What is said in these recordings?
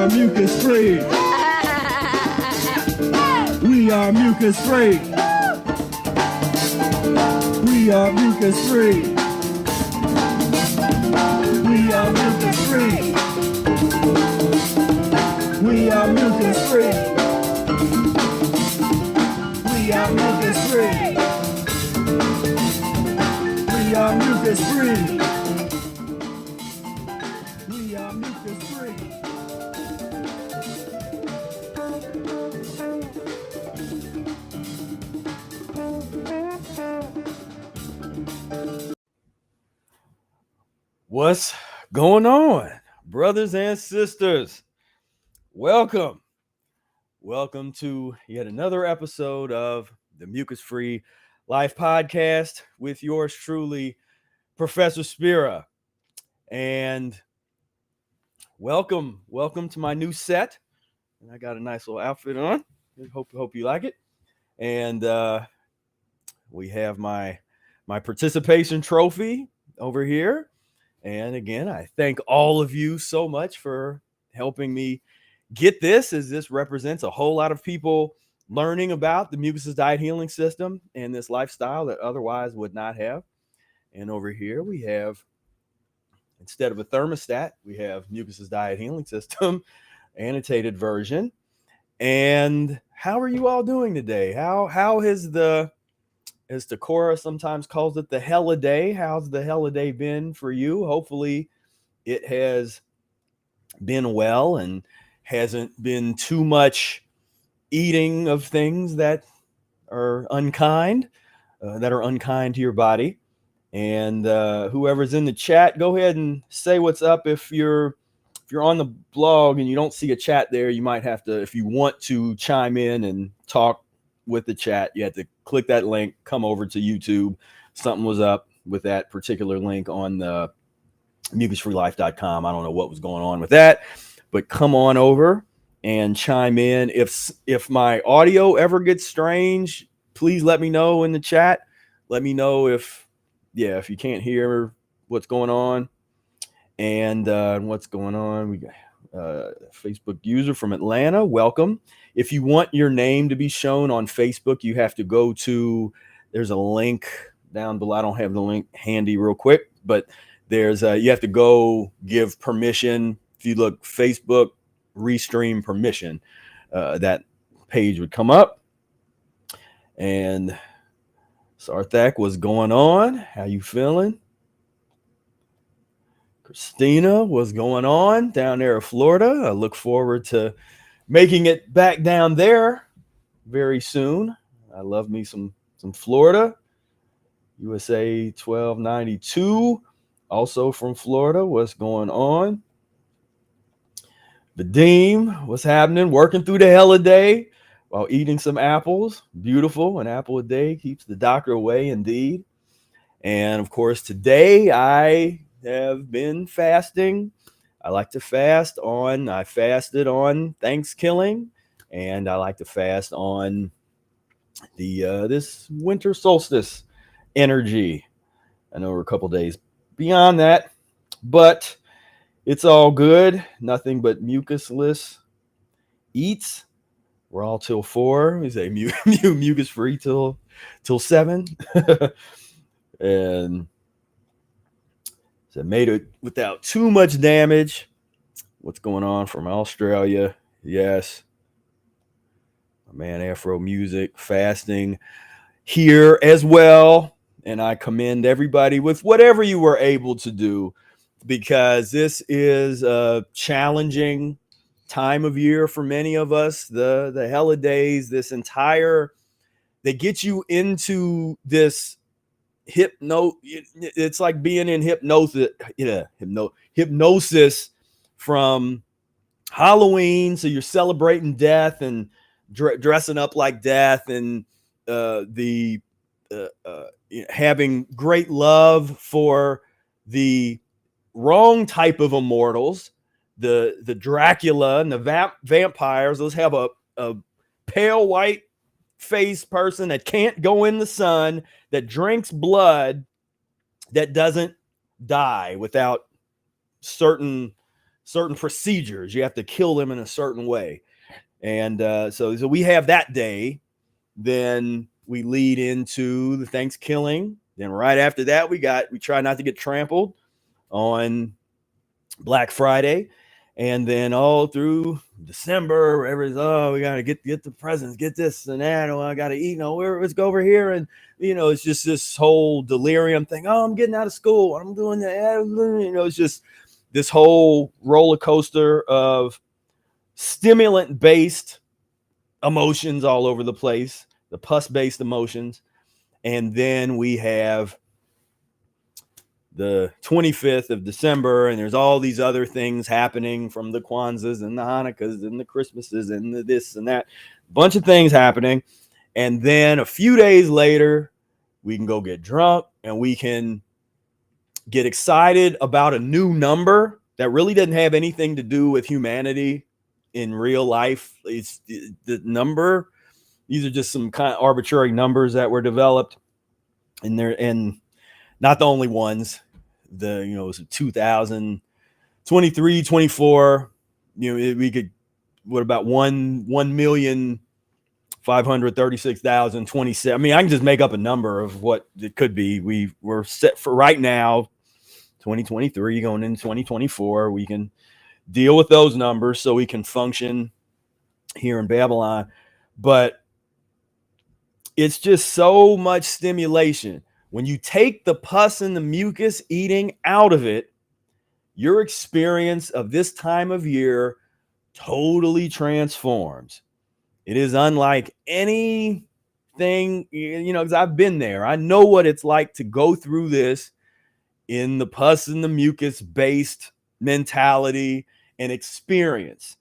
mucus-free. We are mucus-free. We are mucus-free. We are mucus-free. We are mucus-free. We are mucus-free. We are mucus-free. We are mucus-free. What's going on, brothers and sisters? Welcome to yet another episode of the Mucus-free Life Podcast with yours truly, Professor Spira. And welcome to my new set. And I got a nice little outfit on. Hope you like it. And we have my participation trophy over here. And again, I thank all of you so much for helping me get this, as this represents a whole lot of people learning about the Mucus diet healing system and this lifestyle that otherwise would not have. And over here we have, instead of a thermostat, we have Mucus diet healing system, annotated version. And how are you all doing today? How has the, as Decorah sometimes calls it, the hell a day? How's the hell a day been for you? Hopefully it has been well and hasn't been too much eating of things that are unkind to your body. And whoever's in the chat, go ahead and say what's up. If you're on the blog and you don't see a chat there, you might have to, if you want to chime in and talk with the chat, you have to click that link, come over to YouTube. Something was up with that particular link on the mucusfreelife.com. I don't know what was going on with that, but come on over and chime in. If my audio ever gets strange, please let me know in the chat. Let me know if you can't hear what's going on and what's going on. We got Facebook user from Atlanta. Welcome. If you want your name to be shown on Facebook, you have to go to, there's a link down below. I don't have the link handy real quick, but there's you have to go give permission. If you look Facebook restream permission, that page would come up. And Sarthak, what's going on? How you feeling? Christina, what's going on down there in Florida? I look forward to making it back down there very soon. I love me some Florida. USA 1292, also from Florida. What's going on? Vadim, what's happening? Working through the hell a day while eating some apples. Beautiful. An apple a day keeps the doctor away, indeed. And of course, today I have been fasting. I like to fast I fasted on Thanksgiving, and I like to fast on the this winter solstice energy. I know we're a couple days beyond that, but it's all good. Nothing but mucusless eats. We're all till 4. We say mucus free till 7. And so made it without too much damage. What's going on from Australia? Yes. My man Afro Music, fasting here as well. And I commend everybody with whatever you were able to do, because this is a challenging time of year for many of us. The holidays, they get you into this it's like being in hypnosis from Halloween. So you're celebrating death and dressing up like death, and having great love for the wrong type of immortals, the Dracula and the vampires. Those have a pale white face person that can't go in the sun, that drinks blood, that doesn't die without certain certain procedures. You have to kill them in a certain way. And so we have that day. Then we lead into the Thanksgiving. Then right after that, we try not to get trampled on Black Friday. And then all through December, everybody's, we gotta get the presents, get this and that. Oh, I gotta eat. No, let's go over here. And it's just this whole delirium thing. Oh, I'm getting out of school. I'm doing that. It's just this whole roller coaster of stimulant-based emotions all over the place, the pus-based emotions. And then we have the 25th of December, and there's all these other things happening, from the Kwanzas and the Hanukkahs and the Christmases and the this and that, bunch of things happening. And then a few days later, we can go get drunk and we can get excited about a new number that really doesn't have anything to do with humanity in real life. It's the number. These are just some kind of arbitrary numbers that were developed, and not the only ones. It was 2023, 24. We could, what about 1,536,027? I mean, I can just make up a number of what it could be. We're set for right now, 2023 going into 2024. We can deal with those numbers so we can function here in Babylon. But it's just so much stimulation. When you take the pus and the mucus eating out of it, your experience of this time of year totally transforms. It is unlike anything, because I've been there. I know what it's like to go through this in the pus and the mucus based mentality and experience,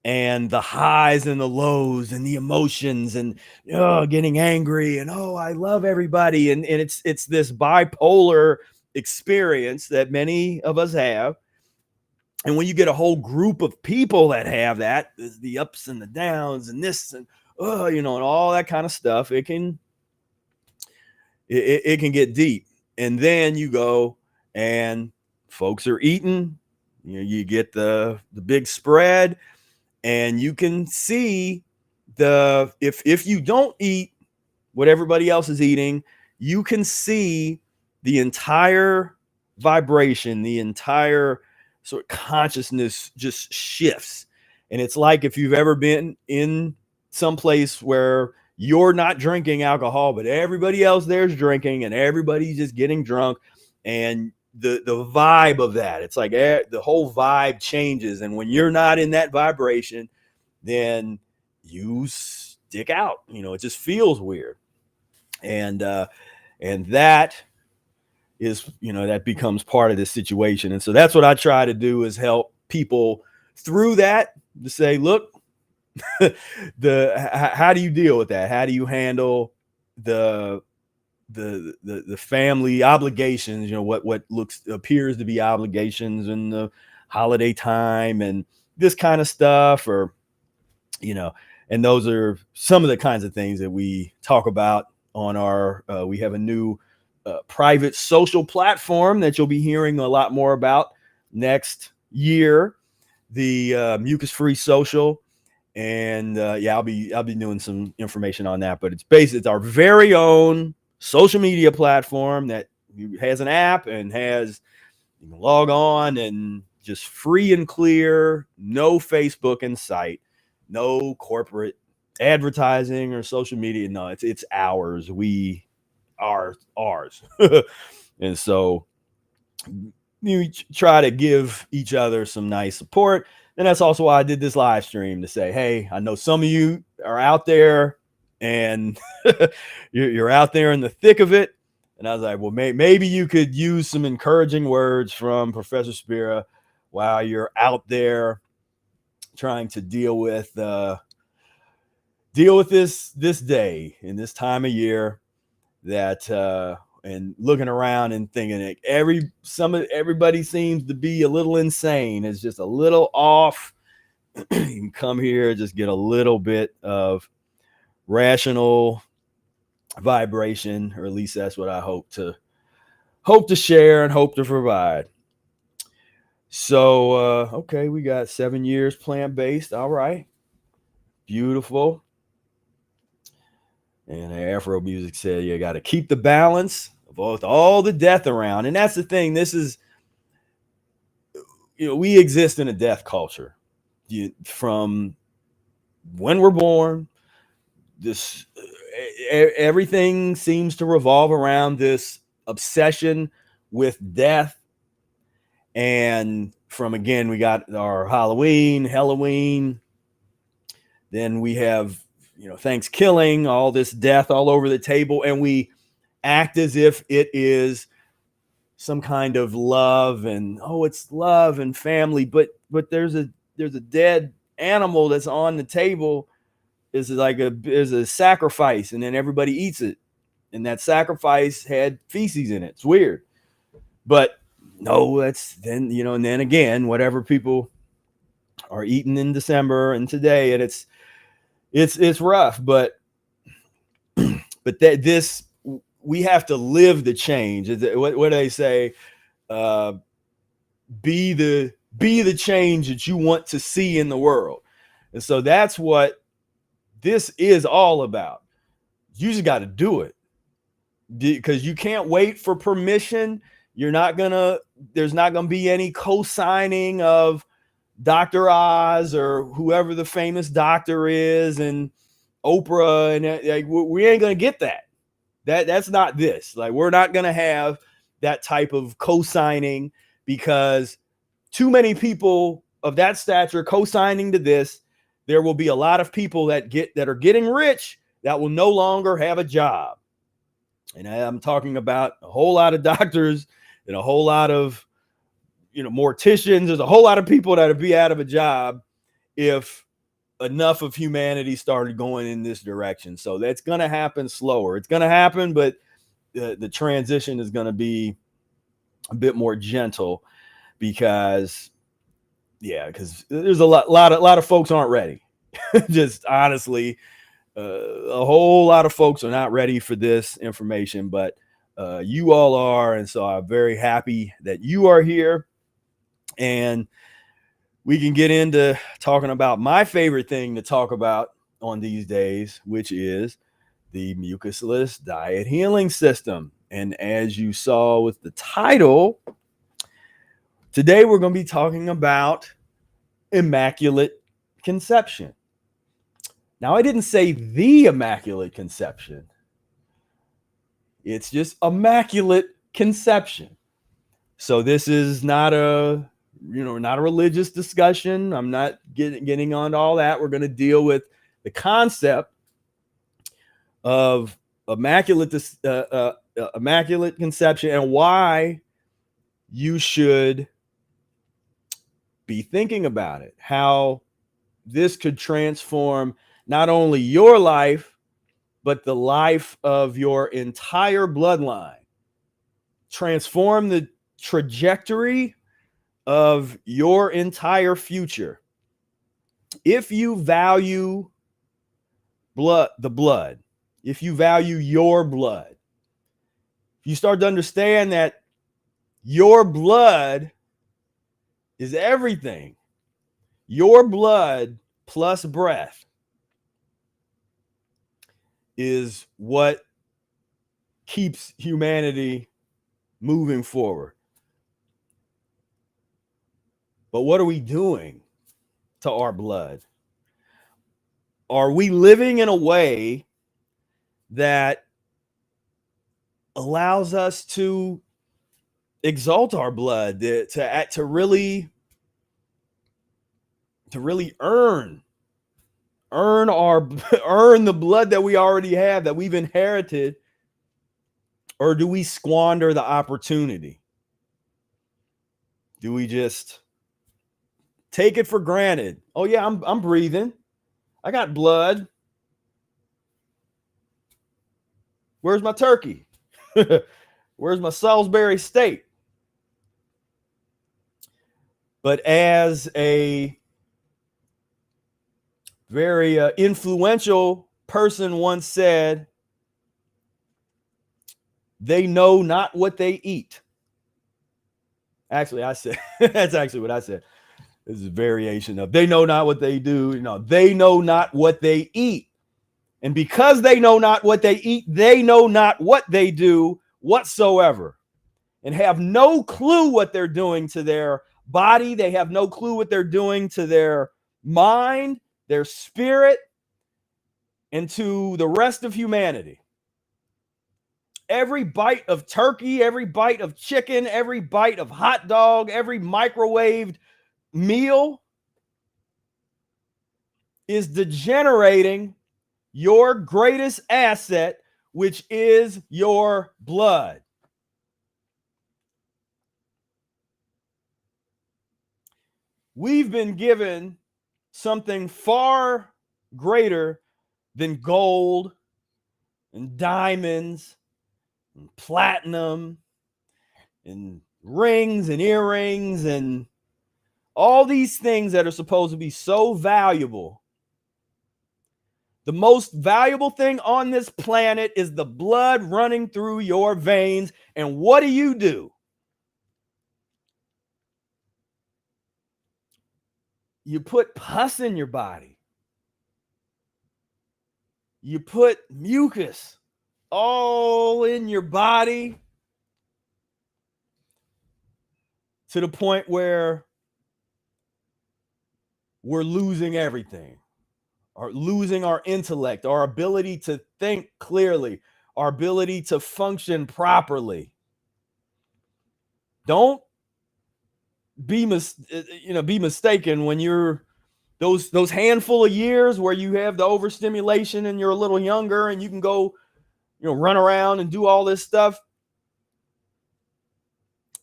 and the highs and the lows and the emotions, and getting angry, and I love everybody, and it's this bipolar experience that many of us have. And when you get a whole group of people that have that, the ups and the downs and this and and all that kind of stuff, it can get deep. And then you go and folks are eating, you get the big spread. And you can see if you don't eat what everybody else is eating, you can see the entire vibration, the entire sort of consciousness just shifts. And it's like if you've ever been in some place where you're not drinking alcohol, but everybody else there's drinking, and everybody's just getting drunk, and the vibe of that, it's like the whole vibe changes. And when you're not in that vibration, then you stick out. It just feels weird. And that is, that becomes part of this situation. And so that's what I try to do, is help people through that, to say, look, how do you deal with that? How do you handle the family obligations, what appears to be obligations in the holiday time and this kind of stuff, or and those are some of the kinds of things that we talk about on our we have a new private social platform that you'll be hearing a lot more about next year, the Mucus-free social. And I'll be doing some information on that, but it's our very own social media platform that has an app and you can log on, and just free and clear, no Facebook in sight, no corporate advertising or social media. No, it's ours. We are ours. And so you try to give each other some nice support. And that's also why I did this live stream, to say, hey, I know some of you are out there, and you're out there in the thick of it. And I was like, well, maybe you could use some encouraging words from Professor Spira while you're out there trying to deal with this day in this time of year, that and looking around and thinking that everybody seems to be a little insane. It's just a little off. You can come here, just get a little bit of rational vibration, or at least that's what I hope to share and hope to provide. So, okay, we got 7 years plant-based. All right. Beautiful. And Afro music said you got to keep the balance of all the death around. And that's the thing. This is, we exist in a death culture. From when we're born, this everything seems to revolve around this obsession with death. And from, again, we got our Halloween, then we have Thanksgiving, all this death all over the table, and we act as if it is some kind of love, and it's love and family, but there's a dead animal that's on the table. Is like there's a sacrifice, and then everybody eats it, and that sacrifice had feces in it. It's weird, but no, that's then and then again, whatever people are eating in December and today, and it's rough, but this, we have to live the change. What do they say? Be the change that you want to see in the world. And so that's what this is all about. You just got to do it, because you can't wait for permission. There's not gonna be any co-signing of Dr. Oz or whoever the famous doctor is, and Oprah, and like, we ain't gonna get that. That's not this. Like, we're not gonna have that type of co-signing, because too many people of that stature co-signing to this. There will be a lot of people that are getting rich that will no longer have a job. And I'm talking about a whole lot of doctors and a whole lot of morticians. There's a whole lot of people that would be out of a job if enough of humanity started going in this direction. So that's going to happen slower. It's going to happen, but the transition is going to be a bit more gentle, because there's a lot of folks aren't ready. Just honestly, a whole lot of folks are not ready for this information, but you all are. And so I'm very happy that you are here, and we can get into talking about my favorite thing to talk about on these days, which is the mucusless diet healing system. And as you saw with the title, today we're going to be talking about Immaculate Conception. Now, I didn't say the Immaculate Conception. It's just Immaculate Conception. So this is not a religious discussion. I'm not getting on to all that. We're going to deal with the concept of immaculate conception, and why you should be thinking about it, how this could transform not only your life, but the life of your entire bloodline, transform the trajectory of your entire future. If you value the blood, if you value your blood, you start to understand that your blood is everything. Your blood plus breath is what keeps humanity moving forward. But what are we doing to our blood? Are we living in a way that allows us to exalt our blood, to really earn the blood that we already have, that we've inherited? Or do we squander the opportunity? Do we just take it for granted? Oh yeah, I'm breathing. I got blood. Where's my turkey? Where's my Salisbury steak? But as a very influential person once said, they know not what they eat. Actually, I said, that's actually what I said. This is a variation of, they know not what they do. They know not what they eat. And because they know not what they eat, they know not what they do whatsoever, and have no clue what they're doing to their body. They have no clue what they're doing to their mind, their spirit, and to the rest of humanity. Every bite of turkey, every bite of chicken, every bite of hot dog, every microwaved meal is degenerating your greatest asset, which is your blood. We've been given something far greater than gold and diamonds and platinum and rings and earrings and all these things that are supposed to be so valuable. The most valuable thing on this planet is the blood running through your veins. And what do? You put pus in your body. You put mucus all in your body to the point where we're losing everything, or losing our intellect, our ability to think clearly, our ability to function properly. Don't be mistaken when you're those handful of years where you have the overstimulation and you're a little younger and you can go, run around and do all this stuff.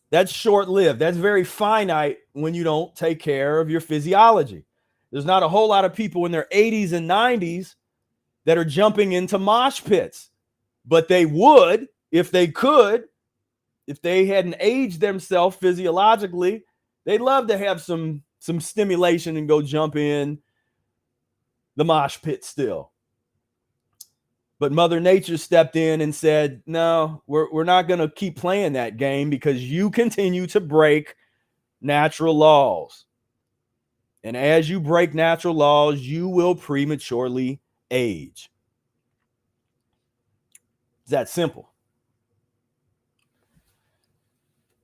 That's short-lived. That's very finite when you don't take care of your physiology. There's not a whole lot of people in their 80s and 90s that are jumping into mosh pits, but they would if they could. If they hadn't aged themselves physiologically, they'd love to have some stimulation and go jump in the mosh pit still. But Mother Nature stepped in and said, no, we're not going to keep playing that game because you continue to break natural laws. And as you break natural laws, you will prematurely age. It's that simple.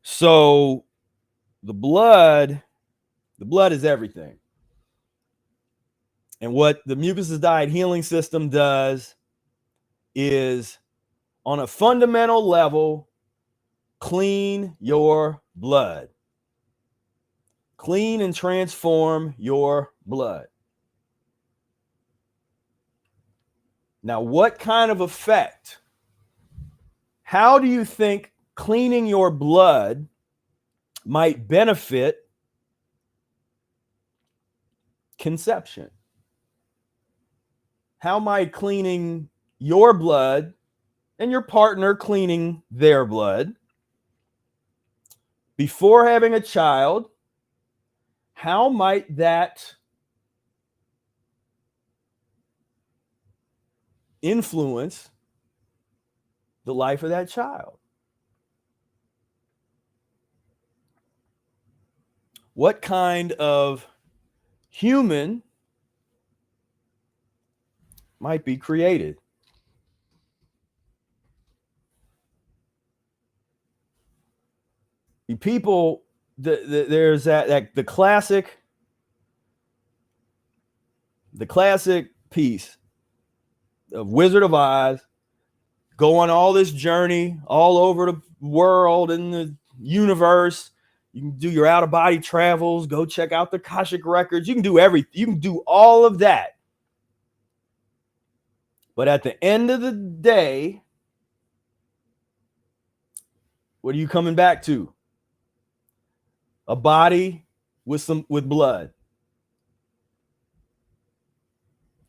So the blood is everything. And what the mucus diet healing system does is, on a fundamental level, clean your blood. Clean and transform your blood. Now, what kind of effect? How do you think cleaning your blood might benefit conception? How might cleaning your blood and your partner cleaning their blood before having a child, how might that influence the life of that child? What kind of human might be created? People, there's the classic piece of Wizard of Oz, go on all this journey all over the world and the universe. You can do your out-of-body travels, go check out the Akashic records. You can do everything. You can do all of that. But at the end of the day, what are you coming back to? A body with blood.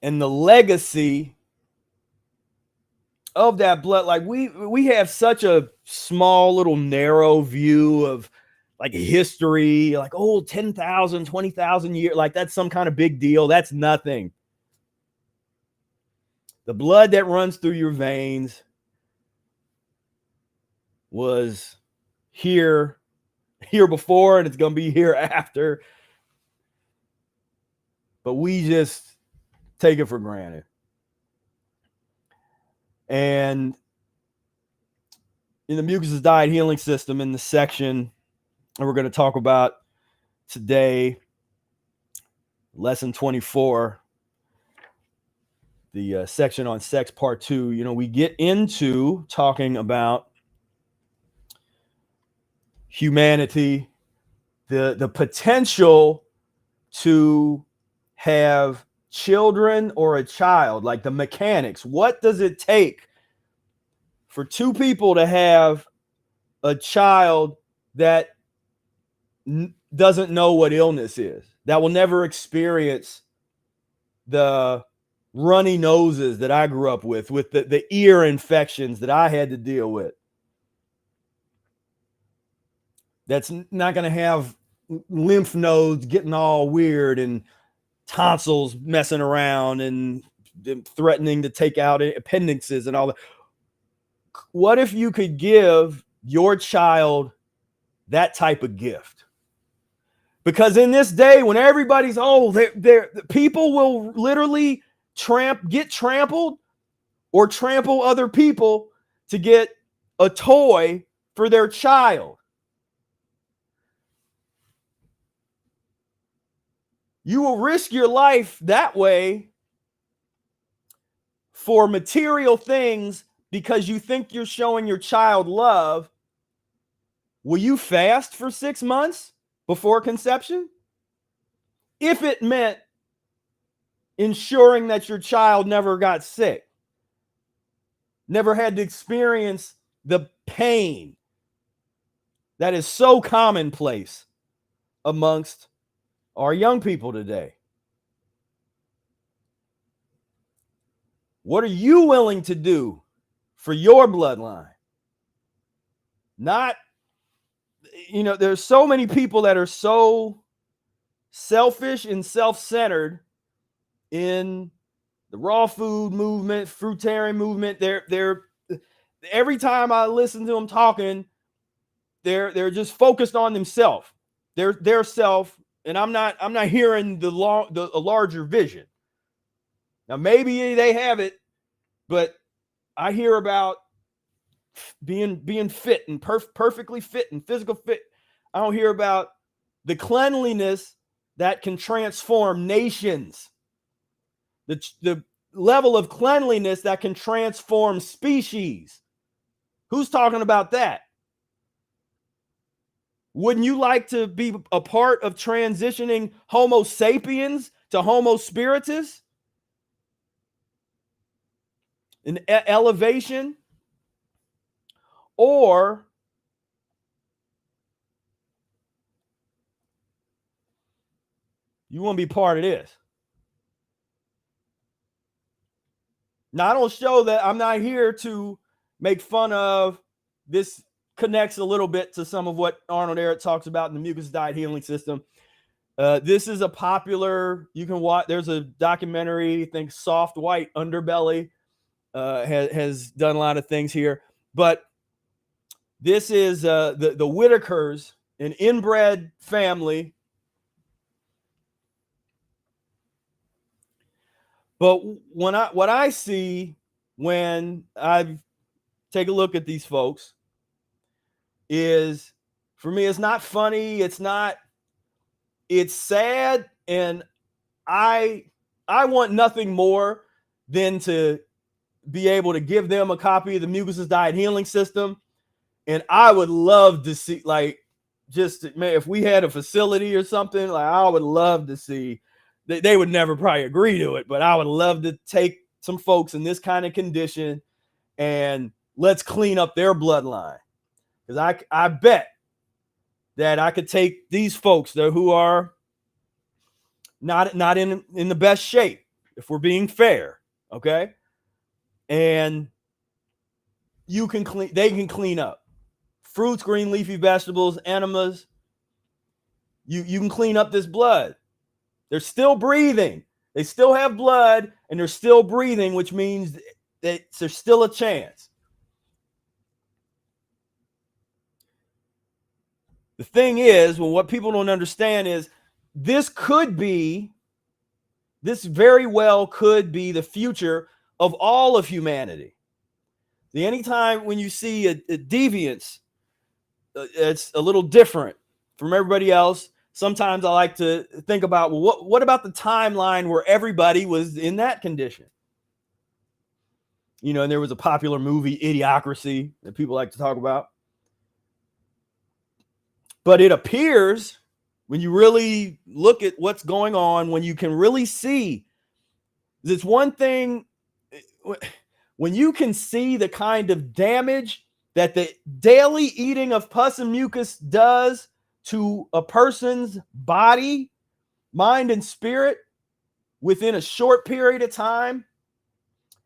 And the legacy of that blood, like we have such a small little narrow view of like history, like 10,000, 20,000 years, like that's some kind of big deal. That's nothing. The blood that runs through your veins was here here before and it's going to be here after. But we just take it for granted. And in the Mucus diet healing system, in the section that we're going to talk about today, lesson 24, the section on sex part 2, we get into talking about humanity, the potential to have children or a child, like the mechanics. What does it take for two people to have a child that doesn't know what illness is, that will never experience the runny noses that I grew up with the ear infections that I had to deal with, that's not going to have lymph nodes getting all weird and tonsils messing around and threatening to take out appendixes and all that. What if you could give your child that type of gift? Because in this day when everybody's people will literally get trampled or trample other people to get a toy for their child. You will risk your life that way for material things because you think you're showing your child love. Will you fast for 6 months before conception? If it meant ensuring that your child never got sick, never had to experience the pain that is so commonplace amongst our young people today. What are you willing to do for your bloodline? Not, there's so many people that are so selfish and self-centered in the raw food movement, fruitarian movement. They're every time I listen to them talking, they're just focused on themselves, their self, and I'm not hearing a larger vision. Now maybe they have it, but I hear about being fit and perfectly fit and physical fit. I don't hear about the cleanliness that can transform nations, the level of cleanliness that can transform species. Who's talking about that? Wouldn't you like to be a part of transitioning Homo sapiens to Homo spiritus? An elevation? Or you want to be part of this? Now, I don't show that. I'm not here to make fun of this. Connects a little bit to some of what Arnold Ehret talks about in the Mucus diet healing system. This is a popular, you can watch, there's a documentary, I think Soft White Underbelly has done a lot of things here. But this is the Whitakers, an inbred family. But what I see when I take a look at these folks is, for me, it's not funny. It's sad. And I want nothing more than to be able to give them a copy of the Mucus diet healing system. And I would love to see, if we had a facility or something, I would love to see. They would never probably agree to it, but I would love to take some folks in this kind of condition and let's clean up their bloodline. Because I bet that I could take these folks who are not in the best shape, if we're being fair, okay? And they can clean up. Fruits, green leafy vegetables, enemas. You can clean up this blood. They're still breathing. They still have blood and they're still breathing, which means that there's still a chance. The thing is, well, what people don't understand is this very well could be the future of all of humanity. Anytime when you see a deviance, it's a little different from everybody else. Sometimes I like to think about, well, what about the timeline where everybody was in that condition? You know, and there was a popular movie, Idiocracy, that people like to talk about. But it appears, when you really look at what's going on, when you can really see, this one thing, when you can see the kind of damage that the daily eating of pus and mucus does to a person's body, mind, and spirit within a short period of time,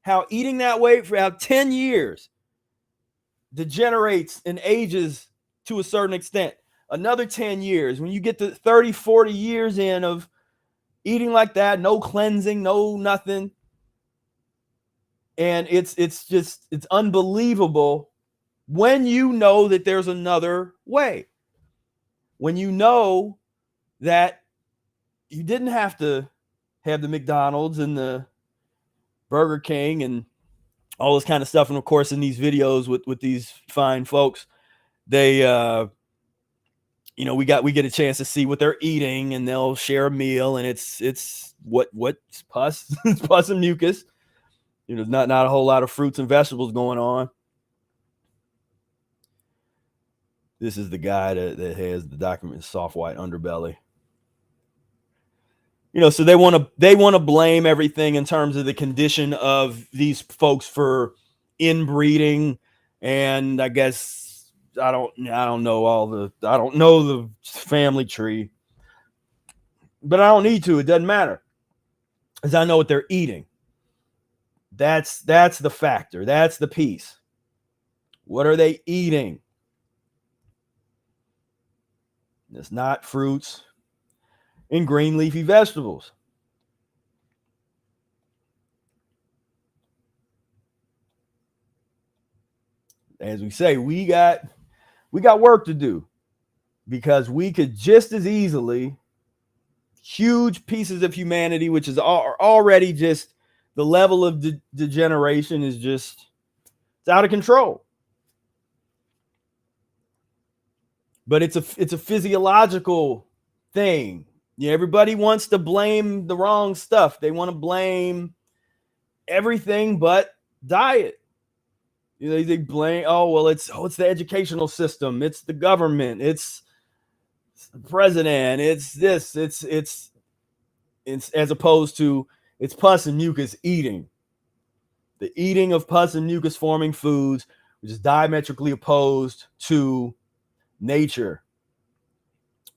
how eating that way for about 10 years degenerates and ages to a certain extent. Another 10 years, when you get to 30, 40 years in of eating like that, no cleansing, no nothing. And it's unbelievable when you know that there's another way. When you know that you didn't have to have the McDonald's and the Burger King and all this kind of stuff. And of course, in these videos with these fine folks, they, we get a chance to see what they're eating, and they'll share a meal, and it's what's pus, it's pus and mucus. You know, not a whole lot of fruits and vegetables going on. This is the guy that has the document, soft white underbelly. You know, so they want to blame everything in terms of the condition of these folks for inbreeding, and I guess I don't know the family tree, but I don't need to. It doesn't matter, because I know what they're eating. That's the factor. That's the piece. What are they eating? It's not fruits and green leafy vegetables. As we say, we got work to do, because we could just as easily, huge pieces of humanity, which is already just the level of degeneration is just, it's out of control. But it's a physiological thing. Yeah, everybody wants to blame the wrong stuff. They want to blame everything but diet. You know, they blame, it's the educational system, it's the government, it's the president, it's this, it's as opposed to it's pus and mucus eating. The eating of pus and mucus forming foods, which is diametrically opposed to nature.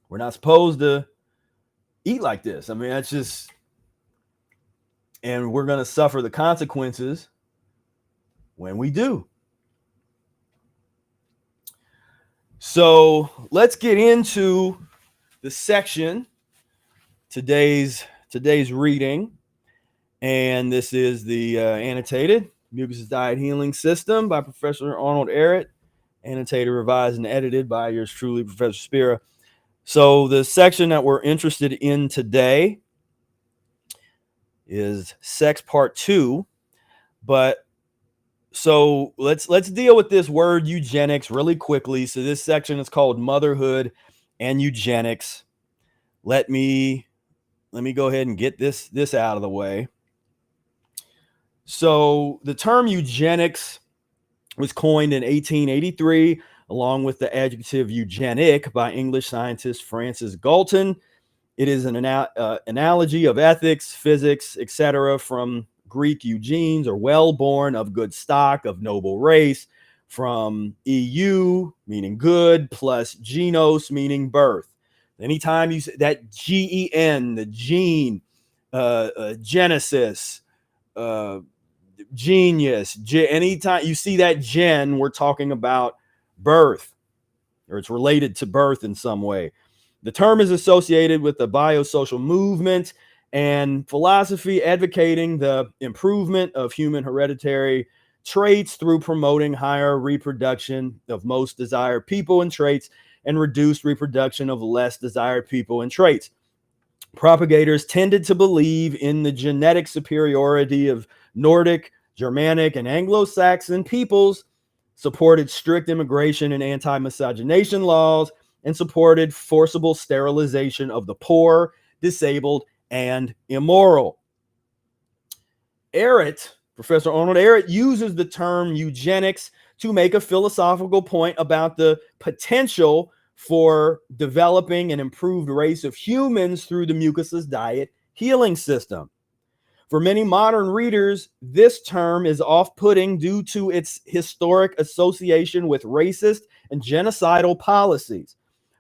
We're not supposed to eat like this. I mean, that's just, and we're going to suffer the consequences when we do. So let's get into the section, today's reading. And this is the annotated Mucus Diet Healing System by Professor Arnold Ehret, annotated, revised, and edited by yours truly, Professor Spira. So the section that we're interested in today is sex part 2. But so let's deal with this word eugenics really quickly. So this section is called Motherhood and Eugenics. Let me go ahead and get this out of the way. So the term eugenics was coined in 1883, along with the adjective eugenic, by English scientist Francis Galton. It is an analogy of ethics, physics, etc., from Greek eugenes, or well-born, of good stock, of noble race, from EU, meaning good, plus genos, meaning birth. Anytime you say that gen, the gene, genesis, genius, anytime you see that gen, we're talking about birth, or it's related to birth in some way. The term is associated with the biosocial movement and philosophy advocating the improvement of human hereditary traits through promoting higher reproduction of most desired people and traits, and reduced reproduction of less desired people and traits. Propagators tended to believe in the genetic superiority of Nordic, Germanic, and Anglo-Saxon peoples, supported strict immigration and anti-miscegenation laws, and supported forcible sterilization of the poor, disabled, and immoral. Professor Arnold Ehret uses the term eugenics to make a philosophical point about the potential for developing an improved race of humans through the mucusless diet healing system. For many modern readers, this term is off-putting due to its historic association with racist and genocidal policies.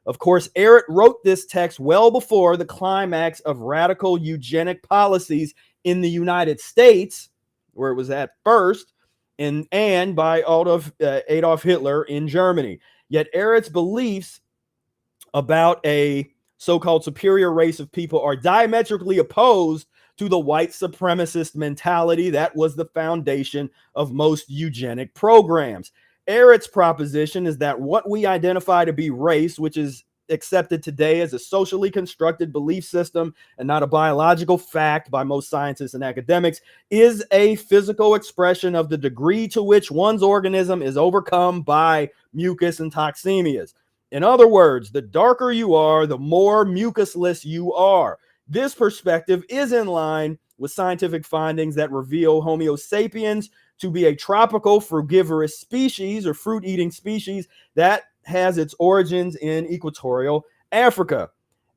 Of course, Ehret wrote this text well before the climax of radical eugenic policies in the United States, where it was at first, and by Adolf Hitler in Germany. Yet Ehret's beliefs about a so-called superior race of people are diametrically opposed to the white supremacist mentality that was the foundation of most eugenic programs. Ehret's proposition is that what we identify to be race, which is accepted today as a socially constructed belief system and not a biological fact by most scientists and academics, is a physical expression of the degree to which one's organism is overcome by mucus and toxemias. In other words, the darker you are, the more mucusless you are. This perspective is in line with scientific findings that reveal Homo sapiens to be a tropical frugivorous species or fruit-eating species that has its origins in equatorial Africa.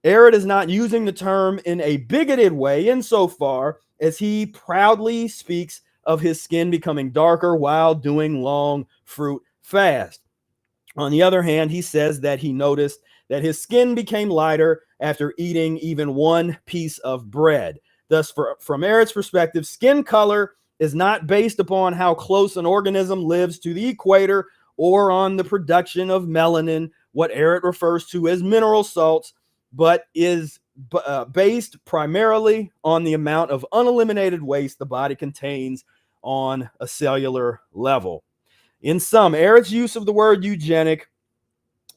Ehret is not using the term in a bigoted way insofar as he proudly speaks of his skin becoming darker while doing long fruit fasts. On the other hand, he says that he noticed that his skin became lighter after eating even one piece of bread. Thus, from Ehret's perspective, skin color is not based upon how close an organism lives to the equator or on the production of melanin, what Ehret refers to as mineral salts, but is based primarily on the amount of uneliminated waste the body contains on a cellular level. In sum, Ehret's use of the word eugenic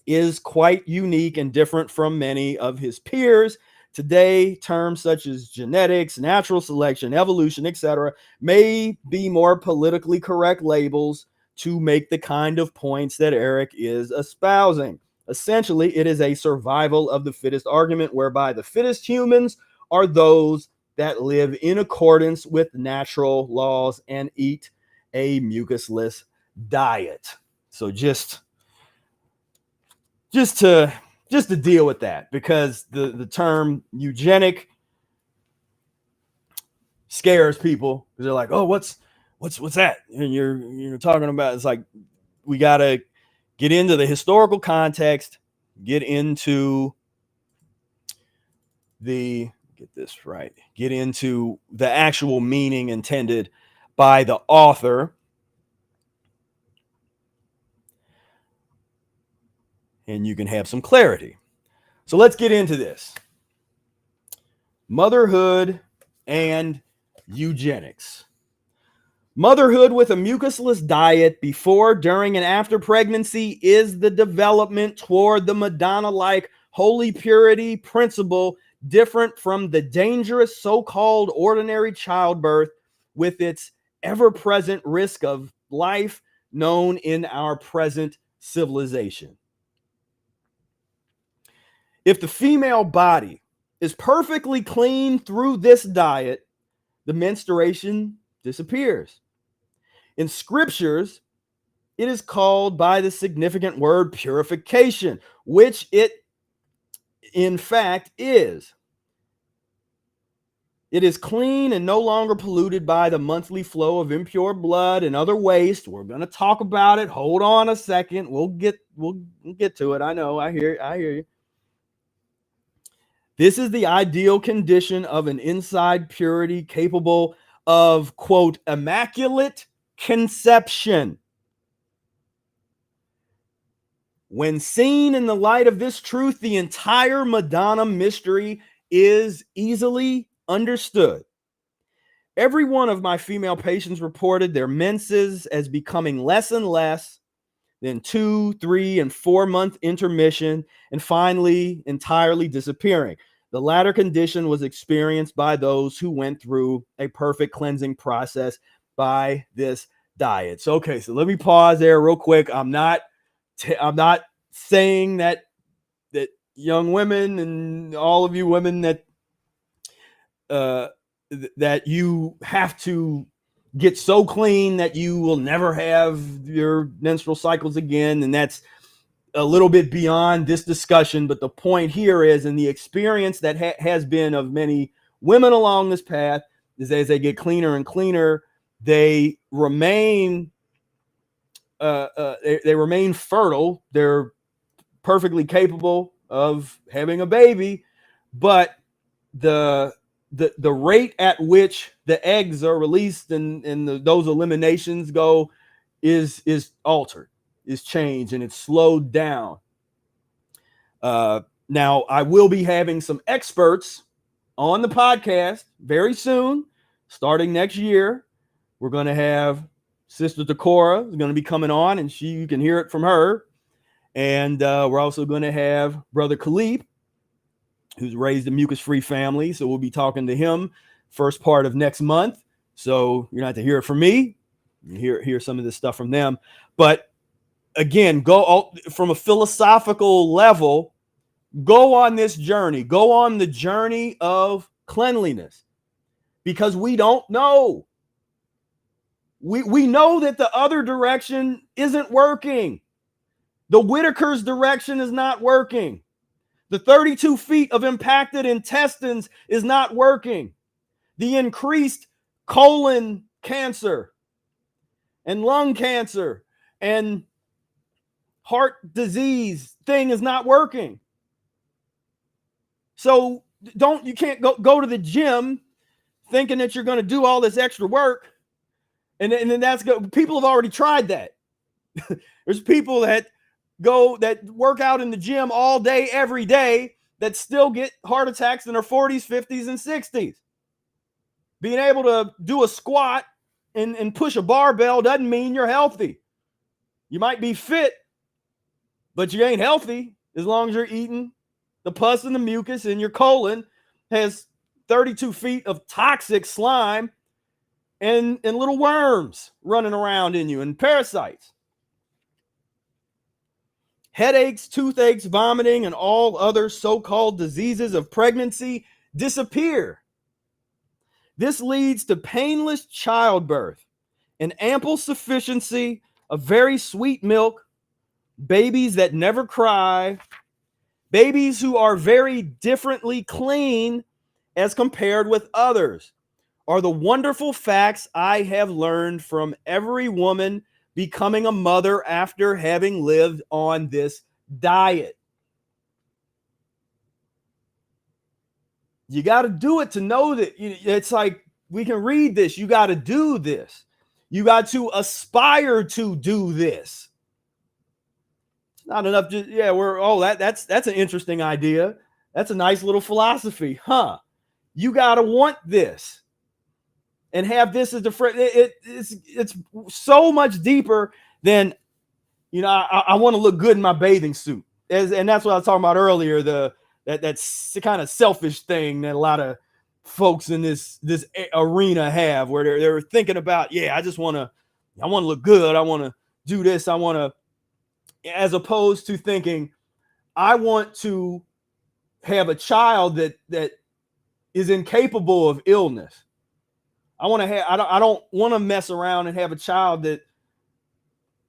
is quite unique and different from many of his peers. Today, terms such as genetics, natural selection, evolution, etc., may be more politically correct labels to make the kind of points that Ehret is espousing. Essentially, it is a survival of the fittest argument whereby the fittest humans are those that live in accordance with natural laws and eat a mucusless diet. So just to deal with that, because the term eugenic scares people because they're like, oh, what's that? And you're talking about, it's like we got to get into the historical context, get into the actual meaning intended by the author. And you can have some clarity. So let's get into this. Motherhood and eugenics. Motherhood with a mucusless diet before, during, and after pregnancy is the development toward the Madonna-like holy purity principle, different from the dangerous so-called ordinary childbirth with its ever-present risk of life known in our present civilization. If the female body is perfectly clean through this diet, the menstruation disappears. In scriptures, it is called by the significant word purification, which it in fact is. It is clean and no longer polluted by the monthly flow of impure blood and other waste. We're going to talk about it. Hold on a second. We'll get to it. I know. I hear you. This is the ideal condition of an inside purity capable of, quote, immaculate conception. When seen in the light of this truth, the entire Madonna mystery is easily understood. Every one of my female patients reported their menses as becoming less and less, then 2, 3, and 4 month intermission, and finally entirely disappearing. The latter condition was experienced by those who went through a perfect cleansing process by this diet. So, okay, so let me pause there real quick. I'm not saying that young women and all of you women that that you have to get so clean that you will never have your menstrual cycles again, and that's a little bit beyond this discussion. But the point here is, in the experience that has been of many women along this path, is as they get cleaner and cleaner, they remain they remain fertile. They're perfectly capable of having a baby, but the rate at which the eggs are released and those eliminations go is altered, is changed, and it's slowed down. Now, I will be having some experts on the podcast very soon, starting next year. We're going to have Sister Decorah is going to be coming on, and you can hear it from her. And we're also going to have Brother Khalid, who's raised a mucus-free family. So we'll be talking to him first part of next month. So you're not to hear it from me. You hear some of this stuff from them. But again, go from a philosophical level, go on this journey. Go on the journey of cleanliness, because we don't know. We know that the other direction isn't working. The Whitaker's direction is not working. The 32 feet of impacted intestines is not working. The increased colon cancer and lung cancer and heart disease thing is not working. So you can't go to the gym thinking that you're going to do all this extra work. And then people have already tried that. There's people that work out in the gym all day, every day, that still get heart attacks in their 40s, 50s, and 60s. Being able to do a squat and push a barbell doesn't mean you're healthy. You might be fit, but you ain't healthy as long as you're eating the pus and the mucus, and your colon has 32 feet of toxic slime and little worms running around in you and parasites. Headaches, toothaches, vomiting, and all other so-called diseases of pregnancy disappear. This leads to painless childbirth, an ample sufficiency of very sweet milk, babies that never cry, babies who are very differently clean as compared with others, are the wonderful facts I have learned from every woman becoming a mother after having lived on this diet. You got to do it to know that. It's like, we can read this. You got to do this. You got to aspire to do this. It's not enough. That's an interesting idea. That's a nice little philosophy, huh? You got to want this. And have this as it's so much deeper than, I want to look good in my bathing suit. And that's what I was talking about earlier, that's the kind of selfish thing that a lot of folks in this arena have, where they're thinking about, I want to look good. I want to do this. As opposed to thinking, I want to have a child that is incapable of illness. I don't want to mess around and have a child that,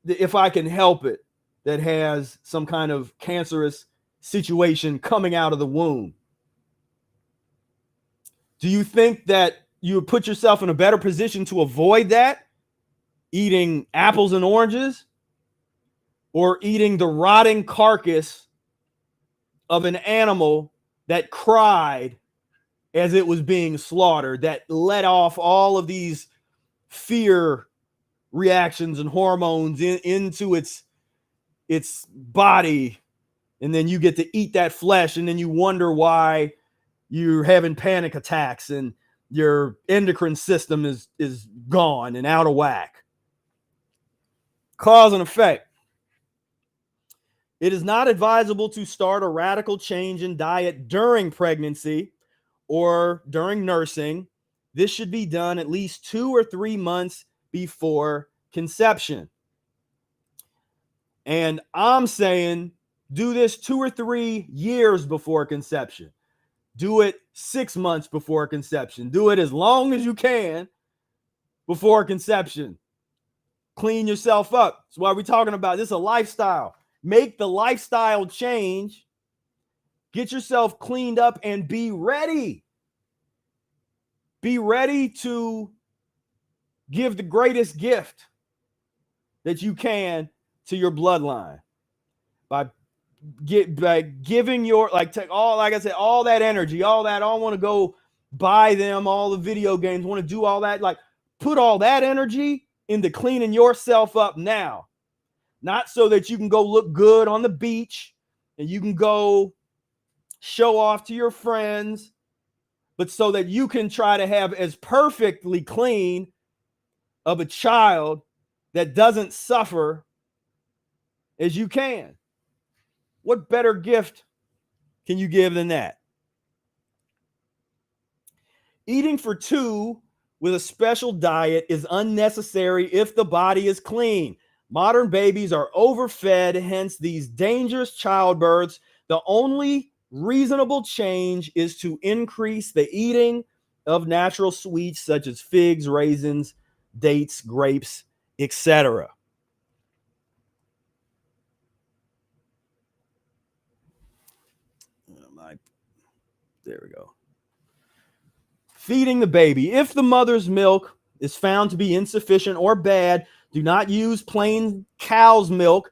if I can help it, that has some kind of cancerous situation coming out of the womb. Do you think that you would put yourself in a better position to avoid that, eating apples and oranges, or eating the rotting carcass of an animal that cried as it was being slaughtered, that let off all of these fear reactions and hormones into its body, and then you get to eat that flesh, and then you wonder why you're having panic attacks and your endocrine system is gone and out of whack? Cause and effect. It is not advisable to start a radical change in diet during pregnancy or during nursing. This should be done at least 2 or 3 months before conception. And I'm saying do this 2 or 3 years before conception. Do it 6 months before conception. Do it as long as you can before conception. Clean yourself up. That's why we're talking about this is a lifestyle. Make the lifestyle change. Get yourself cleaned up and be ready. Be ready to give the greatest gift that you can to your bloodline by giving your, take all, like I said, all that energy, all that. I don't want to go buy them all the video games, want to do all that. Like, put all that energy into cleaning yourself up now. Not so that you can go look good on the beach and you can go show off to your friends, but so that you can try to have as perfectly clean of a child that doesn't suffer as you can. What better gift can you give than that? Eating for 2 with a special diet is unnecessary if the body is clean. Modern babies are overfed, hence these dangerous childbirths. The only reasonable change is to increase the eating of natural sweets such as figs, raisins, dates, grapes, etc. There we go. Feeding the baby. If the mother's milk is found to be insufficient or bad, do not use plain cow's milk.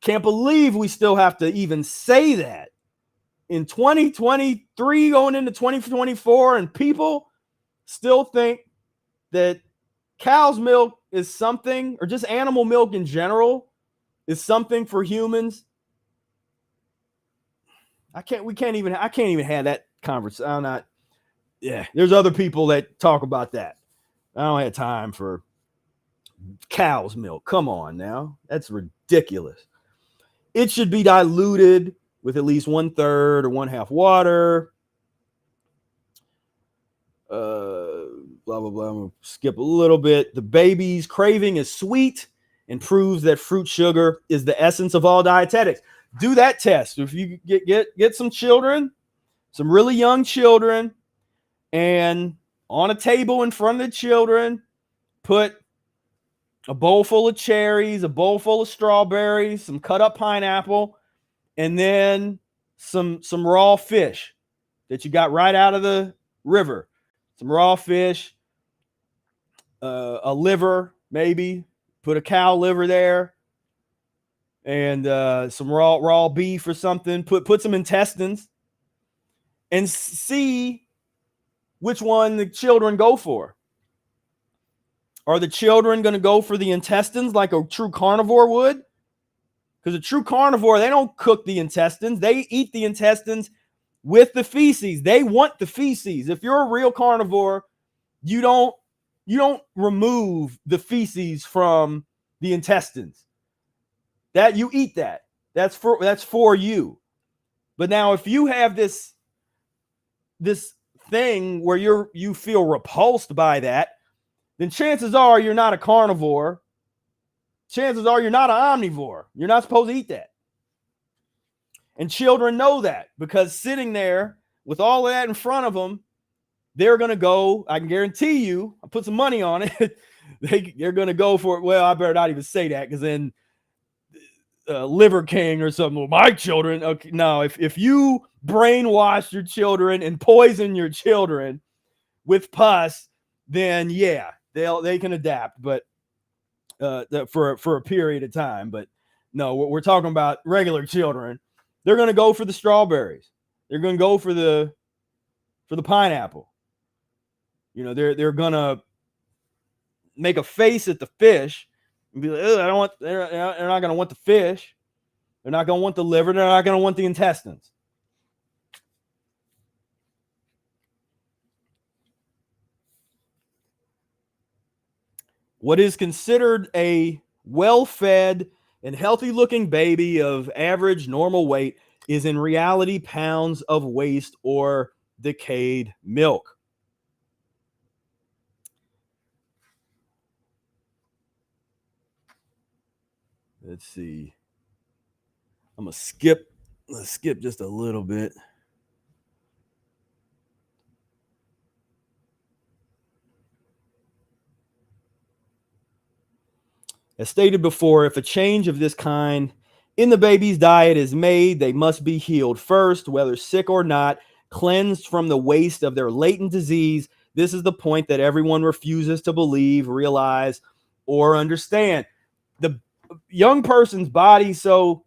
Can't believe we still have to even say that in 2023 going into 2024, and people still think that cow's milk is something, or just animal milk in general is something for humans. I can't even have that conversation. I'm not. Yeah, there's other people that talk about that. I don't have time for cow's milk. Come on now. That's ridiculous. It should be diluted with at least 1/3 or 1/2 water. Blah, blah, blah. I'm going to skip a little bit. The baby's craving is sweet and proves that fruit sugar is the essence of all dietetics. Do that test. If you get some children, some really young children, and on a table in front of the children, put a bowl full of cherries, a bowl full of strawberries, some cut up pineapple, and then some raw fish that you got right out of the river. Some raw fish, a liver, maybe. Put a cow liver there, and some raw beef or something. Put some intestines, and see which one the children go for. Are the children going to go for the intestines like a true carnivore would? Because a true carnivore, they don't cook the intestines. They eat the intestines with the feces. They want the feces. If you're a real carnivore, you don't remove the feces from the intestines. That you eat that. That's for you. But now if you have this thing where you feel repulsed by that, then chances are you're not a carnivore. Chances are you're not an omnivore. You're not supposed to eat that. And children know that, because sitting there with all of that in front of them, they're going to go, I can guarantee you, I put some money on it, they're going to go for it. Well, I better not even say that, because then Liver King or something, well, my children. Okay, no, if you brainwash your children and poison your children with pus, then yeah, they can adapt, but for a period of time. But no, we're talking about regular children. They're going to go for the strawberries. They're going to go for the pineapple. You know, they're going to make a face at the fish and be like, I don't want. They're not going to want the fish. They're not going to want the liver. They're not going to want the intestines. What is considered a well-fed And healthy looking baby of average normal weight is in reality pounds of waste or decayed milk. Let's see. I'm going to let's skip just a little bit. As stated before, if a change of this kind in the baby's diet is made, they must be healed first, whether sick or not, cleansed from the waste of their latent disease. This is the point that everyone refuses to believe, realize, or understand. The young person's body, so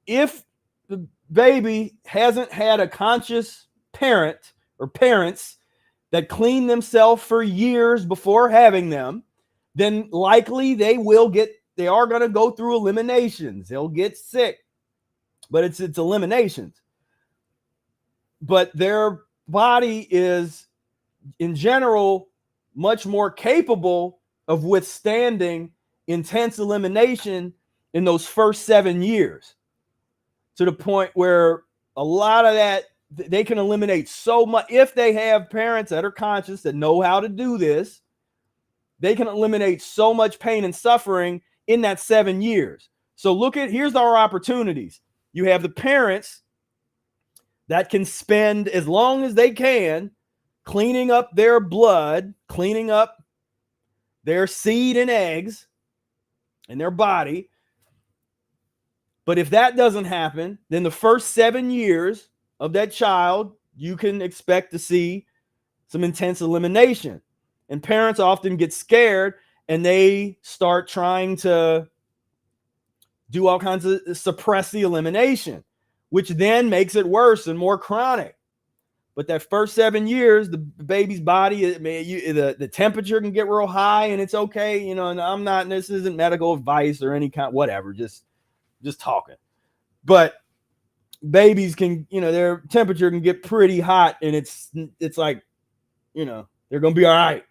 if the baby hasn't had a conscious parent or parents that clean themselves for years before having them, then likely they are going to go through eliminations. They'll get sick, but it's eliminations. But their body is, in general, much more capable of withstanding intense elimination in those first 7 years, to the point where a lot of that, they can eliminate so much. If they have parents that are conscious, that know how to do this, they can eliminate so much pain and suffering in that 7 years. So here's our opportunities. You have the parents that can spend as long as they can cleaning up their blood, cleaning up their seed and eggs in their body. But if that doesn't happen, then the first 7 years of that child, you can expect to see some intense elimination. And parents often get scared and they start trying to do all kinds of suppress the elimination, which then makes it worse and more chronic. But that first 7 years, the baby's body, the temperature can get real high and it's okay. And this isn't medical advice or any kind, whatever, just talking. But babies can, their temperature can get pretty hot and it's like, they're going to be all right.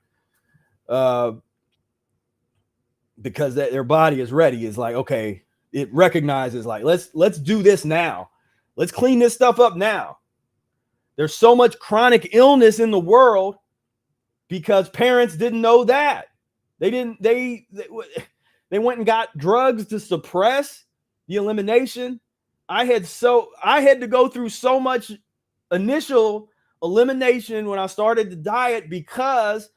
Because their body is ready. Is like, okay, it recognizes like, let's do this now. Let's clean this stuff up now. There's so much chronic illness in the world because parents didn't know that. They went and got drugs to suppress the elimination. I had to go through so much initial elimination when I started the diet because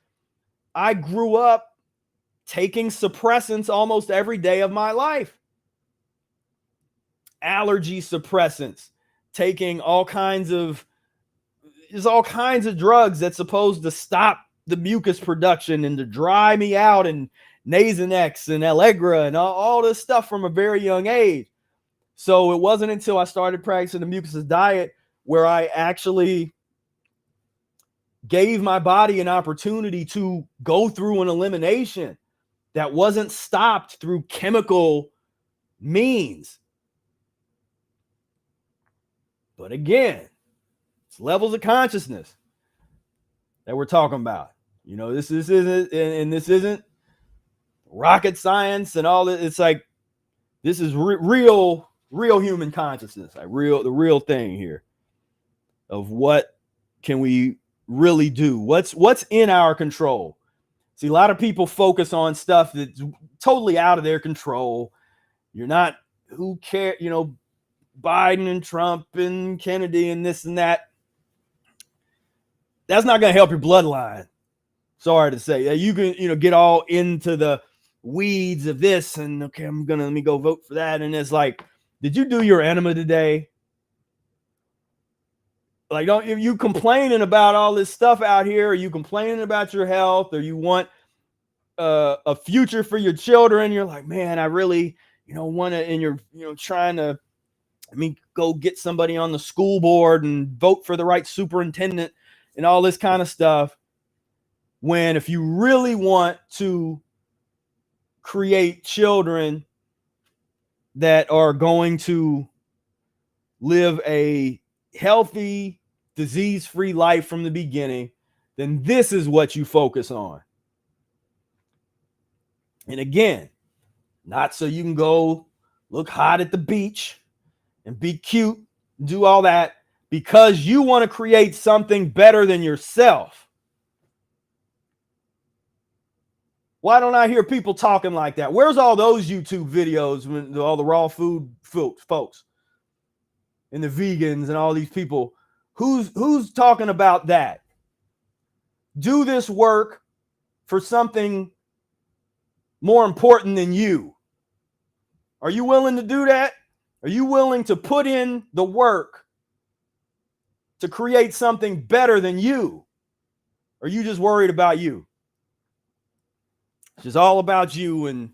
I grew up taking suppressants almost every day of my life. Allergy suppressants, taking all kinds of drugs that's supposed to stop the mucus production and to dry me out, and Nasonex and Allegra and all this stuff from a very young age. So it wasn't until I started practicing the mucus diet where I actually gave my body an opportunity to go through an elimination that wasn't stopped through chemical means. But again, it's levels of consciousness that we're talking about. This isn't rocket science and all that. It's like, this is real human consciousness, like the real thing here of what can we really do? What's in our control? See, a lot of people focus on stuff that's totally out of their control. Who cares, Biden and Trump and Kennedy and this and that. That's not going to help your bloodline. Sorry to say. You can, get all into the weeds of this and, okay, let me go vote for that. And it's like, did you do your enema today? Like, if you complaining about all this stuff out here, or you complaining about your health, or you want a future for your children, you're like, man, I really, want to, and you're, trying to, go get somebody on the school board and vote for the right superintendent and all this kind of stuff. When if you really want to create children that are going to live a healthy, disease-free life from the beginning, then this is what you focus on. And again, not so you can go look hot at the beach, and be cute, do all that because you want to create something better than yourself. Why don't I hear people talking like that? Where's all those YouTube videos when all the raw food folks and the vegans and all these people? Who's talking about that? Do this work for something more important than you. Are you willing to do that? Are you willing to put in the work to create something better than you? Or are you just worried about you? It's just all about you and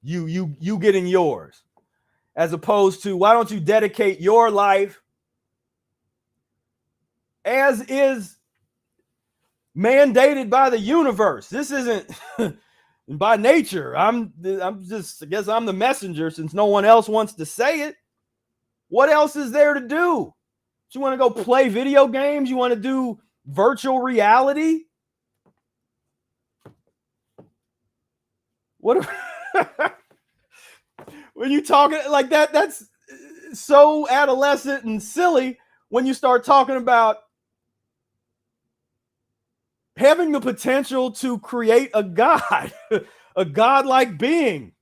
you getting yours. As opposed to, why don't you dedicate your life as is mandated by the universe? This isn't by nature. I'm just, I guess I'm the messenger since no one else wants to say it. What else is there to do? You want to go play video games? You want to do virtual reality? What when you talking like that, that's so adolescent and silly when you start talking about having the potential to create a god, a godlike being.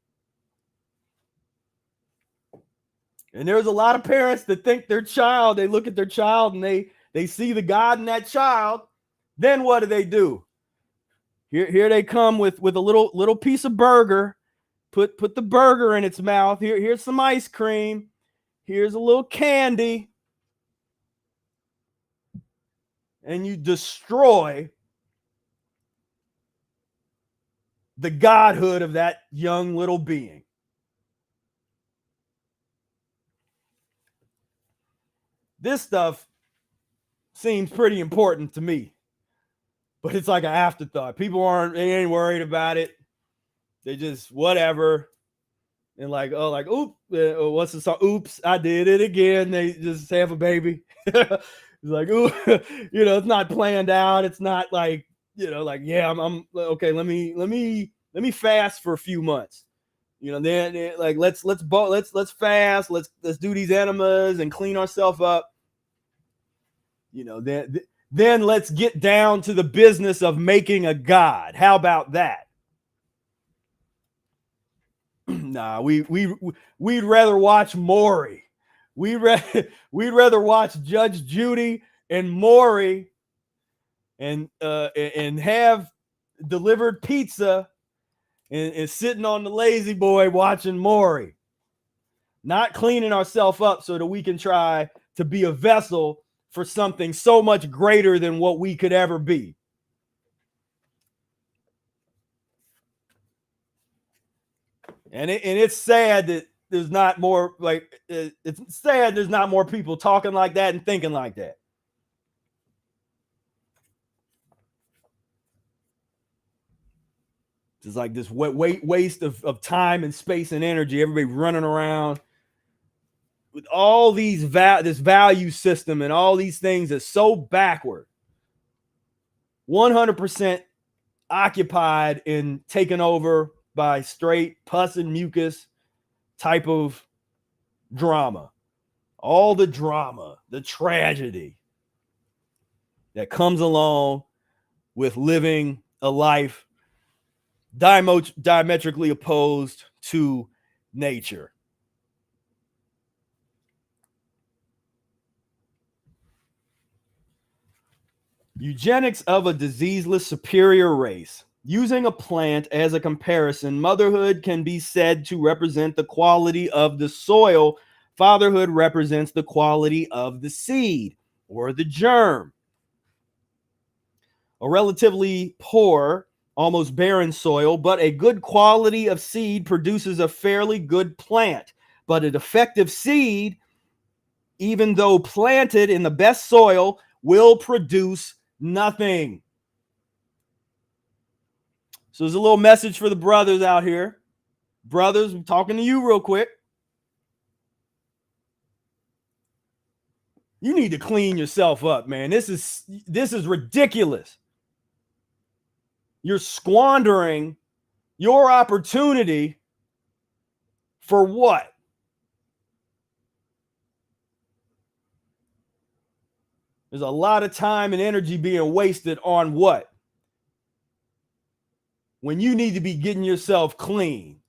And there's a lot of parents that think their child, they look at their child and they see the God in that child. Then what do? Here they come with a little piece of burger. Put the burger in its mouth. Here's some ice cream. Here's a little candy. And you destroy the godhood of that young little being. This stuff seems pretty important to me, but it's like an afterthought. People ain't worried about it. They just whatever. And like, oops, what's the song? Oops, I did it again. They just have a baby. It's like, ooh, it's not planned out. It's not like, like, yeah, I'm okay. Let me fast for a few months. Then like let's fast. Let's do these enemas and clean ourselves up. Then let's get down to the business of making a god. How about that? Nah, we'd rather watch Maury. We'd rather watch Judge Judy and Maury and have delivered pizza and sitting on the lazy boy watching Maury. Not cleaning ourselves up so that we can try to be a vessel for something so much greater than what we could ever be. And it's sad that there's not more it's sad there's not more people talking like that and thinking like that. It's like this waste of time and space and energy. Everybody running around with all these this value system and all these things that's so backward. 100% occupied and taken over by straight pus and mucus type of drama. All the drama, the tragedy that comes along with living a life diametrically opposed to nature. Eugenics of a diseaseless superior race. Using a plant as a comparison, motherhood can be said to represent the quality of the soil. Fatherhood represents the quality of the seed or the germ. A relatively poor, almost barren soil, but a good quality of seed produces a fairly good plant. But a defective seed, even though planted in the best soil, will produce nothing. So there's a little message for the brothers out here. Brothers, I'm talking to you real quick. You need to clean yourself up, man. This is ridiculous. You're squandering your opportunity for what? There's a lot of time and energy being wasted on what? When you need to be getting yourself clean.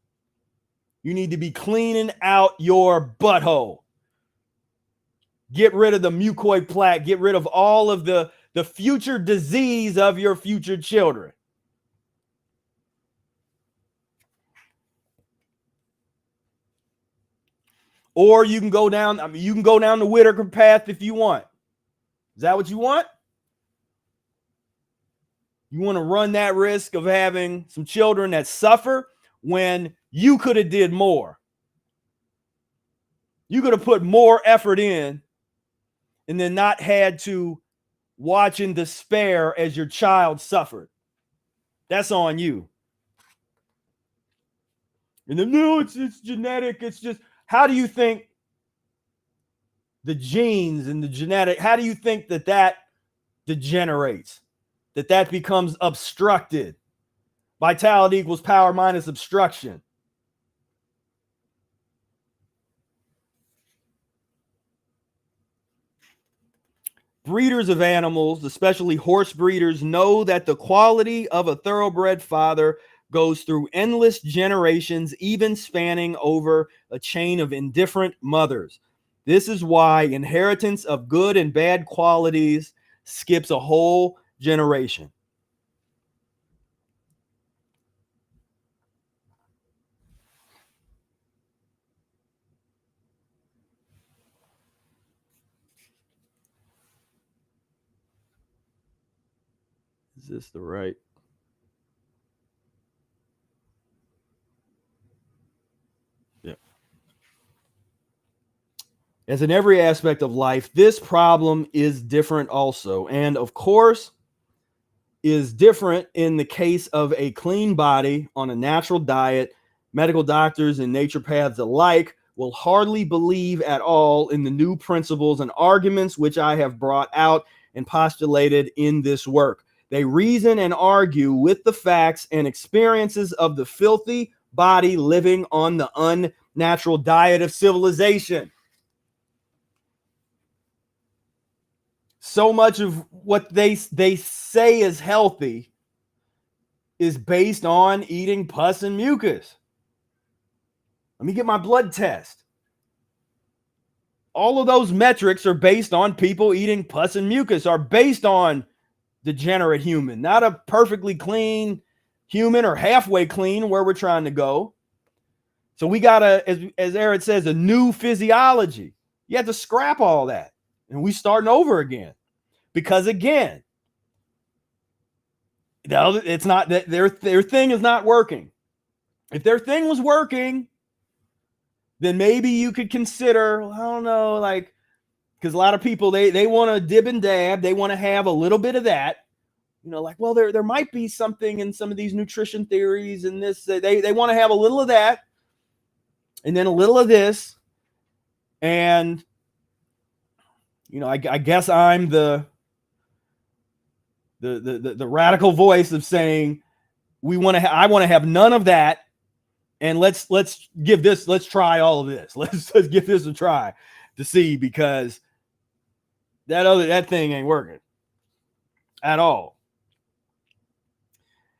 You need to be cleaning out your butthole. Get rid of the mucoid plaque. Get rid of all of the future disease of your future children. Or you can go down, you can go down the Whitaker path if you want. Is that what you want? You want to run that risk of having some children that suffer when you could have did more. You could have put more effort in and then not had to watch in despair as your child suffered. That's on you. And then, no, it's genetic. It's just, how do you think the genes and the genetic, how do you think that degenerates? That becomes obstructed? Vitality equals power minus obstruction. Breeders of animals, especially horse breeders, know that the quality of a thoroughbred father goes through endless generations, even spanning over a chain of indifferent mothers. This is why inheritance of good and bad qualities skips a whole generation. Is this the right? Yeah. As in every aspect of life, this problem is different also. And of course, is different in the case of a clean body on a natural diet. Medical doctors and naturopaths alike will hardly believe at all in the new principles and arguments which I have brought out and postulated in this work. They reason and argue with the facts and experiences of the filthy body living on the unnatural diet of civilization. So much of what they say is healthy is based on eating pus and mucus. Let me get my blood test. All of those metrics are based on people eating pus and mucus, are based on degenerate human, not a perfectly clean human or halfway clean where we're trying to go. So we got as Eric says, a new physiology. You have to scrap all that. And we starting over again. Because again, it's not that their thing is not working. If their thing was working, then maybe you could consider, I don't know, like, because a lot of people, they want to dib and dab. They want to have a little bit of that. You know, like, well, there might be something in some of these nutrition theories and this. They want to have a little of that and then a little of this. And, you know, I guess I'm the radical voice of saying I want to have none of that. And let's try all of this. Let's give this a try to see, because that thing ain't working at all.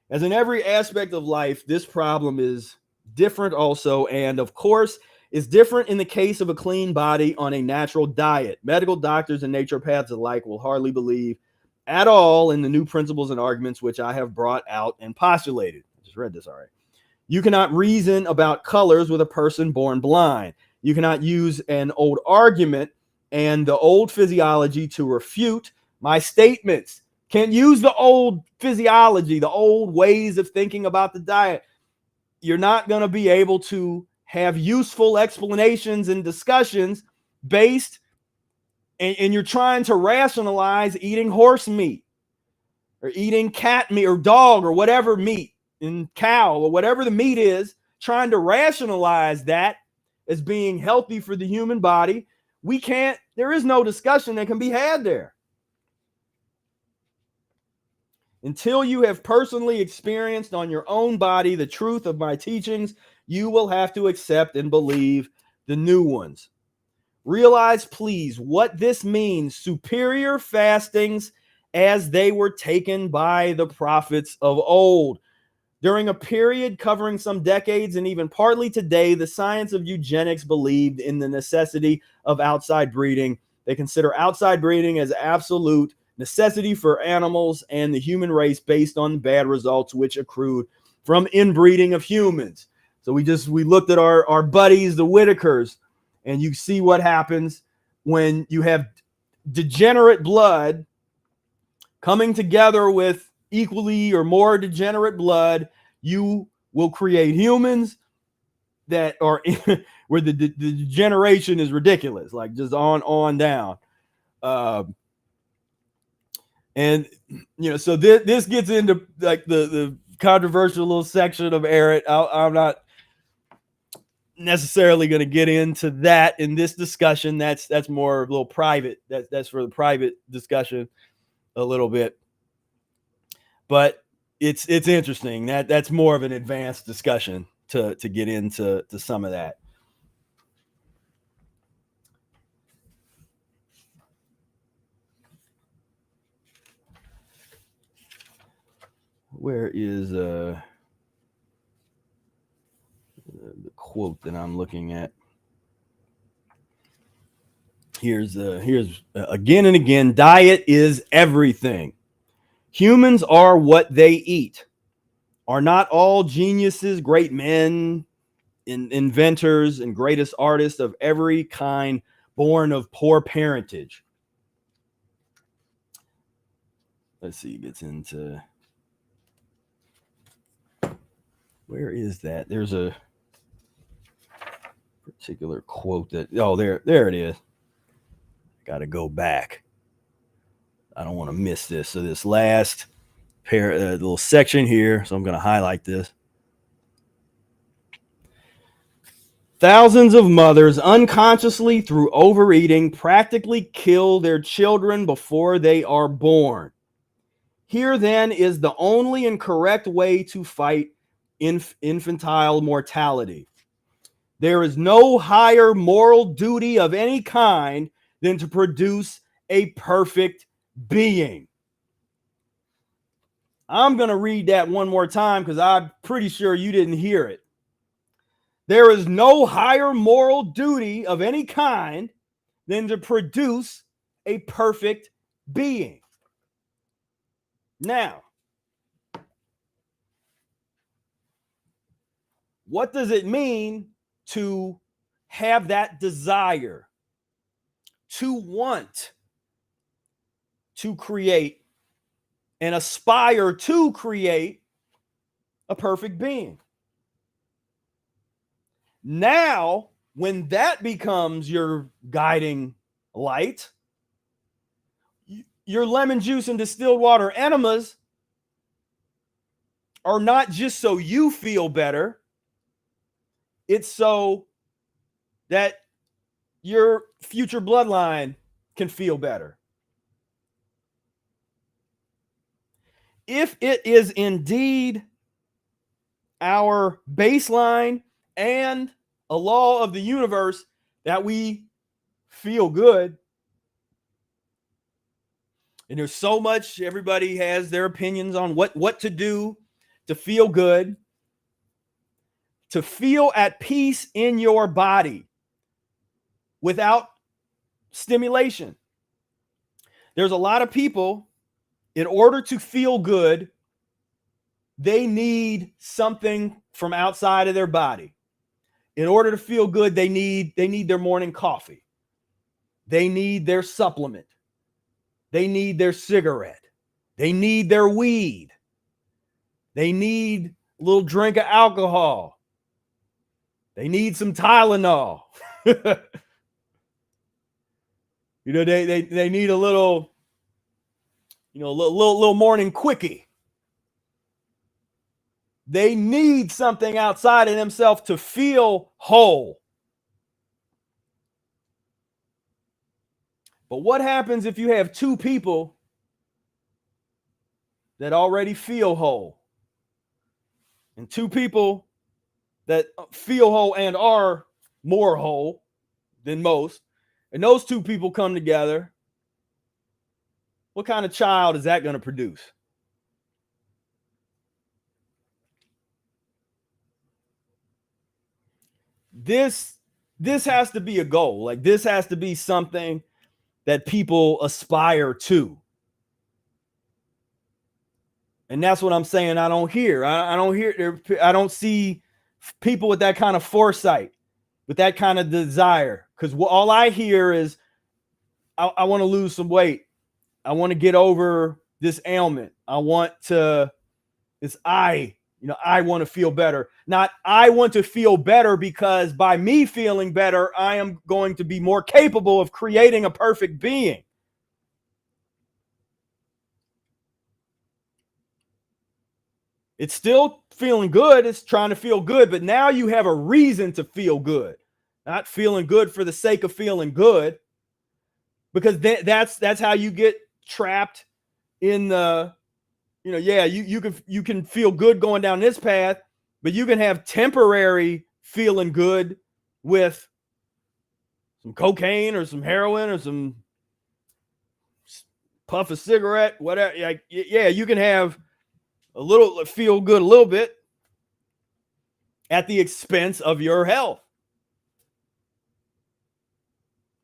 As in every aspect of life, this problem is different also, and of course is different in the case of a clean body on a natural diet. Medical doctors and naturopaths alike will hardly believe at all in the new principles and arguments which I have brought out and postulated. I just read this already. You cannot reason about colors with a person born blind. You cannot use an old argument and the old physiology to refute my statements. Can't use the old physiology, the old ways of thinking about the diet. You're not going to be able to have useful explanations and discussions based, and you're trying to rationalize eating horse meat or eating cat meat or dog or whatever meat, and cow or whatever the meat is, trying to rationalize that as being healthy for the human body. There is no discussion that can be had there. Until you have personally experienced on your own body the truth of my teachings, you will have to accept and believe the new ones. Realize, please, what this means. Superior fastings as they were taken by the prophets of old. During a period covering some decades and even partly today, the science of eugenics believed in the necessity of outside breeding. They consider outside breeding as absolute necessity for animals and the human race based on bad results which accrued from inbreeding of humans. So we looked at our buddies, the Whitakers, and you see what happens when you have degenerate blood coming together with equally or more degenerate blood. You will create humans that are where the degeneration is ridiculous, like just on down. And so this gets into like the controversial little section of Eric. I'm not necessarily going to get into that in this discussion. That's more a little private. That's for the private discussion a little bit. But it's interesting. That's more of an advanced discussion to get into some of that. Where is the quote that I'm looking at? Here's again and again, diet is everything. Humans are what they eat. Are not all geniuses, great men, inventors, and greatest artists of every kind born of poor parentage? Let's see, it gets into, where is that? There's a particular quote that, oh, there it is. Got to go back. I don't want to miss this. So this last little section here, so I'm going to highlight this. Thousands of mothers unconsciously, through overeating, practically kill their children before they are born. Here then is the only and correct way to fight infantile mortality. There is no higher moral duty of any kind than to produce a perfect being. I'm going to read that one more time because I'm pretty sure you didn't hear it. There is no higher moral duty of any kind than to produce a perfect being. Now, what does it mean to have that desire, to want to create and aspire to create a perfect being? Now, when that becomes your guiding light, your lemon juice and distilled water enemas are not just so you feel better, it's so that your future bloodline can feel better. If it is indeed our baseline and a law of the universe that we feel good, and there's so much, everybody has their opinions on what to do to feel good, to feel at peace in your body without stimulation. There's a lot of people, in order to feel good, they need something from outside of their body. In order to feel good, they need their morning coffee. They need their supplement. They need their cigarette. They need their weed. They need a little drink of alcohol. They need some Tylenol. They need a little, little morning quickie. They need something outside of themselves to feel whole. But what happens if you have two people that already feel whole, and two people that feel whole and are more whole than most, and those two people come together, what kind of child is that going to produce? This has to be a goal. Like, this has to be something that people aspire to. And that's what I'm saying. I don't hear. I don't hear. I don't see people with that kind of foresight, with that kind of desire. Because all I hear is, I want to lose some weight. I want to get over this ailment. I want to. It's I want to feel better. Not I want to feel better because by me feeling better, I am going to be more capable of creating a perfect being. It's still feeling good. It's trying to feel good, but now you have a reason to feel good, not feeling good for the sake of feeling good, because that's how you get trapped in the, you can feel good going down this path, but you can have temporary feeling good with some cocaine or some heroin or some puff of cigarette, whatever. Like, yeah, you can have a little feel good a little bit at the expense of your health.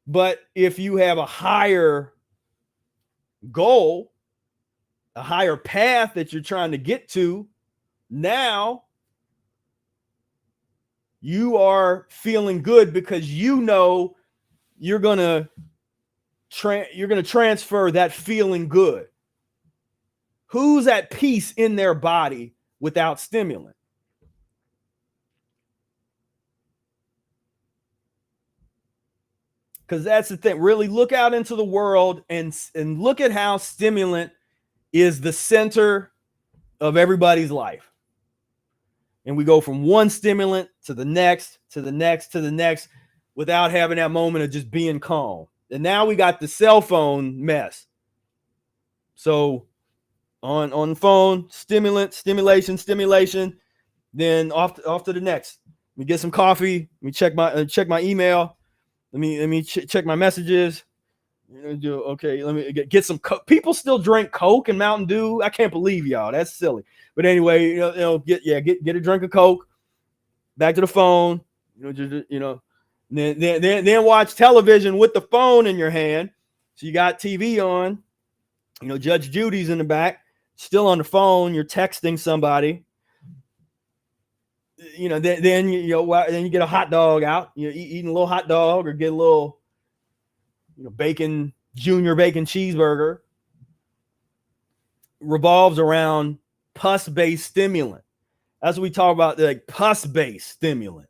But if you have a higher goal, a higher path that you're trying to get to, now you are feeling good because you know you're going to transfer that feeling good. Who's at peace in their body without stimulant? Because that's the thing. Really look out into the world and look at how stimulant is the center of everybody's life. And we go from one stimulant to the next, to the next, to the next, without having that moment of just being calm. And now we got the cell phone mess. So on the phone, stimulation, then off to the next. Let me get some coffee. Let me check my email. Let me check my messages. Okay, let me get some Coke. People still drink Coke and Mountain Dew. I can't believe y'all. That's silly. But anyway, get a drink of Coke. Back to the phone. Then watch television with the phone in your hand. So you got TV on. Judge Judy's in the back, still on the phone. You're texting somebody. Then you get a hot dog out. Eating a little hot dog or get a little junior bacon cheeseburger. Revolves around pus-based stimulant. That's what we talk about. Like, pus-based stimulant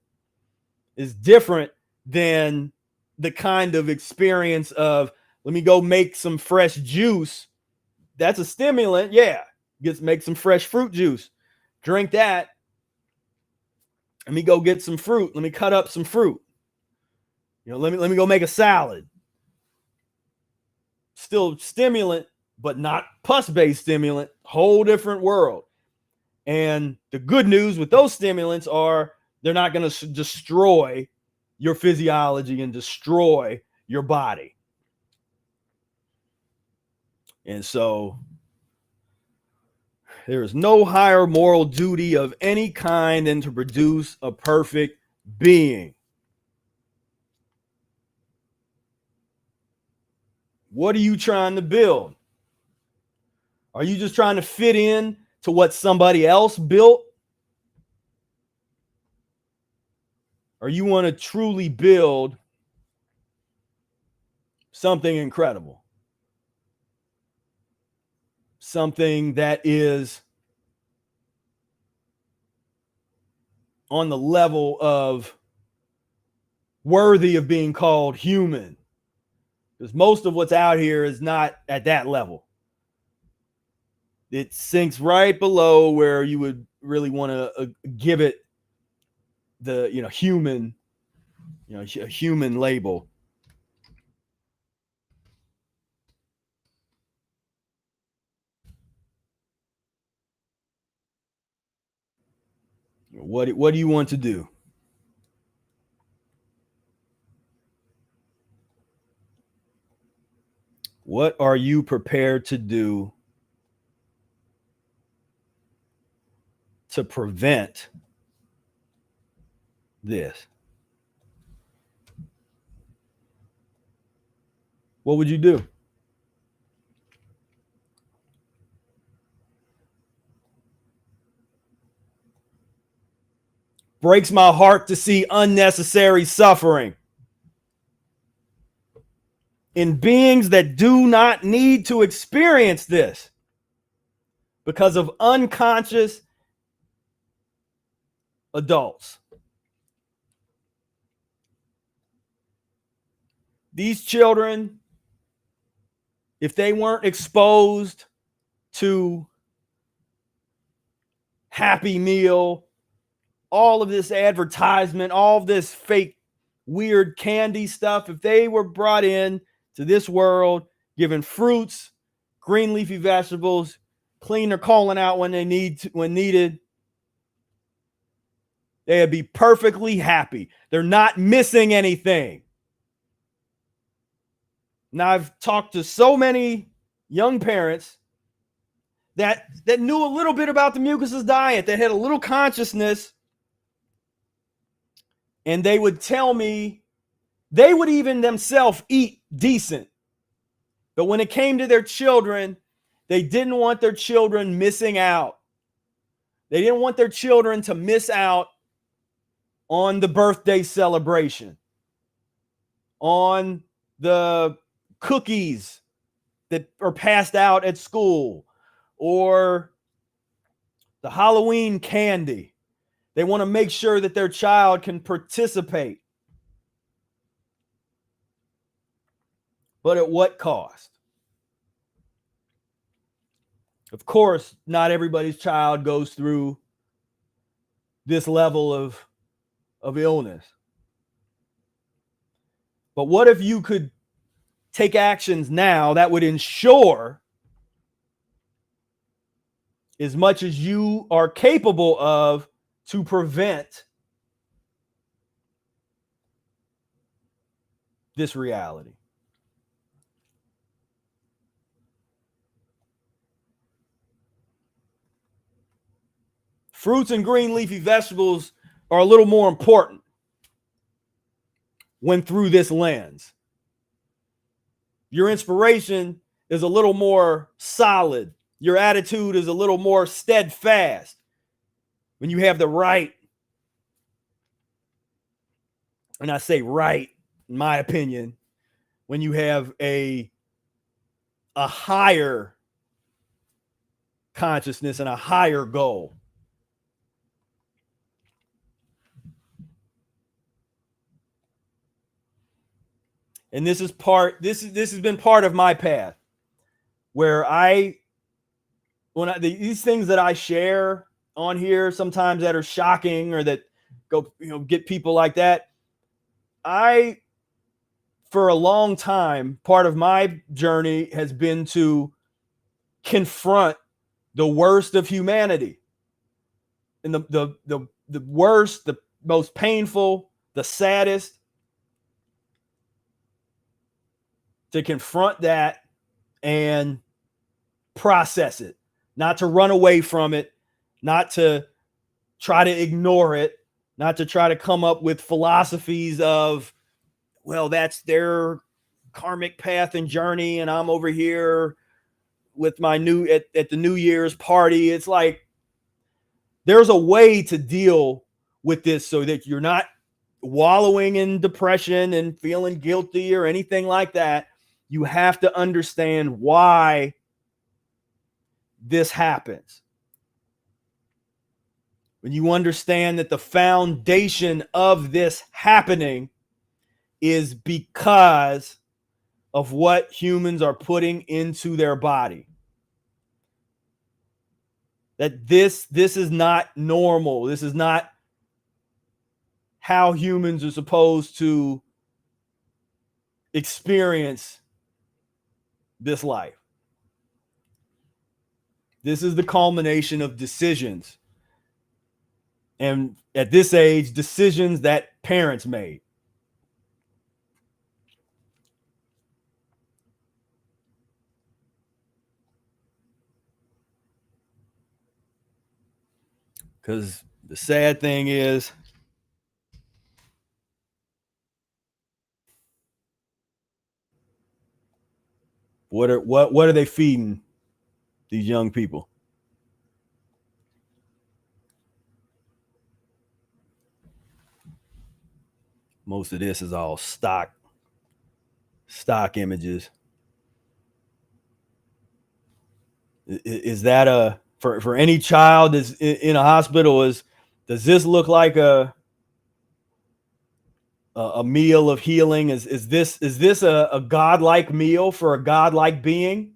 is different than the kind of experience of, let me go make some fresh juice. That's a stimulant. Yeah. Make some fresh fruit juice. Drink that. Let me go get some fruit. Let me cut up some fruit. Let me go make a salad. Still stimulant, but not pus-based stimulant. Whole different world. And the good news with those stimulants are they're not going to destroy your physiology and destroy your body. And so there is no higher moral duty of any kind than to produce a perfect being. What are you trying to build? Are you just trying to fit in to what somebody else built? Or you want to truly build something incredible? Something that is on the level of worthy of being called human. Because most of what's out here is not at that level. It sinks right below where you would really want to give it the human, a human label. What do you want to do? What are you prepared to do to prevent this? What would you do? Breaks my heart to see unnecessary suffering in beings that do not need to experience this because of unconscious adults. These children, if they weren't exposed to Happy Meal, all of this advertisement, all of this fake weird candy stuff, if they were brought in to this world, given fruits, green leafy vegetables, clean their colon out when needed, they'd be perfectly happy. They're not missing anything. Now, I've talked to so many young parents that knew a little bit about the mucusless diet, that had a little consciousness, and they would tell me they would even themselves eat decent. But when it came to their children, they didn't want their children missing out. They didn't want their children to miss out on the birthday celebration, on the cookies that are passed out at school, or the Halloween candy. They want to make sure that their child can participate. But at what cost? Of course, not everybody's child goes through this level of illness. But what if you could take actions now that would ensure, as much as you are capable of, to prevent this reality? Fruits and green leafy vegetables are a little more important when through this lens. Your inspiration is a little more solid. Your attitude is a little more steadfast when you have the right, and I say right, in my opinion, when you have a higher consciousness and a higher goal. And this has been part of my path, where these things that I share on here, sometimes that are shocking or that go, get people like that. For a long time, part of my journey has been to confront the worst of humanity, and the worst, the most painful, the saddest, to confront that and process it, not to run away from it, not to try to ignore it, not to try to come up with philosophies of, well, that's their karmic path and journey, and I'm over here with my at the New Year's party. It's like, there's a way to deal with this so that you're not wallowing in depression and feeling guilty or anything like that. You have to understand why this happens. When you understand that the foundation of this happening is because of what humans are putting into their body. That this is not normal. This is not how humans are supposed to experience this life. This is the culmination of decisions. And at this age, decisions that parents made. Because the sad thing is, what are they feeding these young people? Most of this is all stock images. Is that a for any child is in a hospital? Does this look like a meal of healing? Is this a godlike meal for a godlike being?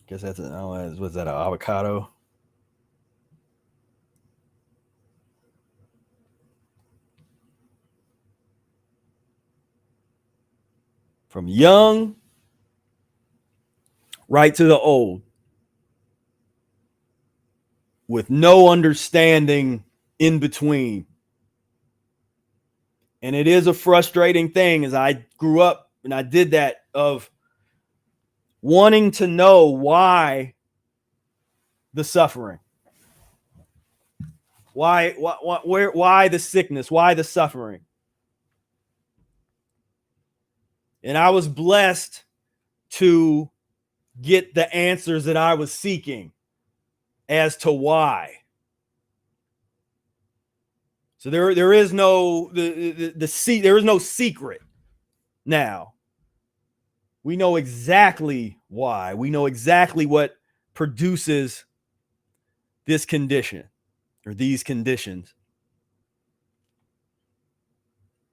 Guess that's was that an avocado? From young right to the old, with no understanding in between. And it is a frustrating thing, as I grew up and I did that, of wanting to know why the suffering, why the sickness, why the suffering. And I was blessed to get the answers that I was seeking as to why. So there is no there is no secret now. We know exactly why. We know exactly what produces this condition or these conditions.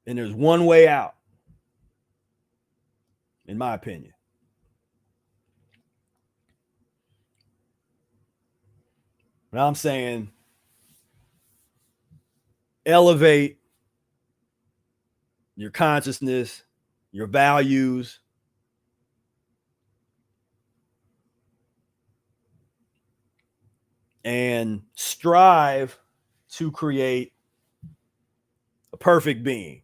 And there's one way out, in my opinion. But I'm saying elevate your consciousness, your values, and strive to create a perfect being.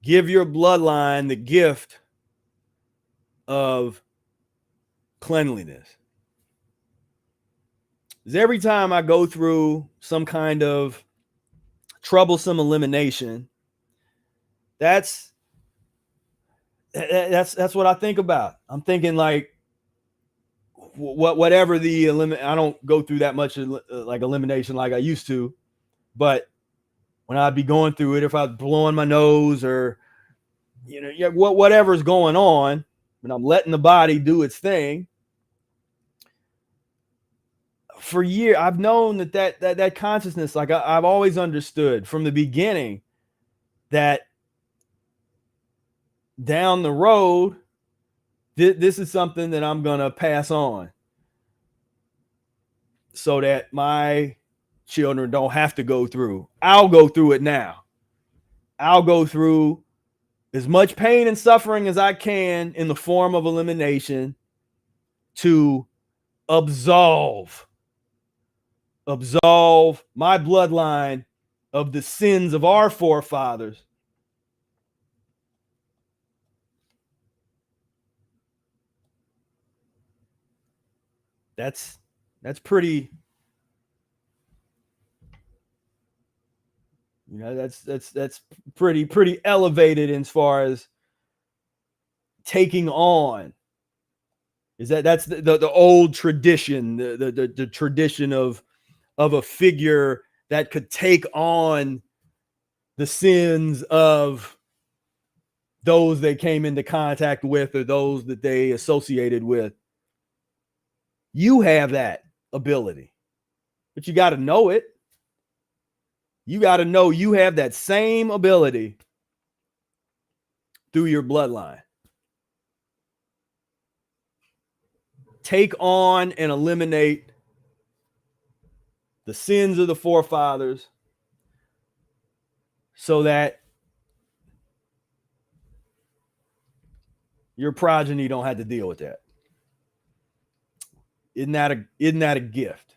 Give your bloodline the gift of cleanliness. Because every time I go through some kind of troublesome elimination, that's what I think about. I'm thinking like, whatever the I don't go through that much like elimination like I used to, but when I'd be going through it, if I was blowing my nose or whatever's going on, and I'm letting the body do its thing. For years, I've known that consciousness, like I've always understood from the beginning that down the road, this is something that I'm gonna pass on, so that my children don't have to go through. I'll go through it now. I'll go through as much pain and suffering as I can in the form of elimination to absolve my bloodline of the sins of our forefathers. That's pretty, that's pretty elevated as far as taking on. Is that's the old tradition, the tradition of a figure that could take on the sins of those they came into contact with or those that they associated with. You have that ability, but you got to know it. You got to know you have that same ability through your bloodline. Take on and eliminate the sins of the forefathers so that your progeny don't have to deal with that. Isn't that a gift?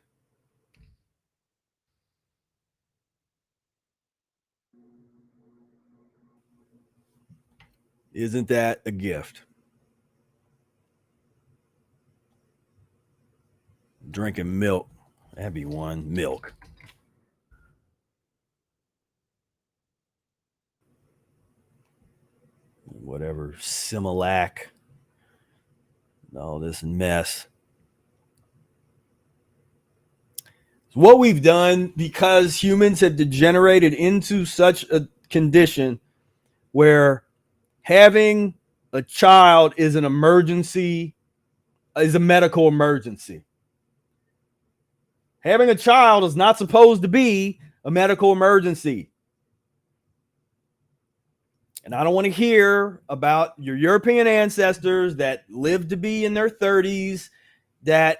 Isn't that a gift? Drinking milk. That'd be one. Milk. Whatever. Similac. All this mess. What we've done, because humans have degenerated into such a condition where having a child is an emergency, is a medical emergency. Having a child is not supposed to be a medical emergency. And I don't want to hear about your European ancestors that lived to be in their 30s that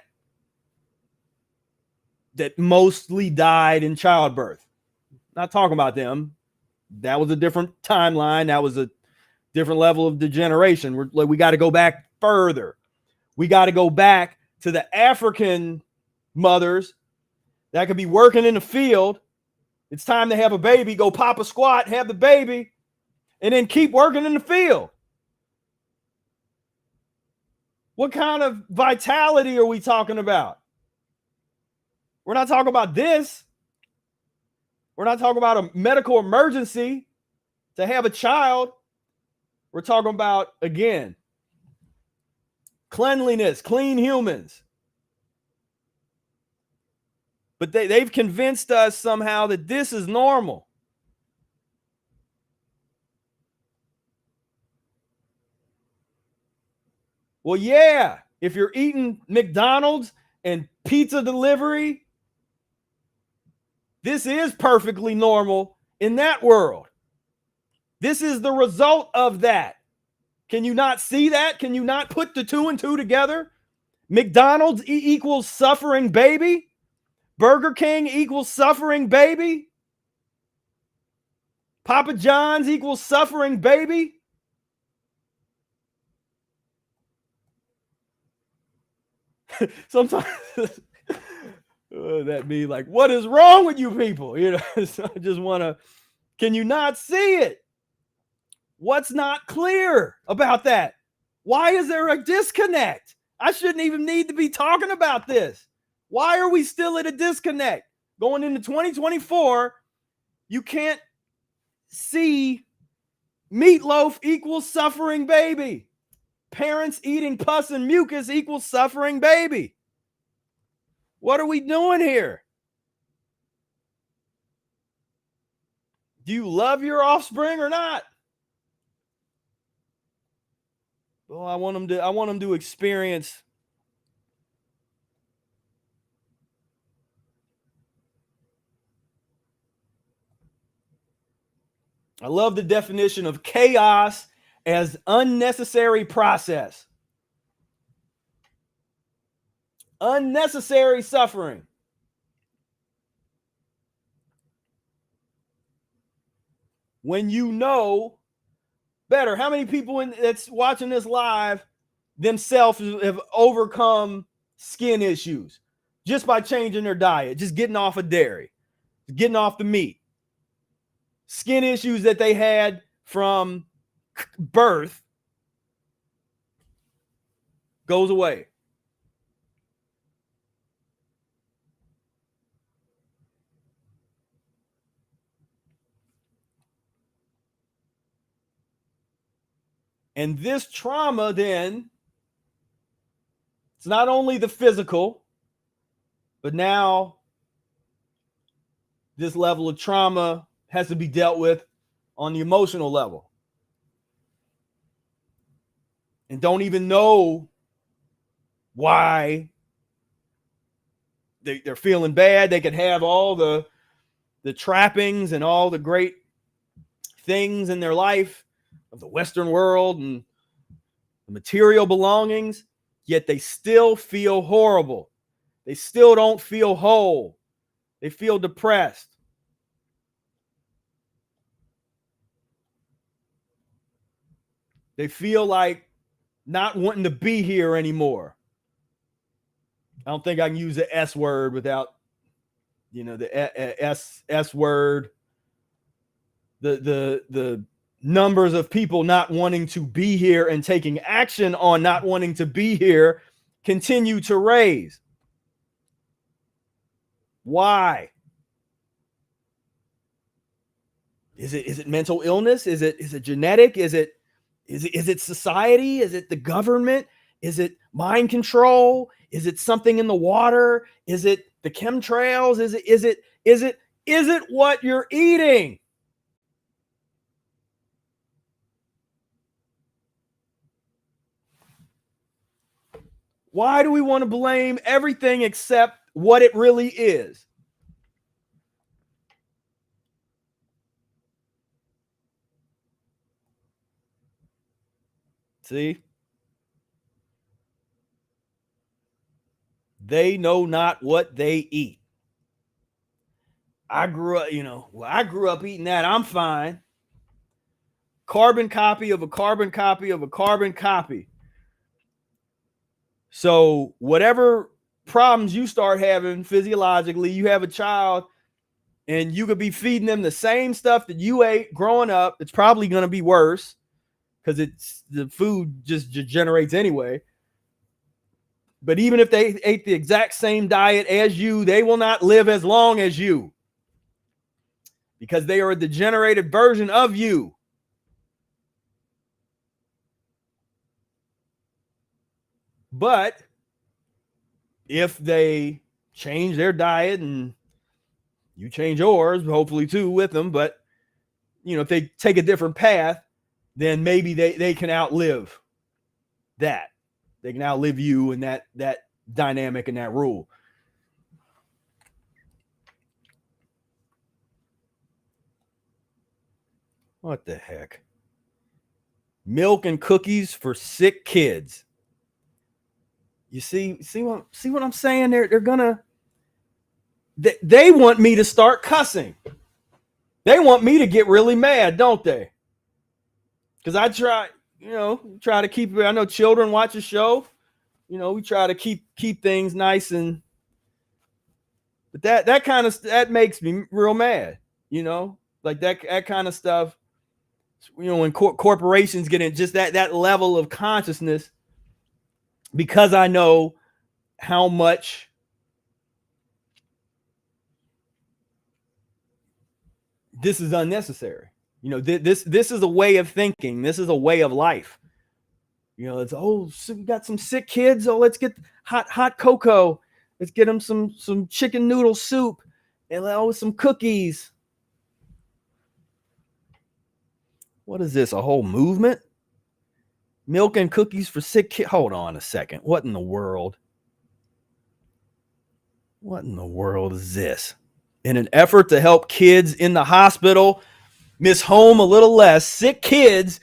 mostly died in childbirth. Not talking about them. That was a different timeline. That was a different level of degeneration. We got to go back further. We got to go back to the African mothers that could be working in the field. It's time to have a baby. Go pop a squat, have the baby, and then keep working in the field. What kind of vitality are we talking about? We're not talking about this. We're not talking about a medical emergency to have a child. We're talking about, again, cleanliness, clean humans. But they've convinced us somehow that this is normal. Well, yeah, if you're eating McDonald's and pizza delivery, this is perfectly normal in that world. This is the result of that. Can you not see that? Can you not put the two and two together? McDonald's equals suffering baby. Burger King equals suffering baby. Papa John's equals suffering baby. Sometimes that be like, what is wrong with you people? You know, so I just want to, can you not see it? What's not clear about that? Why is there a disconnect? I shouldn't even need to be talking about this. Why are we still at a disconnect? Going into 2024, you can't see meatloaf equals suffering baby. Parents eating pus and mucus equals suffering baby. What are we doing here? Do you love your offspring or not? Well, I want them to experience I love the definition of chaos as unnecessary process. Unnecessary suffering. When you know better. How many people that's watching this live themselves have overcome skin issues just by changing their diet, just getting off of dairy, getting off the meat? Skin issues that they had from birth goes away. And this trauma then, it's not only the physical, but now this level of trauma has to be dealt with on the emotional level. And don't even know why they're feeling bad. They could have all the trappings and all the great things in their life of the Western world and the material belongings, yet they still feel horrible. They still don't feel whole. They feel depressed. They feel like not wanting to be here anymore. I don't think I can use the S word without, the S word. The numbers of people not wanting to be here and taking action on not wanting to be here continue to raise. Why? Is it mental illness? Is it genetic? Is it society? Is it the government? Is it mind control? Is it something in the water? Is it the chemtrails? Is it what you're eating? Why do we want to blame everything except what it really is? See? They know not what they eat. I grew up eating that. I'm fine. Carbon copy of a carbon copy of a carbon copy. So whatever problems you start having physiologically, you have a child and you could be feeding them the same stuff that you ate growing up. It's probably going to be worse because it's the food just generates anyway. But even if they ate the exact same diet as you, they will not live as long as you because they are a degenerated version of you. But if they change their diet and you change yours, hopefully too with them, but if they take a different path, then maybe they can outlive that. They can outlive you and that dynamic and that rule. What the heck? Milk and cookies for sick kids. You see what I'm saying? They're gonna they want me to start cussing. They want me to get really mad, don't they? Because I try to keep it. I know children watch a show. We try to keep things nice, but that kind of that makes me real mad. Like that kind of stuff. When corporations get in just that level of consciousness, because I know how much this is unnecessary. This is a way of thinking. This is a way of life. It's so we got some sick kids. Oh, let's get hot cocoa. Let's get them some chicken noodle soup and some cookies. What is this? A whole movement? Milk and cookies for sick kids. Hold on a second. What in the world? What in the world is this? In an effort to help kids in the hospital miss home a little less, Sick Kids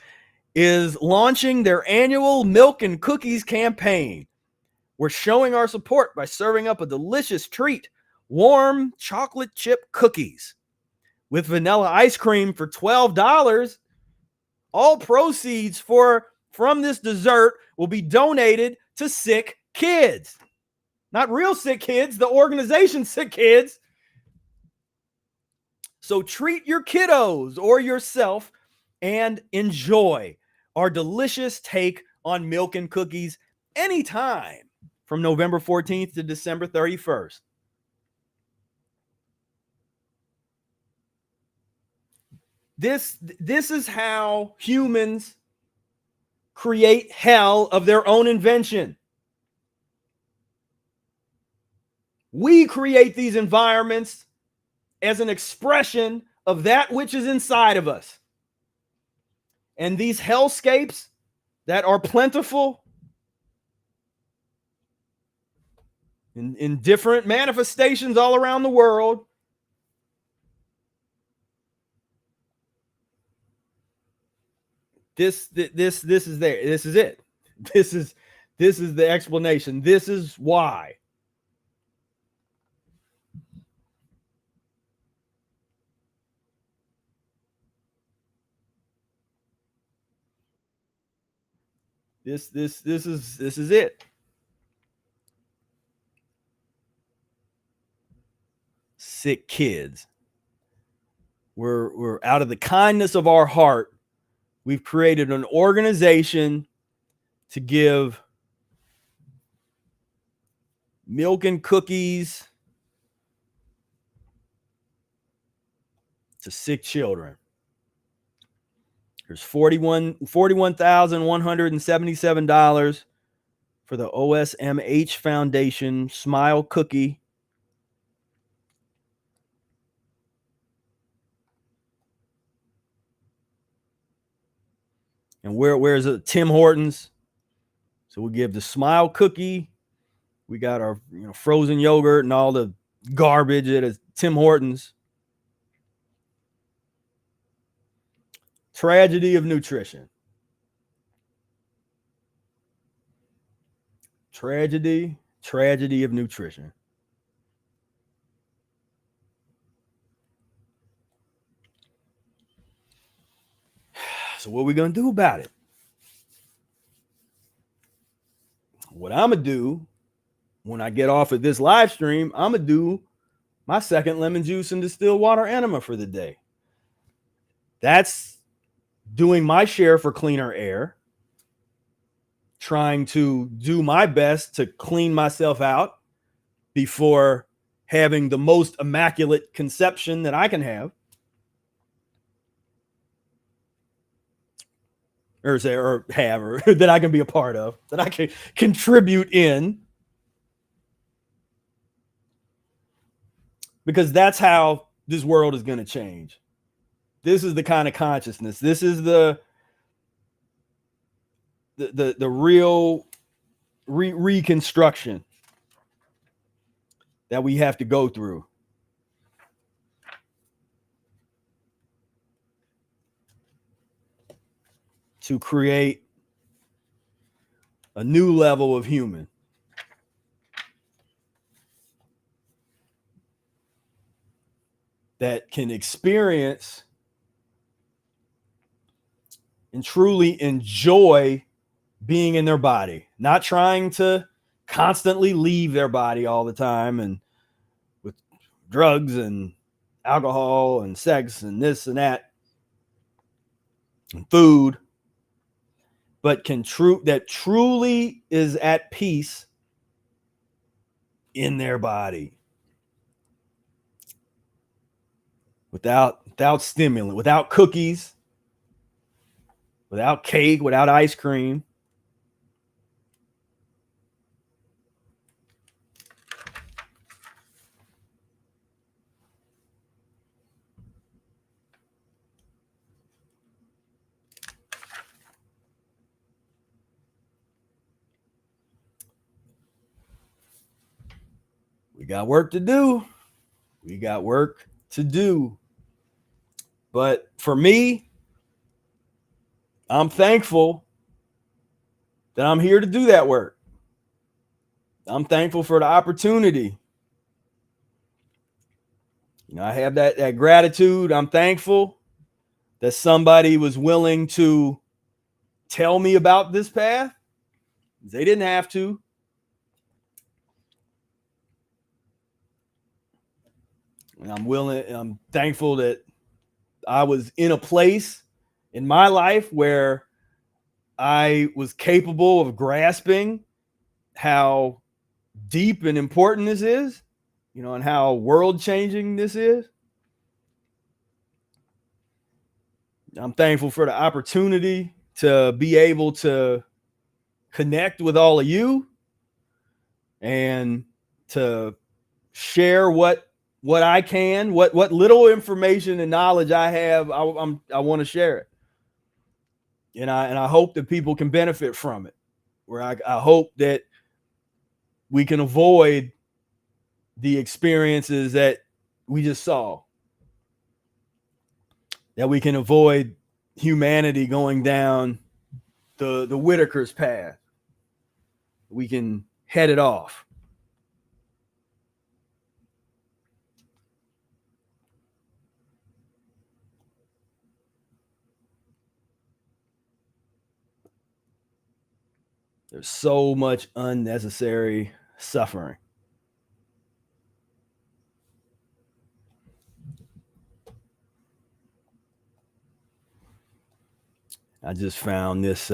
is launching their annual Milk and Cookies campaign. We're showing our support by serving up a delicious treat, warm chocolate chip cookies with vanilla ice cream for $12. All proceeds from this dessert will be donated to Sick Kids. Not real sick kids, the organization Sick Kids. So treat your kiddos or yourself and enjoy our delicious take on milk and cookies anytime from November 14th to December 31st. This is how humans create hell of their own invention. We create these environments as an expression of that which is inside of us. And these hellscapes that are plentiful in different manifestations all around the world, this is there. This is it. This is the explanation. This is why. This is it. Sick kids. We're out of the kindness of our heart, we've created an organization to give milk and cookies to sick children. There's $41,177 for the OSMH Foundation Smile Cookie. And where's it? Tim Hortons. So we give the Smile Cookie. We got our frozen yogurt and all the garbage at Tim Hortons. Tragedy of nutrition. Tragedy of nutrition. So what are we going to do about it? What I'm going to do when I get off of this live stream, I'm going to do my second lemon juice and distilled water enema for the day. That's doing my share for cleaner air, trying to do my best to clean myself out before having the most immaculate conception that I can have. Or that I can be a part of, that I can contribute in. Because that's how this world is going to change. This is the kind of consciousness. This is the real reconstruction that we have to go through. To create a new level of human. That can experience and truly enjoy being in their body, not trying to constantly leave their body all the time and with drugs and alcohol and sex and this and that and food, but that truly is at peace in their body without stimulant, without cookies, without cake, without ice cream. We got work to do. But for me, I'm thankful that I'm here to do that work. I'm thankful for the opportunity. I have that gratitude. I'm thankful that somebody was willing to tell me about this path. They didn't have to. And I'm thankful that I was in a place in my life where I was capable of grasping how deep and important this is, and how world changing this is. I'm thankful for the opportunity to be able to connect with all of you and to share what I can, what little information and knowledge I have. I want to share it, and I hope that people can benefit from it. Where I hope that we can avoid the experiences that we just saw, that we can avoid humanity going down the Whitaker's path. We can head it off. There's so much unnecessary suffering. I just found this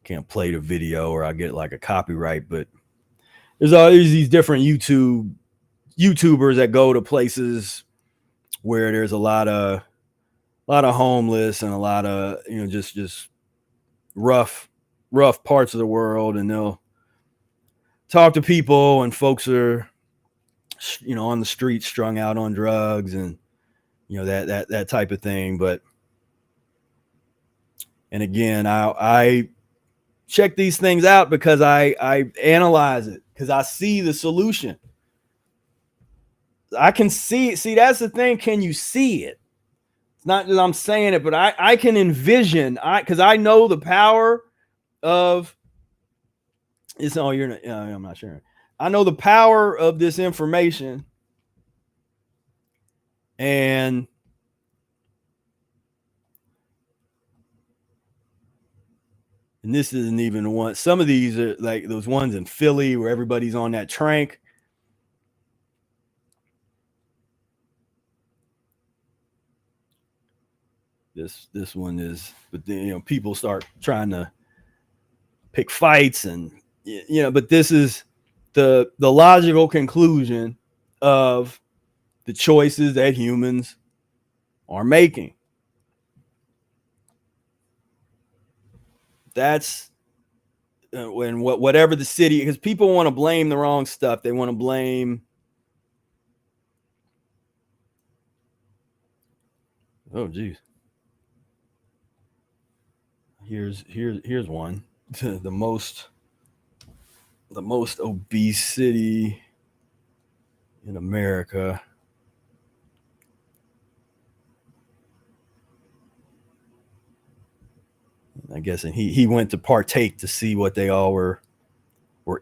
can't play the video or I get like a copyright, but there's always these different YouTubers that go to places where there's a lot of homeless and a lot of, you know, just rough parts of the world, and they'll talk to people, and folks are, you know, on the street strung out on drugs and, you know, that type of thing. But, and again, I check these things out because I analyze it, because I see the solution. I can see that's the thing. Can you see it? It's not that I'm saying it, but I can envision, because I know the power of it's. Oh, you're not, I'm not sure. I know the power of this information, and this isn't even one. Some of these are like those ones in Philly where everybody's on that trank. This one is, but then, you know, people start trying to pick fights, and, you know, but this is the logical conclusion of the choices that humans are making. That's when whatever the city, because people want to blame the wrong stuff. They want to blame, oh geez, here's one. the most obese city in America. I guess, and he went to partake to see what they all were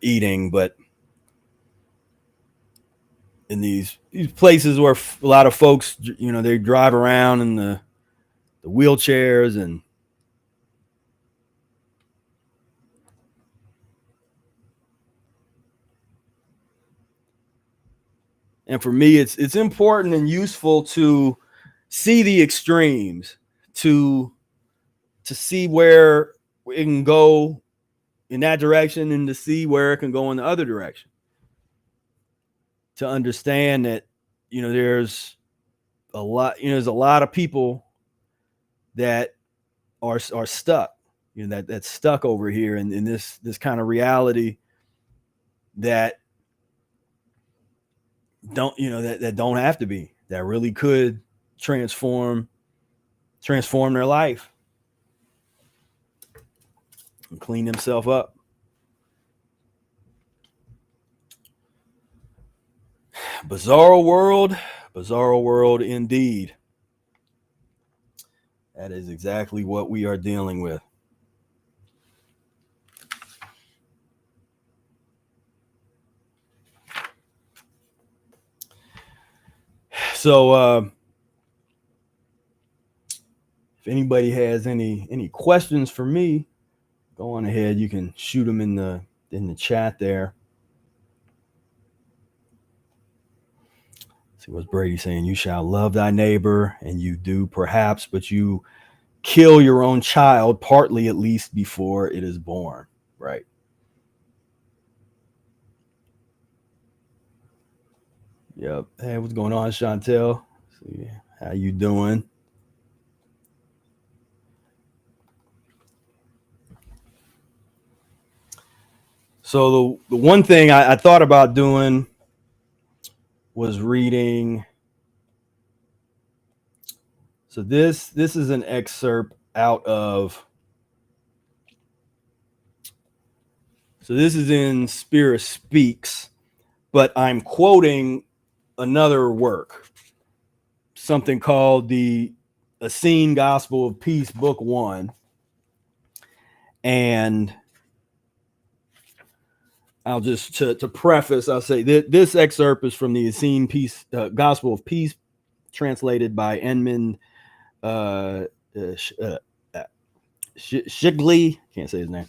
eating, but in these places where a lot of folks, you know, they drive around in the wheelchairs, and for me, it's important and useful to see the extremes, to see where it can go in that direction, and to see where it can go in the other direction. To understand that, you know, there's a lot of people that are stuck, you know, that's stuck over here in this kind of reality that don't, you know, that don't have to be, that really could transform their life and clean themselves up. Bizarro world indeed. That is exactly what we are dealing with. So if anybody has any questions for me, go on ahead. You can shoot them in the chat there. See what's Brady saying. You shall love thy neighbor, and you do perhaps, but you kill your own child, partly at least, before it is born. Right. Yep. Hey, what's going on, Chantel? See, how you doing? So the one thing I thought about doing was reading. So this is an excerpt out of. So this is in Spira Speaks, but I'm quoting another work, something called the Essene Gospel of Peace, Book 1. And I'll just, to preface, I'll say that this excerpt is from the Essene Peace, Gospel of Peace, translated by Edmund Shigley. Can't say his name.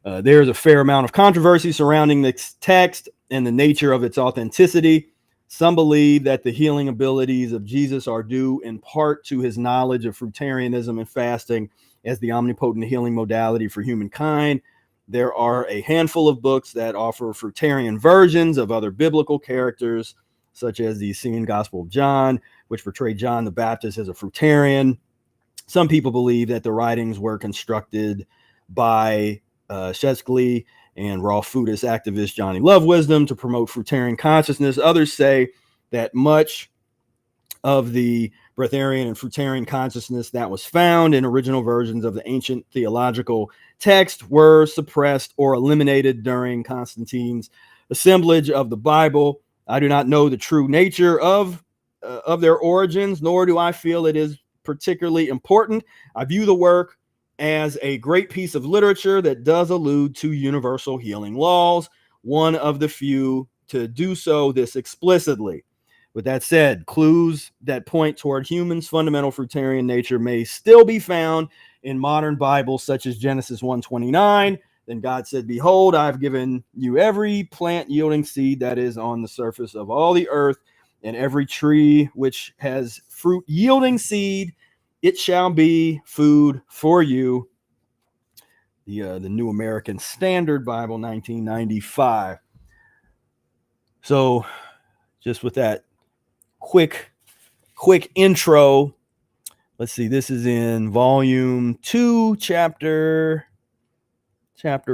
There's a fair amount of controversy surrounding this text, and the nature of its authenticity. Some believe that the healing abilities of Jesus are due in part to his knowledge of fruitarianism and fasting as the omnipotent healing modality for humankind. There are a handful of books that offer fruitarian versions of other biblical characters, such as the Essene Gospel of John, which portrayed John the Baptist as a fruitarian. Some people believe that the writings were constructed by Sheskley and raw foodist activist Johnny Love Wisdom to promote fruitarian consciousness. Others say that much of the breatharian and fruitarian consciousness that was found in original versions of the ancient theological text were suppressed or eliminated during Constantine's assemblage of the Bible. I do not know the true nature of their origins, nor do I feel it is particularly important. I view the work as a great piece of literature that does allude to universal healing laws, one of the few to do so this explicitly. With that said, clues that point toward humans' fundamental fruitarian nature may still be found in modern Bibles, such as Genesis 1:29. Then God said, "Behold, I've given you every plant yielding seed that is on the surface of all the earth, and every tree which has fruit yielding seed, it shall be food for you." The New American Standard Bible, 1995. So, just with that quick intro, let's see. This is in volume 2, chapter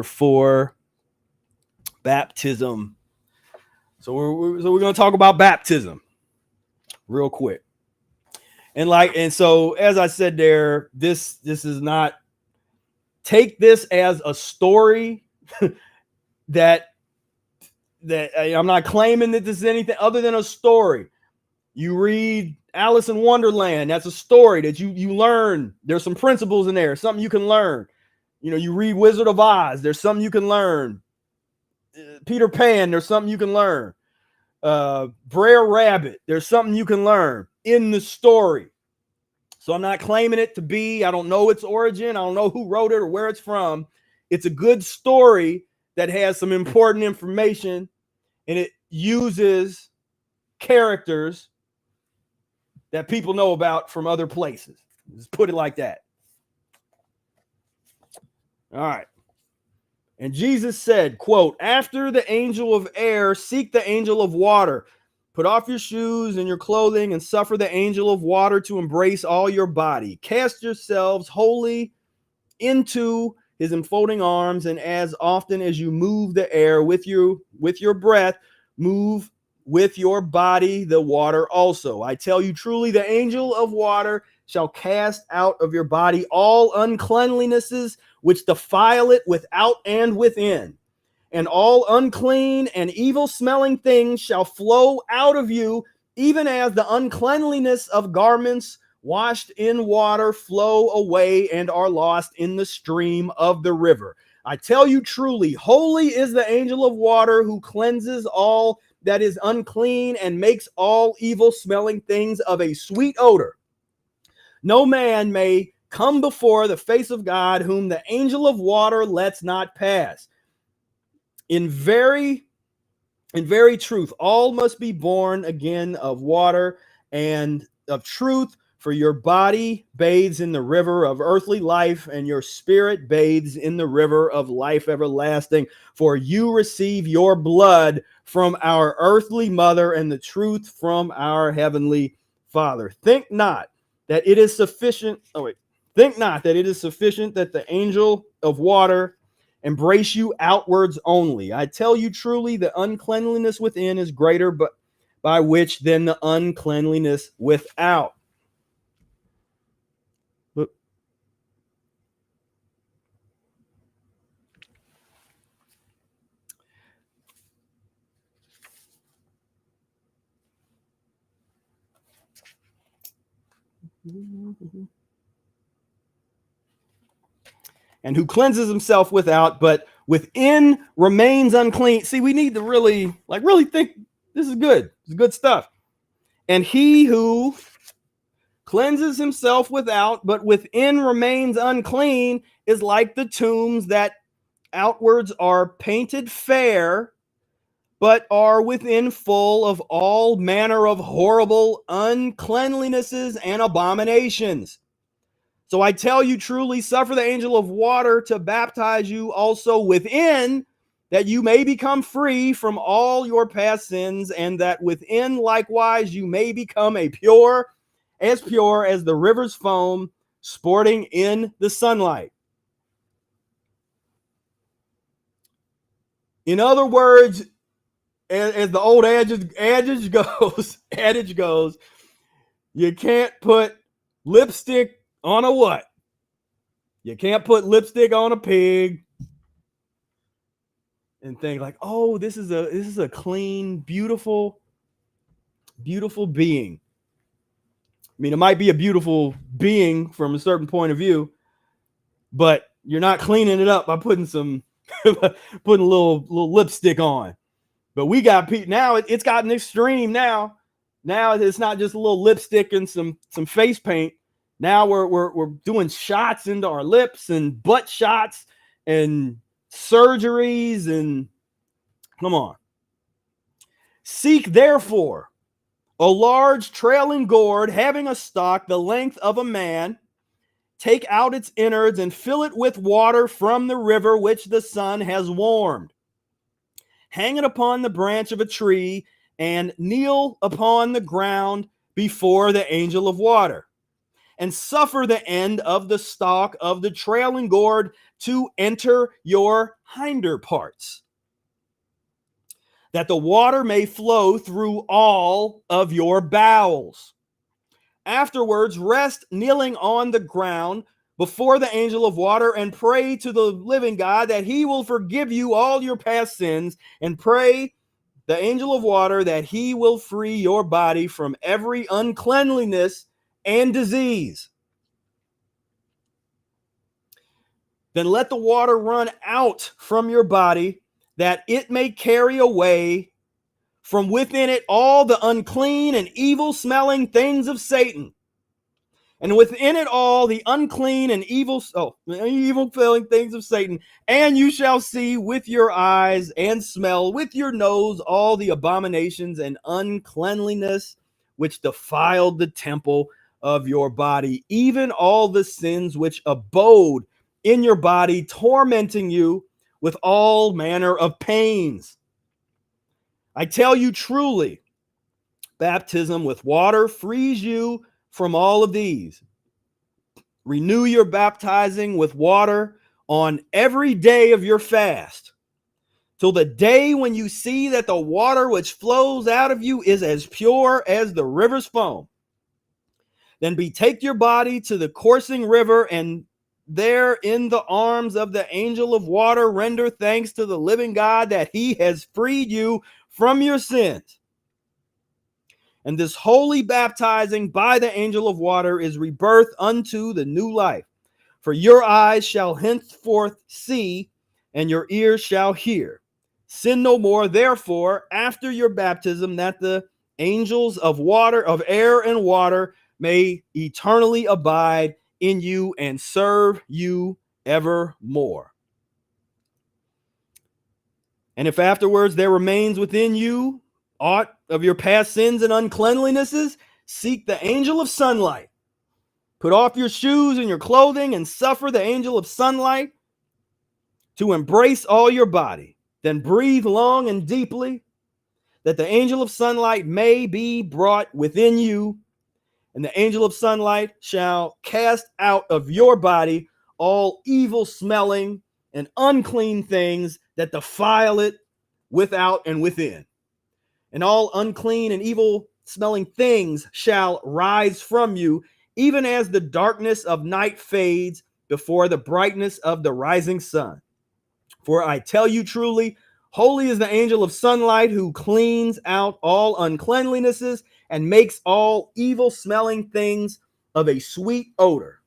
4, baptism. So we're going to talk about baptism real quick. And so as I said there, this is not, take this as a story that I'm not claiming that this is anything other than a story. You read Alice in Wonderland, that's a story that you learn. There's some principles in there, something you can learn. You know, you read Wizard of Oz, there's something you can learn. Peter Pan, there's something you can learn. Brer Rabbit, there's something you can learn in the story. So I'm not claiming it to be, I don't know its origin, I don't know who wrote it or where it's from. It's a good story that has some important information, and it uses characters that people know about from other places. Just put it like that. All right. And Jesus said, quote, "After the angel of air, seek the angel of water. Put off your shoes and your clothing and suffer the angel of water to embrace all your body. Cast yourselves wholly into his enfolding arms, and as often as you move the air with your breath, move with your body the water also. I tell you truly, the angel of water shall cast out of your body all uncleanlinesses which defile it without and within. And all unclean and evil smelling things shall flow out of you, even as the uncleanliness of garments washed in water flow away and are lost in the stream of the river. I tell you truly, holy is the angel of water who cleanses all that is unclean and makes all evil smelling things of a sweet odor. No man may come before the face of God whom the angel of water lets not pass. In very truth, all must be born again of water and of truth, for your body bathes in the river of earthly life, and your spirit bathes in the river of life everlasting. For you receive your blood from our earthly mother, and the truth from our heavenly Father. Think not that it is sufficient. Think not that it is sufficient that the angel of water embrace you outwards only. I tell you truly, the uncleanliness within is greater but by which than the uncleanliness without. Look. And who cleanses himself without, but within remains unclean. See, we need to really think this is good. It's good stuff. And he who cleanses himself without, but within remains unclean, is like the tombs that outwards are painted fair, but are within full of all manner of horrible uncleanlinesses and abominations. So I tell you truly, suffer the angel of water to baptize you also within, that you may become free from all your past sins, and that within likewise you may become pure as the river's foam, sporting in the sunlight. In other words, as the old adage goes, you can't put lipstick on a what? You can't put lipstick on a pig and think like, oh, this is a clean, beautiful being. I mean, it might be a beautiful being from a certain point of view, but you're not cleaning it up by putting putting a little lipstick on. But we got now it's gotten extreme now. Now it's not just a little lipstick and some face paint. Now we're doing shots into our lips and butt shots and surgeries, and come on. Seek therefore a large trailing gourd having a stalk the length of a man. Take out its innards and fill it with water from the river which the sun has warmed. Hang it upon the branch of a tree and kneel upon the ground before the angel of water, and suffer the end of the stalk of the trailing gourd to enter your hinder parts, that the water may flow through all of your bowels. Afterwards, rest kneeling on the ground before the angel of water and pray to the living God that he will forgive you all your past sins, and pray the angel of water that he will free your body from every uncleanliness and disease. Then let the water run out from your body, that it may carry away from within it all the unclean and evil smelling things of Satan. And within it all the unclean and evil smelling things of Satan. And you shall see with your eyes and smell with your nose all the abominations and uncleanliness which defiled the temple of your body, even all the sins which abode in your body, tormenting you with all manner of pains. I tell you truly, baptism with water frees you from all of these. Renew your baptizing with water on every day of your fast, till the day when you see that the water which flows out of you is as pure as the river's foam. Then betake your body to the coursing river, and there in the arms of the angel of water render thanks to the living God that he has freed you from your sins. And this holy baptizing by the angel of water is rebirth unto the new life. For your eyes shall henceforth see, and your ears shall hear. Sin no more, therefore, after your baptism, that the angels of water, of air and water, may eternally abide in you and serve you evermore. And if afterwards there remains within you aught of your past sins and uncleanlinesses, seek the angel of sunlight. Put off your shoes and your clothing and suffer the angel of sunlight to embrace all your body. Then breathe long and deeply, that the angel of sunlight may be brought within you, and the angel of sunlight shall cast out of your body all evil smelling and unclean things that defile it without and within. And all unclean and evil smelling things shall rise from you, even as the darkness of night fades before the brightness of the rising sun. For I tell you truly, holy is the angel of sunlight, who cleans out all uncleanlinesses and makes all evil smelling things of a sweet odor.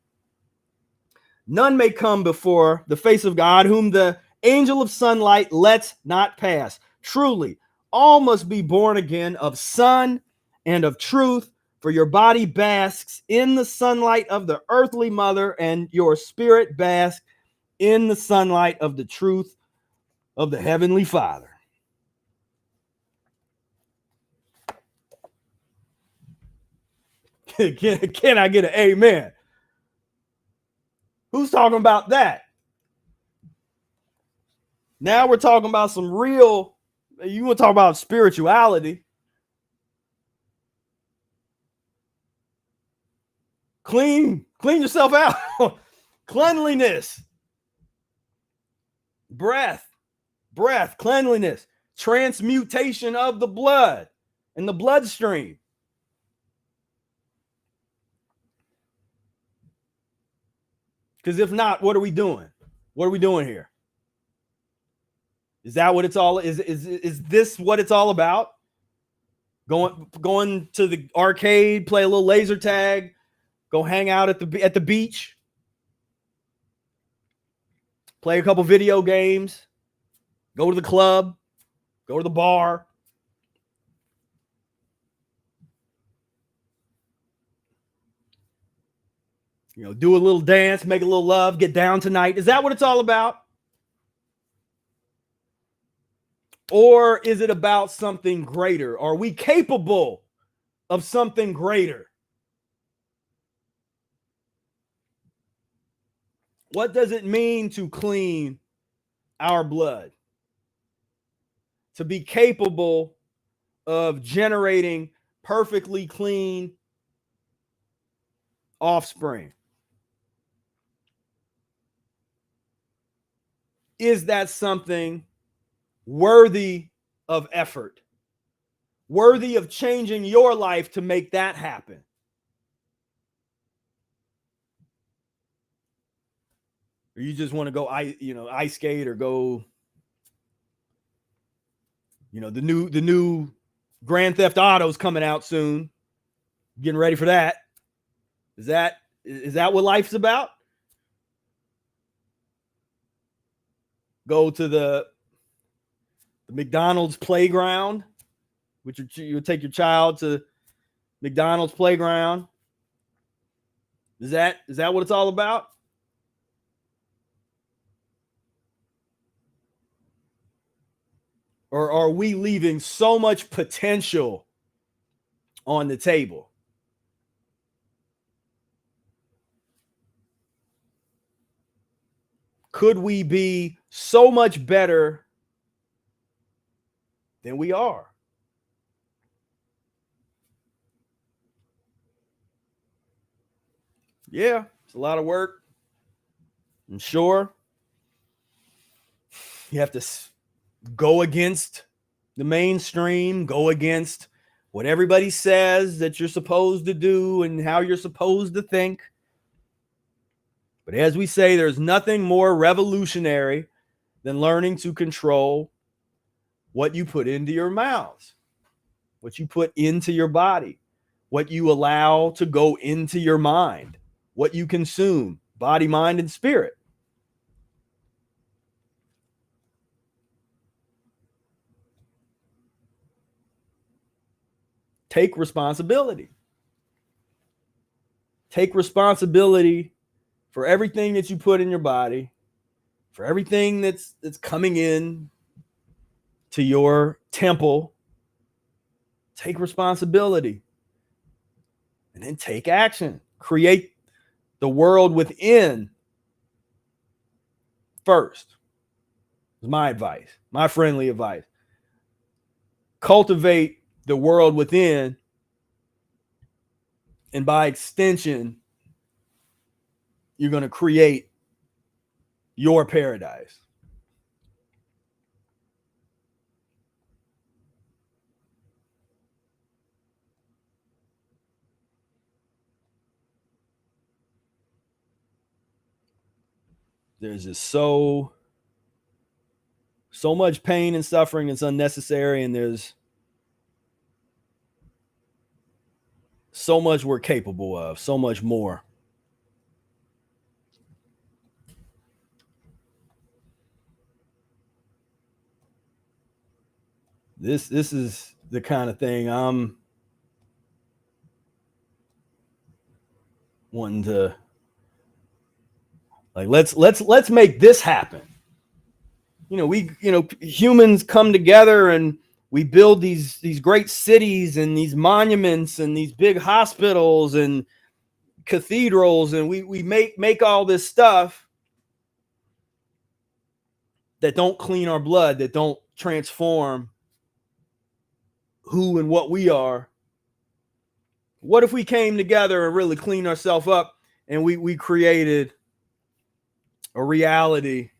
None may come before the face of God, whom the angel of sunlight lets not pass. Truly, all must be born again of sun and of truth, for your body basks in the sunlight of the earthly mother, and your spirit basks in the sunlight of the truth of the heavenly Father. Can I get an amen? Who's talking about that? Now we're talking about some real, you want to talk about spirituality. Clean yourself out. Cleanliness. Breath, cleanliness, transmutation of the blood and the bloodstream. Because if not, what are we doing? What are we doing here? Is that what it's all is this what it's all about? Going to the arcade, play a little laser tag, go hang out at the beach, play a couple video games, go to the club, go to the bar. You know, do a little dance, make a little love, get down tonight. Is that what it's all about? Or is it about something greater? Are we capable of something greater? What does it mean to clean our blood? To be capable of generating perfectly clean offspring. Is that something worthy of effort? Worthy of changing your life to make that happen? Or you just want to go ice skate or go, the new Grand Theft Auto's coming out soon. Getting ready for that. Is that what life's about? Go to the McDonald's playground, which you take your child to McDonald's playground. Is that what it's all about? Or are we leaving so much potential on the table? Could we be so much better than we are? Yeah, it's a lot of work. And sure, you have to go against the mainstream, go against what everybody says that you're supposed to do and how you're supposed to think. But as we say, there's nothing more revolutionary than learning to control what you put into your mouths, what you put into your body, what you allow to go into your mind, what you consume, body, mind, and spirit. Take responsibility. Take responsibility for everything that you put in your body, for everything that's coming in to your temple. Take responsibility. And then take action. Create the world within first. Is my advice, my friendly advice. Cultivate the world within, and by extension, you're going to create your paradise. There's just so much pain and suffering. It's unnecessary, and there's so much we're capable of, so much more. This is the kind of thing I'm wanting to, like, let's make this happen. Humans come together and we build these great cities and these monuments and these big hospitals and cathedrals, and we make all this stuff that don't clean our blood, that don't transform who and what we are. What if we came together and really cleaned ourselves up, and we created a reality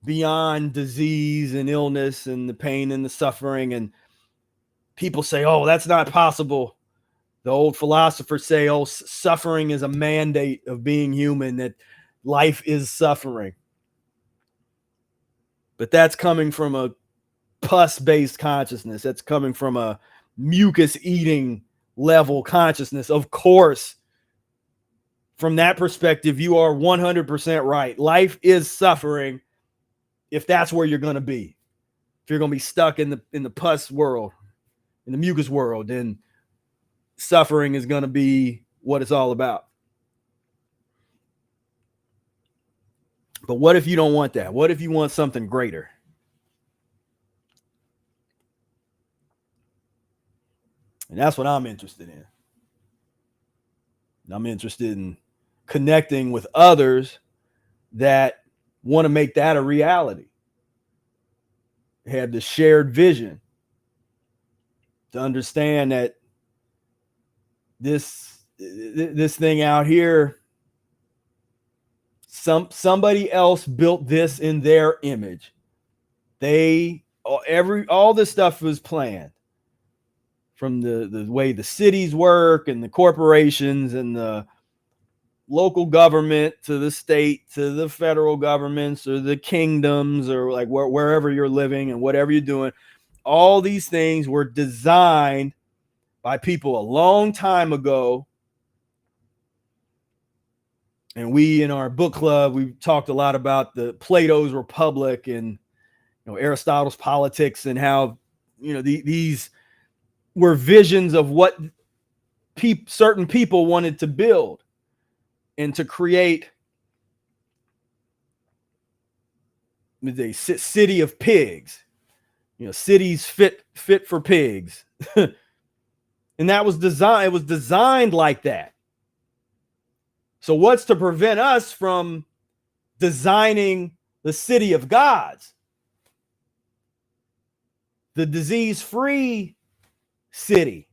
beyond disease and illness and the pain and the suffering? And people say, oh, that's not possible. The old philosophers say, oh, suffering is a mandate of being human, that life is suffering. But that's coming from a pus-based consciousness. That's coming from a mucus-eating level consciousness. Of course, from that perspective, you are 100% right. Life is suffering if that's where you're going to be. If you're going to be stuck in the pus world, in the mucus world, then suffering is going to be what it's all about. But what if you don't want that? What if you want something greater? And that's what I'm interested in. I'm interested in connecting with others that want to make that a reality. Have the shared vision to understand that this thing out here, somebody else built this in their image. All this stuff was planned, from the way the cities work and the corporations and the local government to the state to the federal governments or the kingdoms, or like wherever you're living and whatever you're doing. All these things were designed by people a long time ago. And we, in our book club, we talked a lot about the Plato's Republic and Aristotle's Politics, and how these were visions of what certain people wanted to build and to create the city of pigs, cities fit for pigs. And that was designed. It was designed like that. So what's to prevent us from designing the city of gods, the disease-free city,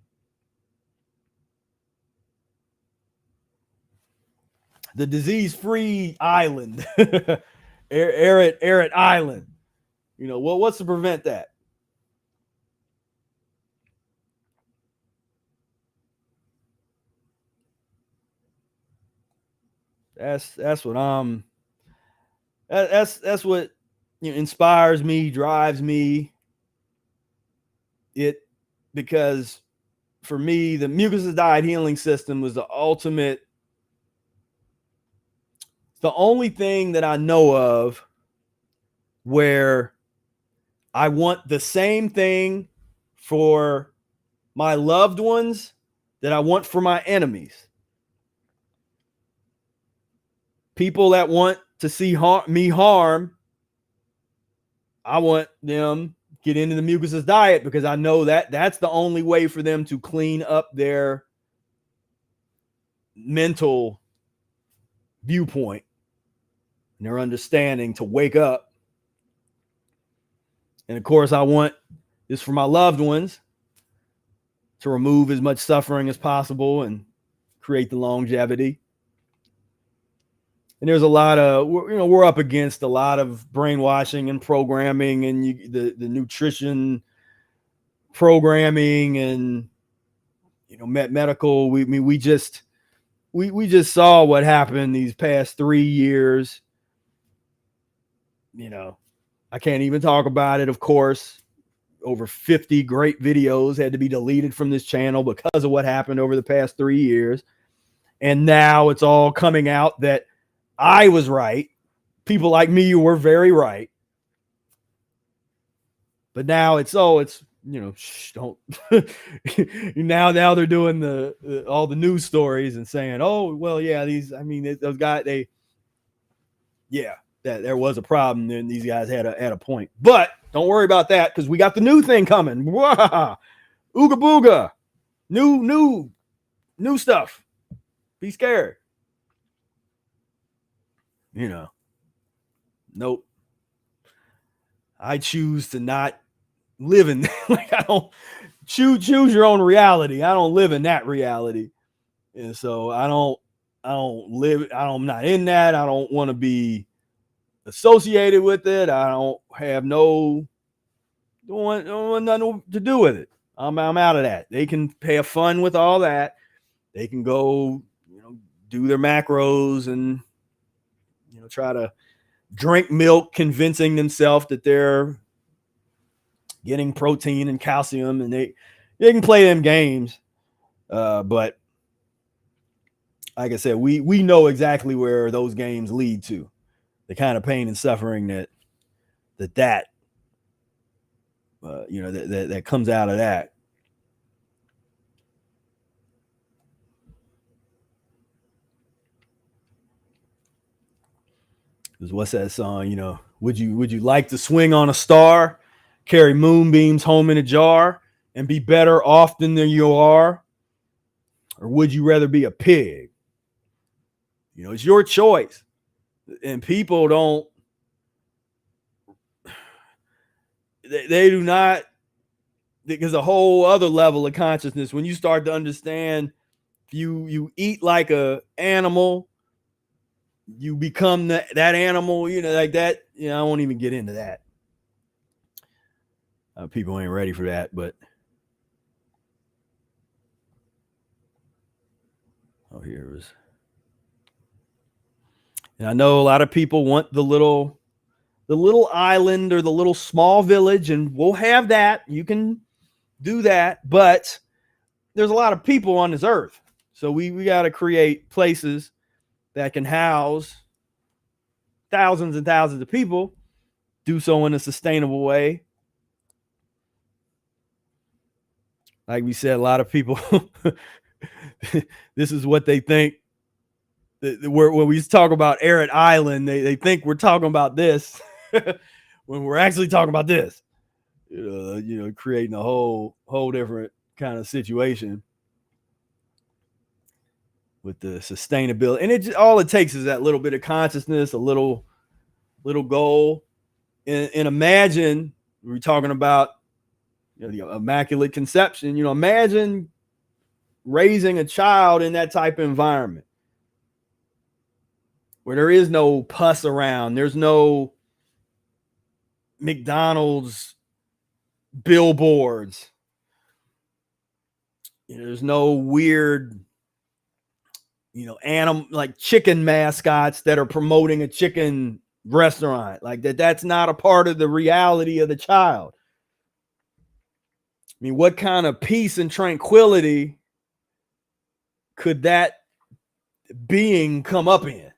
the disease-free island, arid island? What's to prevent that? That's what that's what inspires me, drives me. Because for me, the mucus diet healing system was the ultimate. The only thing that I know of where I want the same thing for my loved ones that I want for my enemies. People that want to see me harm, I want them get into the mucus diet, because I know that that's the only way for them to clean up their mental viewpoint and their understanding, to wake up. And of course, I want this for my loved ones, to remove as much suffering as possible and create the longevity. And there's a lot of, we're up against a lot of brainwashing and programming, and the nutrition programming, and medical. We just saw what happened these past 3 years. I can't even talk about it. Of course, over 50 great videos had to be deleted from this channel because of what happened over the past 3 years. And now it's all coming out that I was right. People like me were very right. But now it's don't. now they're doing all the news stories and saying, oh, well, yeah, those guys, that there was a problem, then these guys had a point. But don't worry about that, because we got the new thing coming. Wah! Ooga booga. New stuff. Be scared. You know. Nope. I choose to not live in like I don't choose your own reality. I don't live in that reality. And so I'm not in that. I don't want to be associated with it. I don't want nothing to do with it. I'm out of that. They can have fun with all that. They can go, do their macros and try to drink milk, convincing themselves that they're getting protein and calcium, and they can play them games. But like I said, we know exactly where those games lead to, the kind of pain and suffering that comes out of that. Because what's that song? Would you like to swing on a star, carry moonbeams home in a jar, and be better off than you are? Or would you rather be a pig? It's your choice. And people don't, they do not, because a whole other level of consciousness, when you start to understand, you eat like a animal, you become that animal, like that. I won't even get into that. People ain't ready for that, but here it was. And I know a lot of people want the little island or the little small village, and we'll have that. You can do that, but there's a lot of people on this earth, so we got to create places that can house thousands and thousands of people. Do so in a sustainable way. Like we said, a lot of people, this is what they think. When we talk about arid island, they think we're talking about this when we're actually talking about this. Creating a whole different kind of situation with the sustainability. And all it takes is that little bit of consciousness, a little goal. And imagine we're talking about the Immaculate Conception. Imagine raising a child in that type of environment where there is no pus around, there's no McDonald's billboards, there's no weird animal like chicken mascots that are promoting a chicken restaurant. Like that's not a part of the reality of the child. I mean, what kind of peace and tranquility could that being come up in?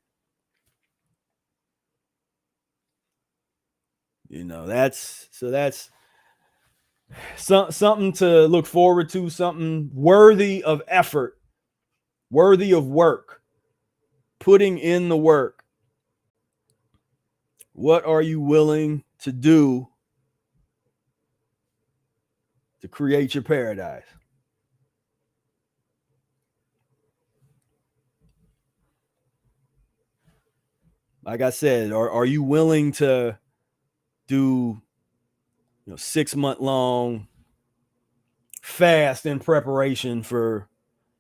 That's something to look forward to, something worthy of effort, worthy of work, putting in the work. What are you willing to do to create your paradise? Like I said, are you willing to do 6-month-long fast in preparation for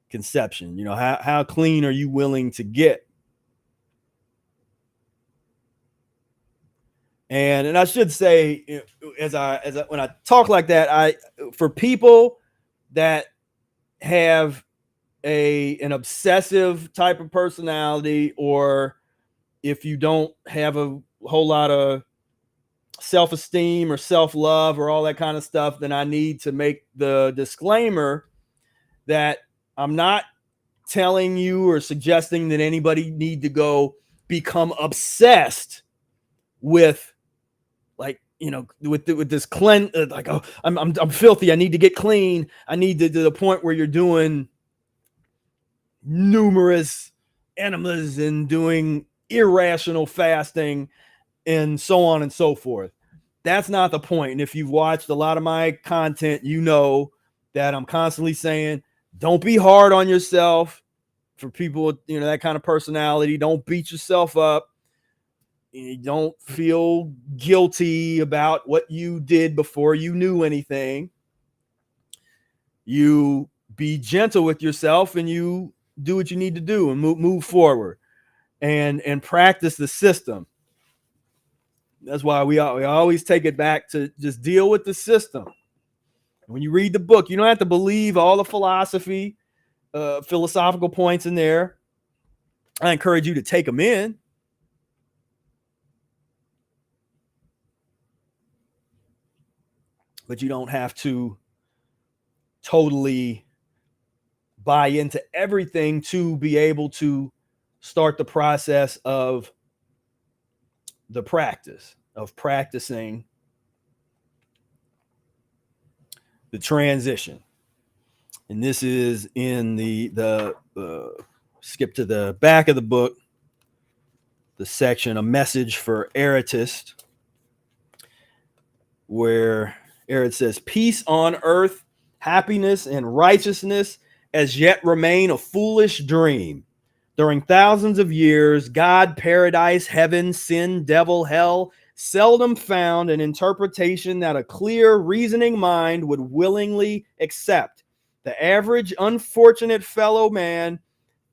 conception? How clean are you willing to get? And I should say, as I when I talk like that, for people that have an obsessive type of personality, or if you don't have a whole lot of self-esteem or self-love or all that kind of stuff, then I need to make the disclaimer that I'm not telling you or suggesting that anybody need to go become obsessed with, like, with this cleanse, like, oh, I'm filthy, I need to get clean, I need to the point where you're doing numerous enemas and doing irrational fasting and so on and so forth. That's not the point. And if you've watched a lot of my content, you know that I'm constantly saying, don't be hard on yourself. For people with, that kind of personality, don't beat yourself up. You don't feel guilty about what you did before you knew anything. You be gentle with yourself and you do what you need to do and move forward and practice the system. That's why we always take it back to just deal with the system. When you read the book, you don't have to believe all the philosophical points in there. I encourage you to take them in. But you don't have to totally buy into everything to be able to start the process of the practice of practicing the transition. And this is in the skip to the back of the book, the section, A Message for Eretists, where Erit says, peace on earth, happiness and righteousness as yet remain a foolish dream. During thousands of years, God, paradise, heaven, sin, devil, hell, seldom found an interpretation that a clear, reasoning mind would willingly accept. The average unfortunate fellow man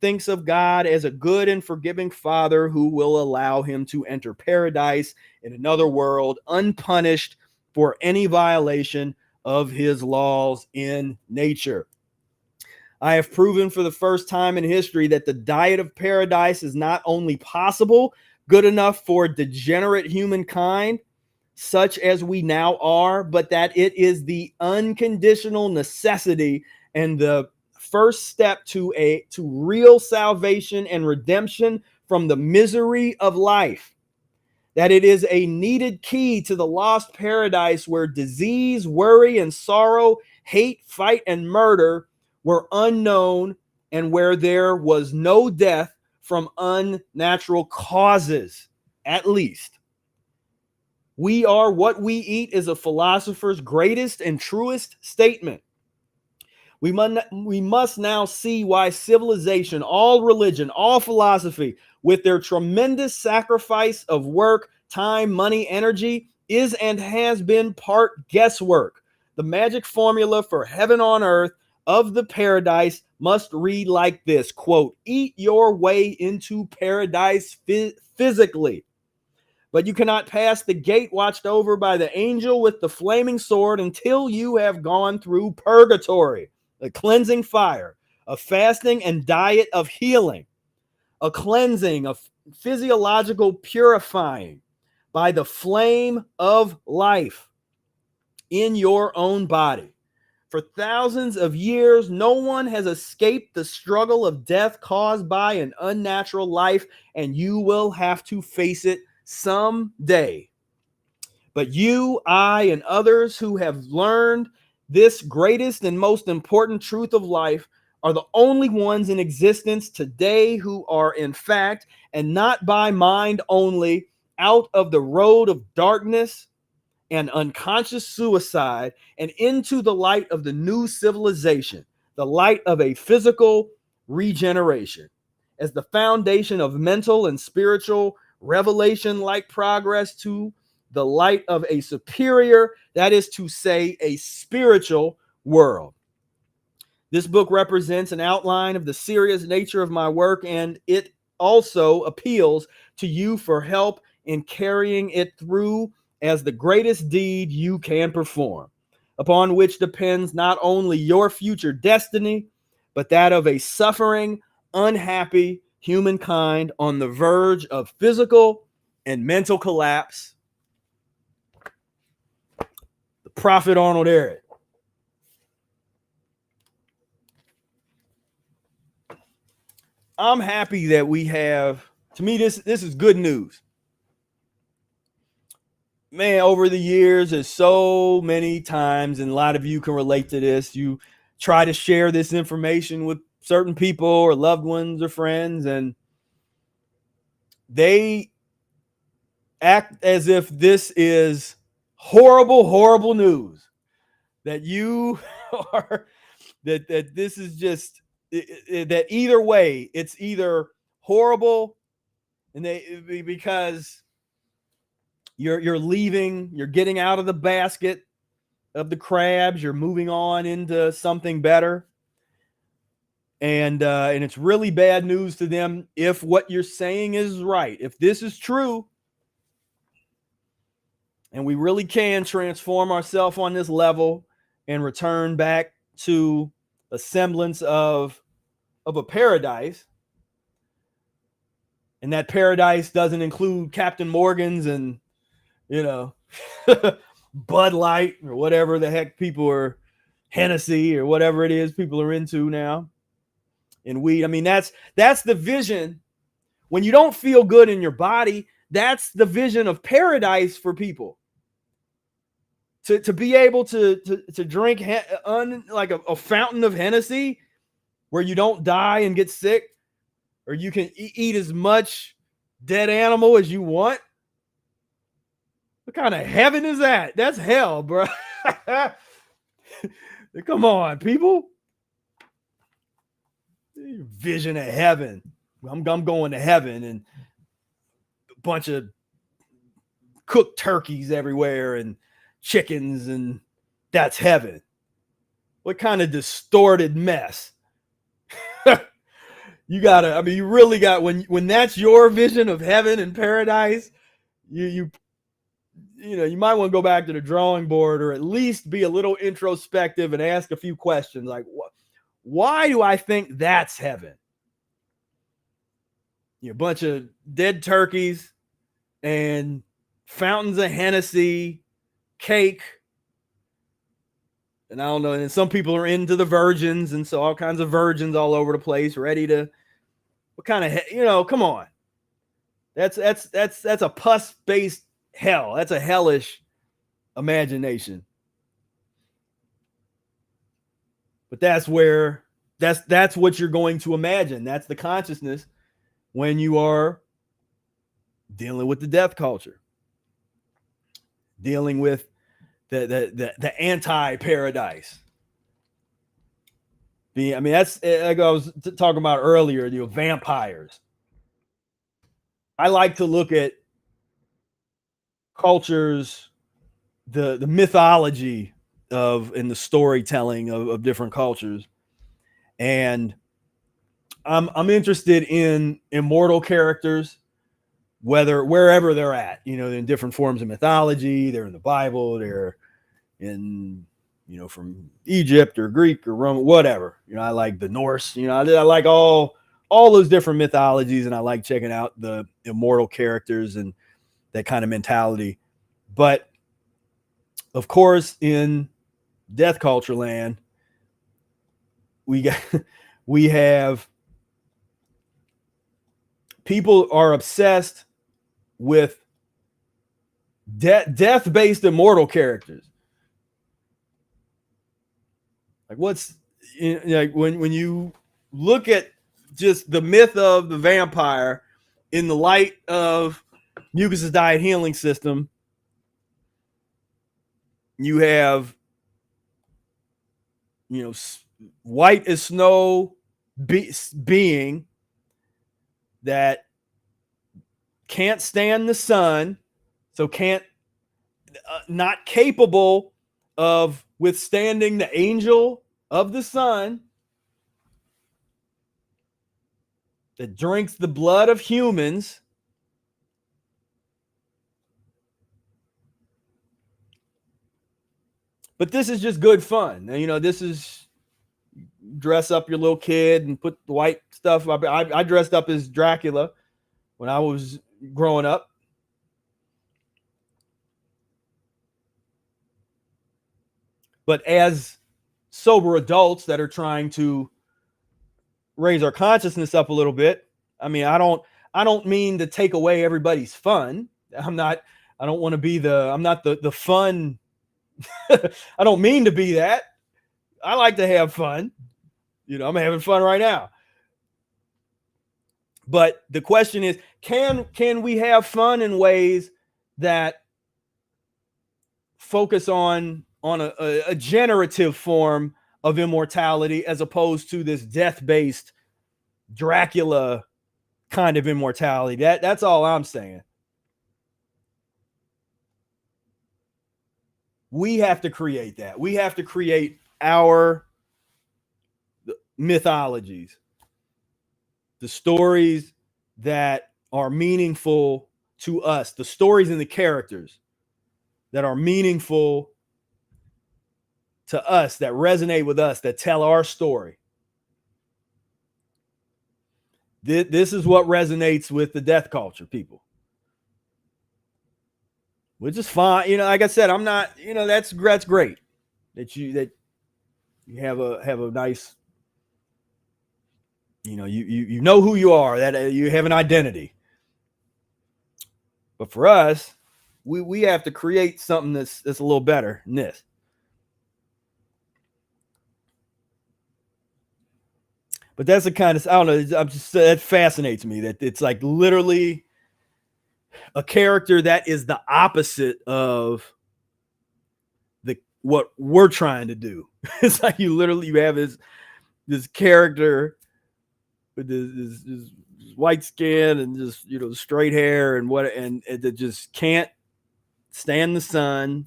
thinks of God as a good and forgiving father who will allow him to enter paradise in another world unpunished for any violation of his laws in nature. I have proven for the first time in history that the diet of paradise is not only possible, good enough for degenerate humankind, such as we now are, but that it is the unconditional necessity and the first step to real salvation and redemption from the misery of life. That it is a needed key to the lost paradise where disease, worry, and sorrow, hate, fight, and murder were unknown, and where there was no death from unnatural causes, at least. We are what we eat is a philosopher's greatest and truest statement. We must now see why civilization, all religion, all philosophy, with their tremendous sacrifice of work, time, money, energy, is and has been part guesswork. The magic formula for heaven on earth of the paradise must read like this, quote, eat your way into paradise physically. But you cannot pass the gate watched over by the angel with the flaming sword until you have gone through purgatory, a cleansing fire, a fasting and diet of healing, a cleansing of physiological purifying by the flame of life in your own body. For thousands of years, no one has escaped the struggle of death caused by an unnatural life, and you will have to face it someday. But you, I, and others who have learned this greatest and most important truth of life are the only ones in existence today who are, in fact, and not by mind only, out of the road of darkness and unconscious suicide and into the light of the new civilization, the light of a physical regeneration, as the foundation of mental and spiritual revelation-like progress to the light of a superior, that is to say, a spiritual world. This book represents an outline of the serious nature of my work, and it also appeals to you for help in carrying it through as the greatest deed you can perform, upon which depends not only your future destiny, but that of a suffering, unhappy humankind on the verge of physical and mental collapse. The Prophet Arnold Ehret. I'm happy that we have, to me, this is good news. Man, over the years, there's so many times, and a lot of you can relate to this, you try to share this information with certain people or loved ones or friends, and they act as if this is horrible, horrible news, that you are, that this is just, that either way, it's either horrible and because you're leaving, you're getting out of the basket of the crabs, you're moving on into something better. And it's really bad news to them if what you're saying is right. If this is true, and we really can transform ourselves on this level and return back to a semblance of a paradise, and that paradise doesn't include Captain Morgan's and, you know, Bud Light or whatever the heck people are, Hennessy or whatever it is people are into now, and weed. I mean, that's the vision. When you don't feel good in your body, that's the vision of paradise for people. To be able to drink like a fountain of Hennessy where you don't die and get sick, or you can eat as much dead animal as you want. What kind of heaven is that? That's hell, bro. Come on, people. Vision of heaven. I'm going to heaven, and a bunch of cooked turkeys everywhere and chickens, and that's heaven. What kind of distorted mess? You gotta, I mean, you really got, when that's your vision of heaven and paradise, you might want to go back to the drawing board, or at least be a little introspective and ask a few questions like, why do I think that's heaven? A bunch of dead turkeys and fountains of Hennessy, cake, and I don't know. And some people are into the virgins, and so all kinds of virgins all over the place, ready to, what kind of, come on. That's a pus-based hell. That's a hellish imagination. But that's where, that's what you're going to imagine. That's the consciousness when you are dealing with the death culture, dealing with the anti-paradise. I mean, that's like I was talking about earlier, vampires. I like to look at cultures, the mythology and the storytelling of different cultures. And I'm interested in immortal characters, wherever they're at, in different forms of mythology. They're in the Bible, they're in, from Egypt or Greek or Roman, whatever. I like the Norse, I like all those different mythologies, and I like checking out the immortal characters and that kind of mentality. But of course, in death culture land, we have people are obsessed with death-based immortal characters. Like, what's, like, when you look at just the myth of the vampire in the light of Mucus's diet healing system, you have, white as snow being that can't stand the sun, so not capable of withstanding the angel of the sun, that drinks the blood of humans, but this is just good fun. This is, dress up your little kid and put the white stuff up. I dressed up as Dracula when I was growing up. But as sober adults that are trying to raise our consciousness up a little bit, I mean, I don't mean to take away everybody's fun. I'm not the fun. I don't mean to be that. I like to have fun. I'm having fun right now. But the question is, can we have fun in ways that focus on a generative form of immortality as opposed to this death-based Dracula kind of immortality. That's all I'm saying. We have to create that. We have to create our mythologies, the stories that are meaningful to us, the stories and the characters that are meaningful to us, that resonate with us, that tell our story. This is what resonates with the death culture people. Which is fine. You know, like I said, I'm not, you know, that's great that you have a nice, you know, you know who you are, that you have an identity. But for us, we have to create something that's a little better than this. But that's the kind of, I don't know, I'm just, that fascinates me that it's like literally a character that is the opposite of what we're trying to do. It's like you have this character with this white skin and just, you know, straight hair and that just can't stand the sun,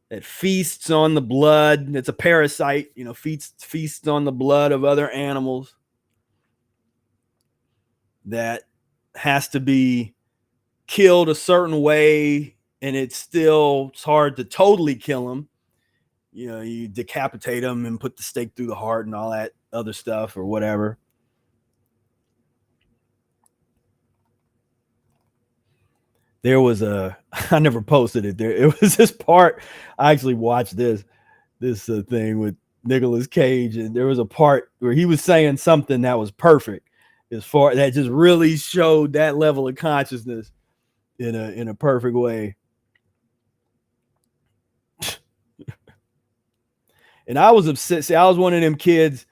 that feasts on the blood. It's a parasite, you know, feasts on the blood of other animals, that has to be killed a certain way, and it's hard to totally kill them. You know, you decapitate them and put the stake through the heart and all that other stuff or whatever. There was I never posted it there. It was this part. I actually watched this thing with Nicolas Cage, and there was a part where he was saying something that was perfect, as far that just really showed that level of consciousness in a perfect way. And I was obsessed. See, I was one of them kids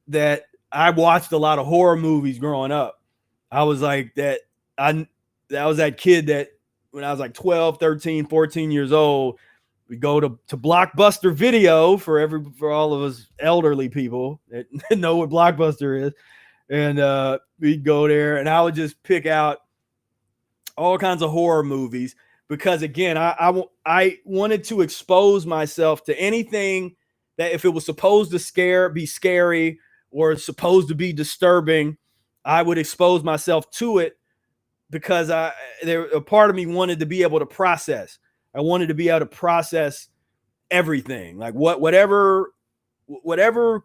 that I watched a lot of horror movies growing up. I was like that. I was that kid that when I was like 12, 13, 14 years old, we go to Blockbuster Video for all of us elderly people that know what Blockbuster is. And we'd go there and I would just pick out all kinds of horror movies because, again, I wanted to expose myself to anything that, if it was supposed to be scary or supposed to be disturbing, I would expose myself to it because a part of me wanted to be able to process. I wanted to be able to process everything, like whatever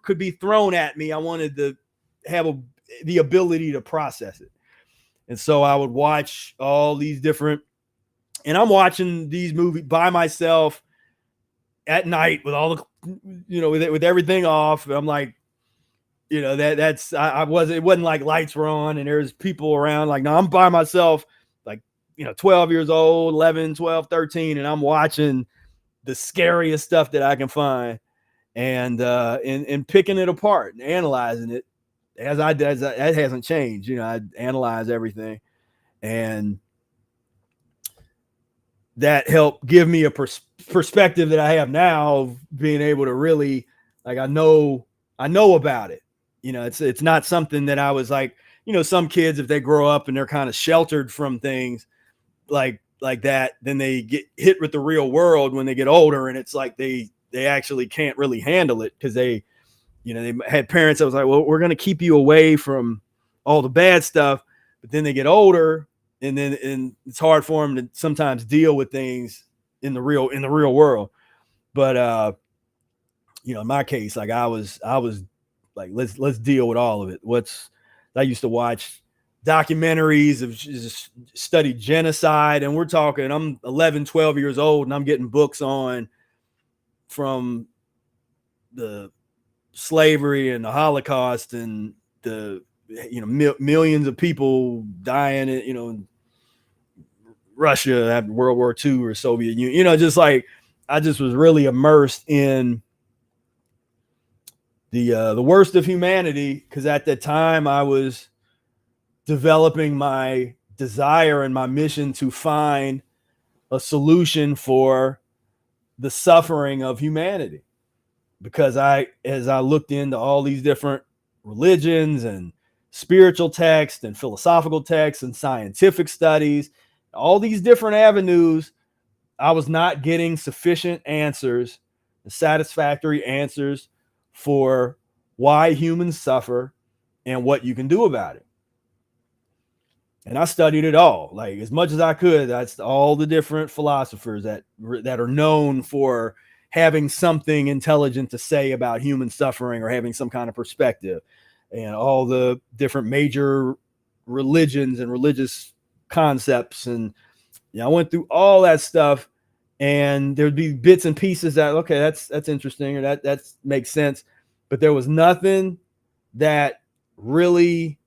could be thrown at me. I wanted to have the ability to process it. And so I would watch all these different, and I'm watching these movies by myself at night with all the, you know, with everything off. I'm like, you know, it wasn't like lights were on and there's people around. Like, no, I'm by myself, like, you know, 12 years old, 11, 12, 13. And I'm watching the scariest stuff that I can find and picking it apart and analyzing it that hasn't changed. You know, I analyze everything, and that helped give me a perspective that I have now of being able to really, like, I know about it. You know, it's not something that I was like, you know, some kids, if they grow up and they're kind of sheltered from things like that, then they get hit with the real world when they get older. And it's like, they actually can't really handle it because they had parents that was like, well, we're going to keep you away from all the bad stuff. But then they get older and it's hard for them to sometimes deal with things in the real world. But, you know, in my case, like I was like, let's deal with all of it. I used to watch documentaries of just study genocide, and we're talking, I'm 11, 12 years old and I'm getting books from the slavery and the Holocaust and the, you know, millions of people dying in, you know, Russia after World War II or Soviet Union, you know, just like, I just was really immersed in the worst of humanity. Because at that time I was developing my desire and my mission to find a solution for the suffering of humanity. Because as I looked into all these different religions and spiritual texts and philosophical texts and scientific studies, all these different avenues, I was not getting sufficient answers, satisfactory answers for why humans suffer and what you can do about it. And I studied it all, like as much as I could. That's all the different philosophers that are known for having something intelligent to say about human suffering or having some kind of perspective, and all the different major religions and religious concepts. And I went through all that stuff, and there'd be bits and pieces that, okay, that's interesting, or that makes sense, but there was nothing that really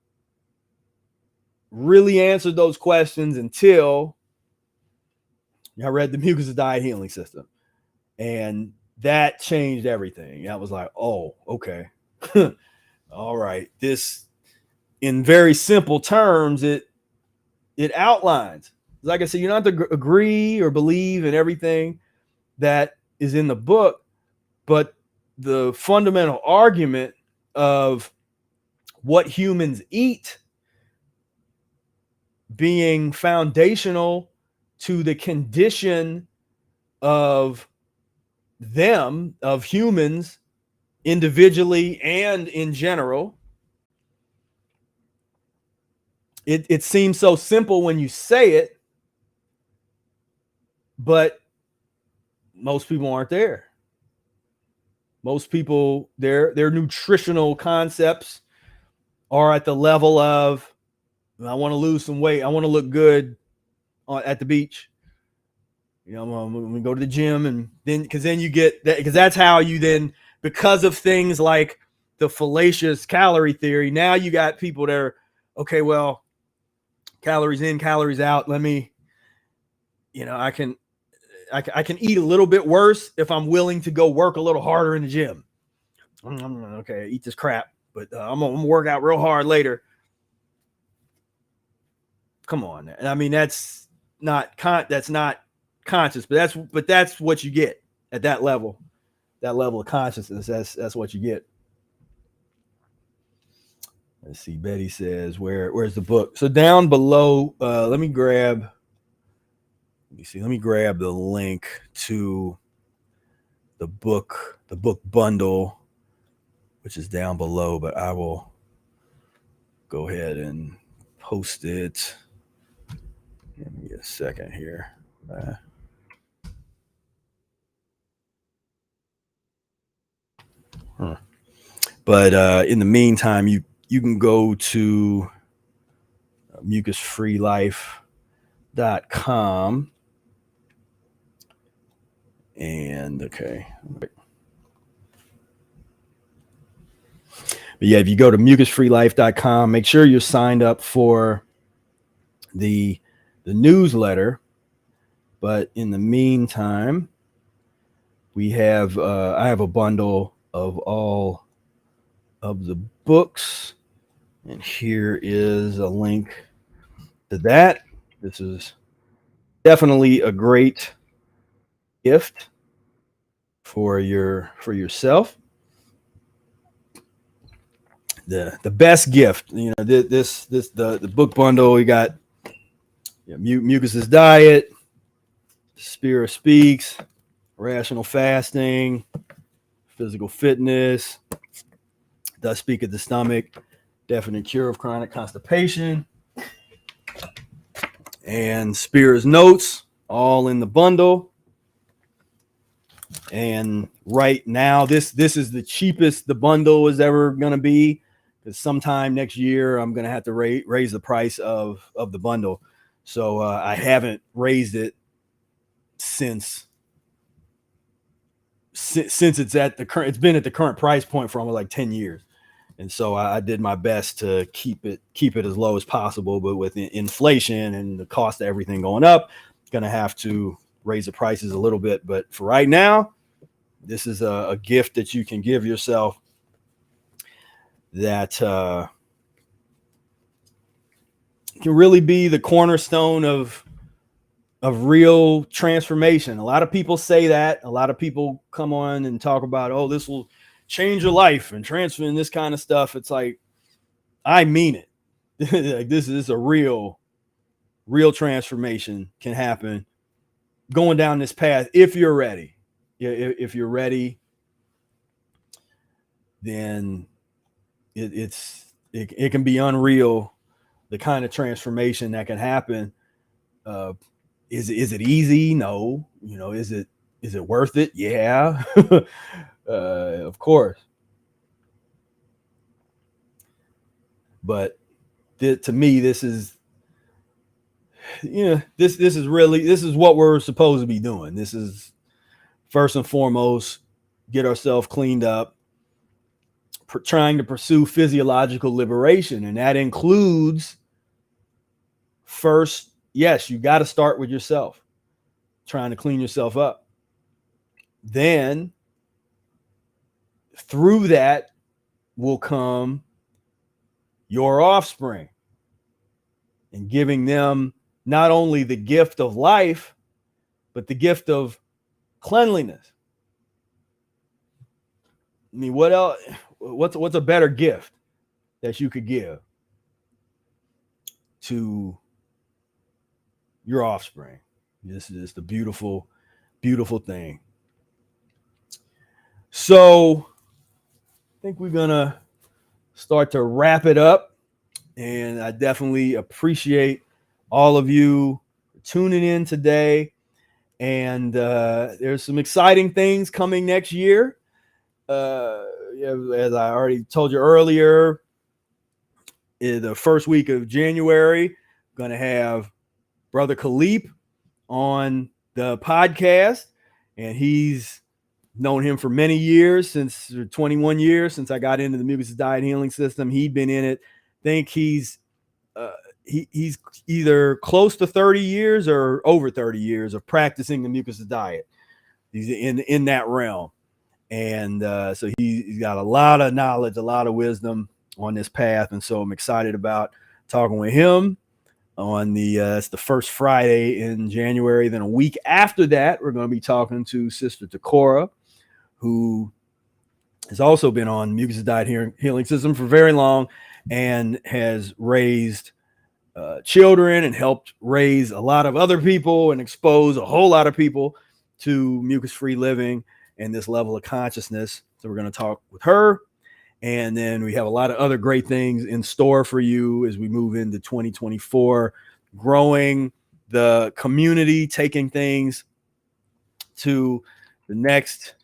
answered those questions until I read the Mucus Diet Healing System. And that changed everything. I was like, oh, okay. All right. This, in very simple terms, it outlines. Like I said, you don't have to agree or believe in everything that is in the book, but the fundamental argument of what humans eat being foundational to the condition of them, of humans, individually and in general. It seems so simple when you say it, but most people aren't there. Most people, their nutritional concepts are at the level of, I want to lose some weight, I want to look good at the beach. I'm going to go to the gym, and then because then you get that, because that's how you then, because of things like the fallacious calorie theory, now you got people that are, okay, well, calories in, calories out. Let me, I can eat a little bit worse if I'm willing to go work a little harder in the gym. Okay, eat this crap, but I'm gonna work out real hard later. Come on, and I mean that's not conscious, but that's what you get at that level of consciousness. That's what you get. Let's see. Betty says, where's the book? So down below, let me grab the link to the book bundle, which is down below, but I will go ahead and post it. Give me a second here. But in the meantime, you can go to mucus-free-life.com, and okay. But yeah, if you go to mucus-free-life.com, make sure you're signed up for the newsletter. But in the meantime, we have I have a bundle of all of the books, and here is a link to that. This is definitely a great gift for yourself. The best gift, the book bundle. We got Mucus's Diet, Spira Speaks, Rational Fasting, Physical Fitness, Does Speak of the Stomach, Definite Cure of Chronic Constipation, and Spira's Notes, all in the bundle. And right now, this is the cheapest the bundle is ever going to be, because sometime next year I'm going to have to raise the price of the bundle. So I haven't raised it since it's at the current. It's been at the current price point for almost like 10 years. And so I did my best to keep it as low as possible. But with inflation and the cost of everything going up, going to have to raise the prices a little bit. But for right now, this is a gift that you can give yourself that can really be the cornerstone of real transformation. A lot of people say that. A lot of people come on and talk about, oh, this will change your life and transfer and this kind of stuff. It's like, I mean it. Like, this is a real transformation can happen going down this path if you're ready. If you're ready, then it can be unreal, the kind of transformation that can happen. Is it easy? No. Is it worth it? Yeah. Of course. But to me, this is this is what we're supposed to be doing. This is first and foremost, get ourselves cleaned up, trying to pursue physiological liberation. And that includes, first, yes, you got to start with yourself, trying to clean yourself up. Then through that will come your offspring, and giving them not only the gift of life, but the gift of cleanliness. I mean, what else? What's a better gift that you could give to your offspring? This is just a beautiful, beautiful thing. So I think we're gonna start to wrap it up, and I definitely appreciate all of you tuning in today. And there's some exciting things coming next year. As I already told you earlier, in the first week of January, going to have Brother Khalip on the podcast, and he's known him for many years, since 21 years since I got into the Mucus diet healing system. He'd been in it. I think he's either close to 30 years or over 30 years of practicing the Mucus diet. He's in that realm. And so he's got a lot of knowledge, a lot of wisdom on this path. And so I'm excited about talking with him on it's the first Friday in January. Then a week after that, we're going to be talking to Sister Takora, who has also been on Mucus diet healing system for very long and has raised children and helped raise a lot of other people and expose a whole lot of people to mucus-free living and this level of consciousness. So we're going to talk with her. And then we have a lot of other great things in store for you as we move into 2024, growing the community, taking things to the next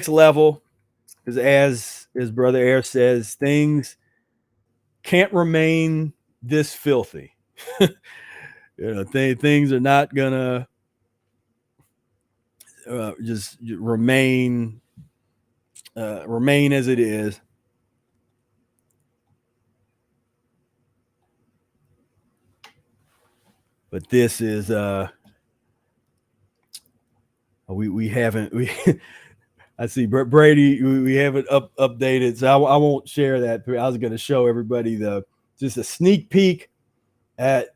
level. Because as Brother Air says, things can't remain this filthy. Things are not gonna just remain as it is. But this is we haven't I see Brady, we haven't updated, so I won't share that. I was going to show everybody just a sneak peek at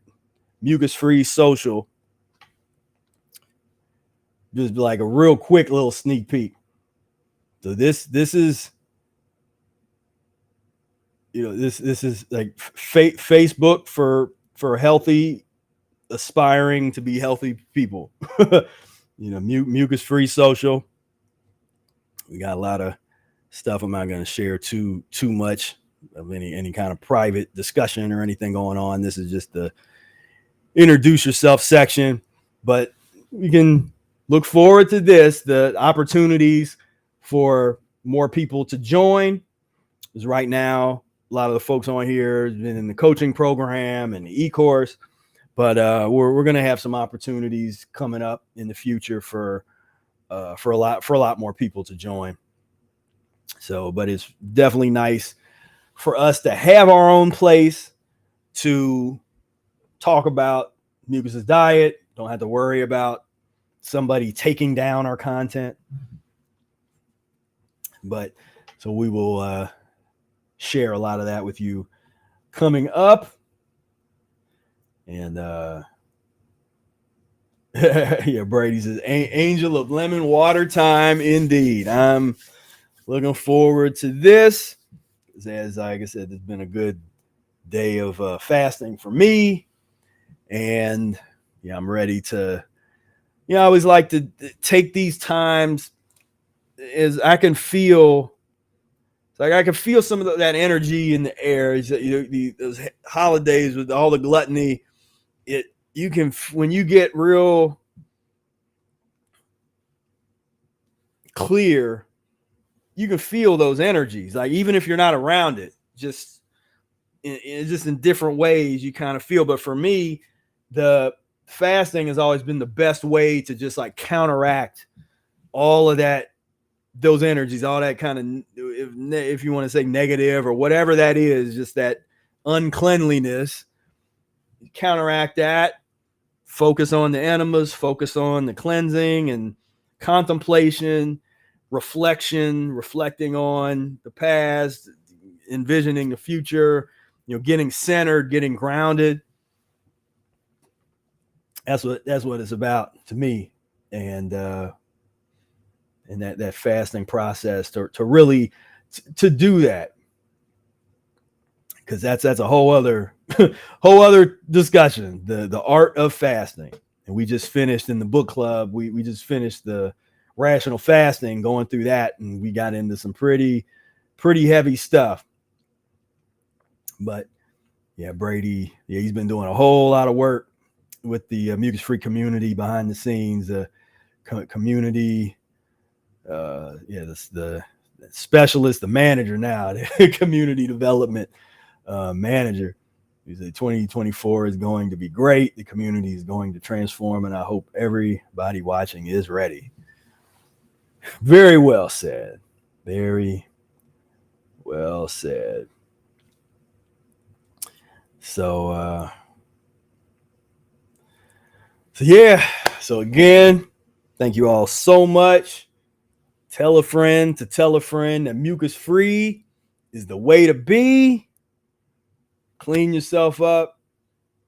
Mucus-free social, just like a real quick little sneak peek. So this is this is like Facebook for healthy, aspiring to be healthy people. Mucus-free social. We got a lot of stuff. I'm not going to share too much of any kind of private discussion or anything going on. This is just the introduce yourself section, but we can look forward to the opportunities for more people to join. Because right now, a lot of the folks on here have been in the coaching program and the e-course, but we're going to have some opportunities coming up in the future for a lot more people to join. So, but it's definitely nice for us to have our own place to talk about Mucus' diet. Don't have to worry about somebody taking down our content. But so we will share a lot of that with you coming up. And Yeah, Brady says, Angel of Lemon Water time indeed. I'm looking forward to this. As like I said, it's been a good day of fasting for me. And yeah, I'm ready to, I always like to take these times as I can feel. Like I can feel some of that energy in the air. Those holidays with all the gluttony, you can, when you get real clear, you can feel those energies. Like even if you're not around it, just in different ways, you kind of feel. But for me, the fasting has always been the best way to just like counteract all of that, those energies, all that kind of, if you want to say negative or whatever that is, just that uncleanliness. Counteract that, focus on the enemas, focus on the cleansing and contemplation, reflection, reflecting on the past, envisioning the future, getting centered, getting grounded. That's what it's about to me. And that fasting process to really to do that, because that's a whole other discussion, the art of fasting. And we just finished in the book club, we just finished the rational fasting, going through that, and we got into some pretty heavy stuff. But yeah, Brady, he's been doing a whole lot of work with the Mucus-free community behind the scenes, the community, the specialist, the manager now, the community development manager. He said 2024 is going to be great. The community is going to transform, and I hope everybody watching is ready. Very well said. Very well said. So yeah. So again, thank you all so much. Tell a friend to tell a friend that mucus-free is the way to be. Clean yourself up.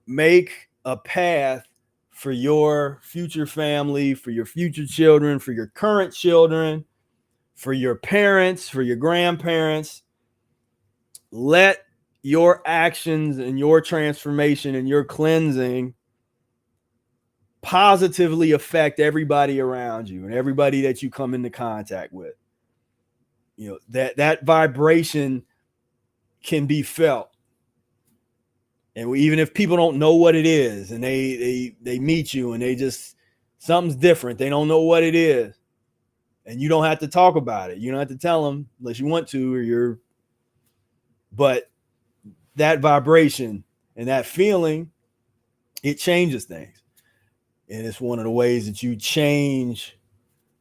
Make a path for your future family, for your future children, for your current children, for your parents, for your grandparents. Let your actions and your transformation and your cleansing positively affect everybody around you and everybody that you come into contact with. That vibration can be felt. And even if people don't know what it is, and they meet you and they just, something's different, they don't know what it is, and you don't have to talk about it. You don't have to tell them unless you want to, but that vibration and that feeling, it changes things. And it's one of the ways that you change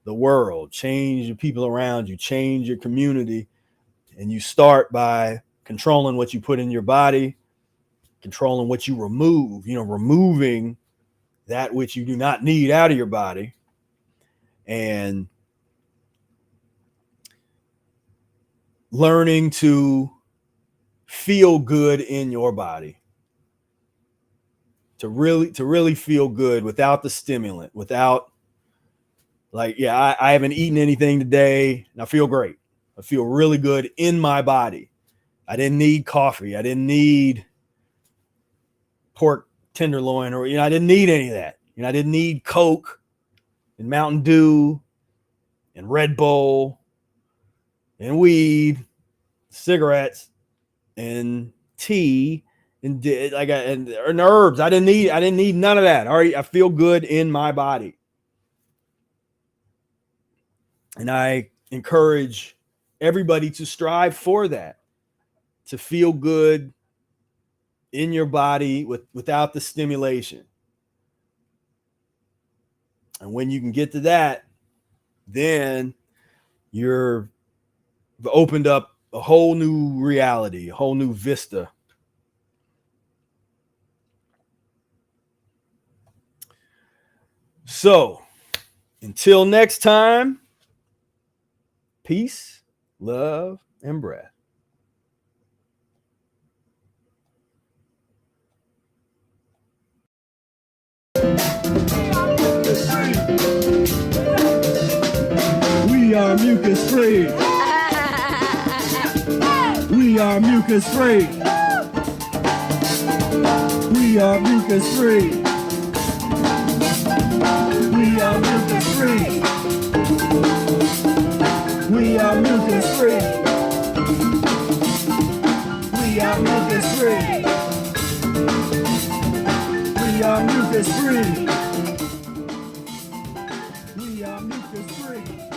the world, change the people around you, change your community. And you start by controlling what you put in your body, controlling what you remove, removing that which you do not need out of your body, and learning to feel good in your body, to really feel good without the stimulant, without I haven't eaten anything today and I feel great. I feel really good in my body. I didn't need coffee. I didn't need pork tenderloin, or I didn't need any of that. I didn't need Coke and Mountain Dew and Red Bull and weed, cigarettes and tea and herbs. I didn't need none of that. All right, I feel good in my body. And I encourage everybody to strive for that, to feel good in your body without the stimulation. And when you can get to that, then you're opened up a whole new reality, a whole new vista. So until next time, peace, love, and breath. are mucus free. We are mucus free. We are mucus free. We are mucus free. We are mucus free. We are mucus free. We are mucus free. We are mucus free.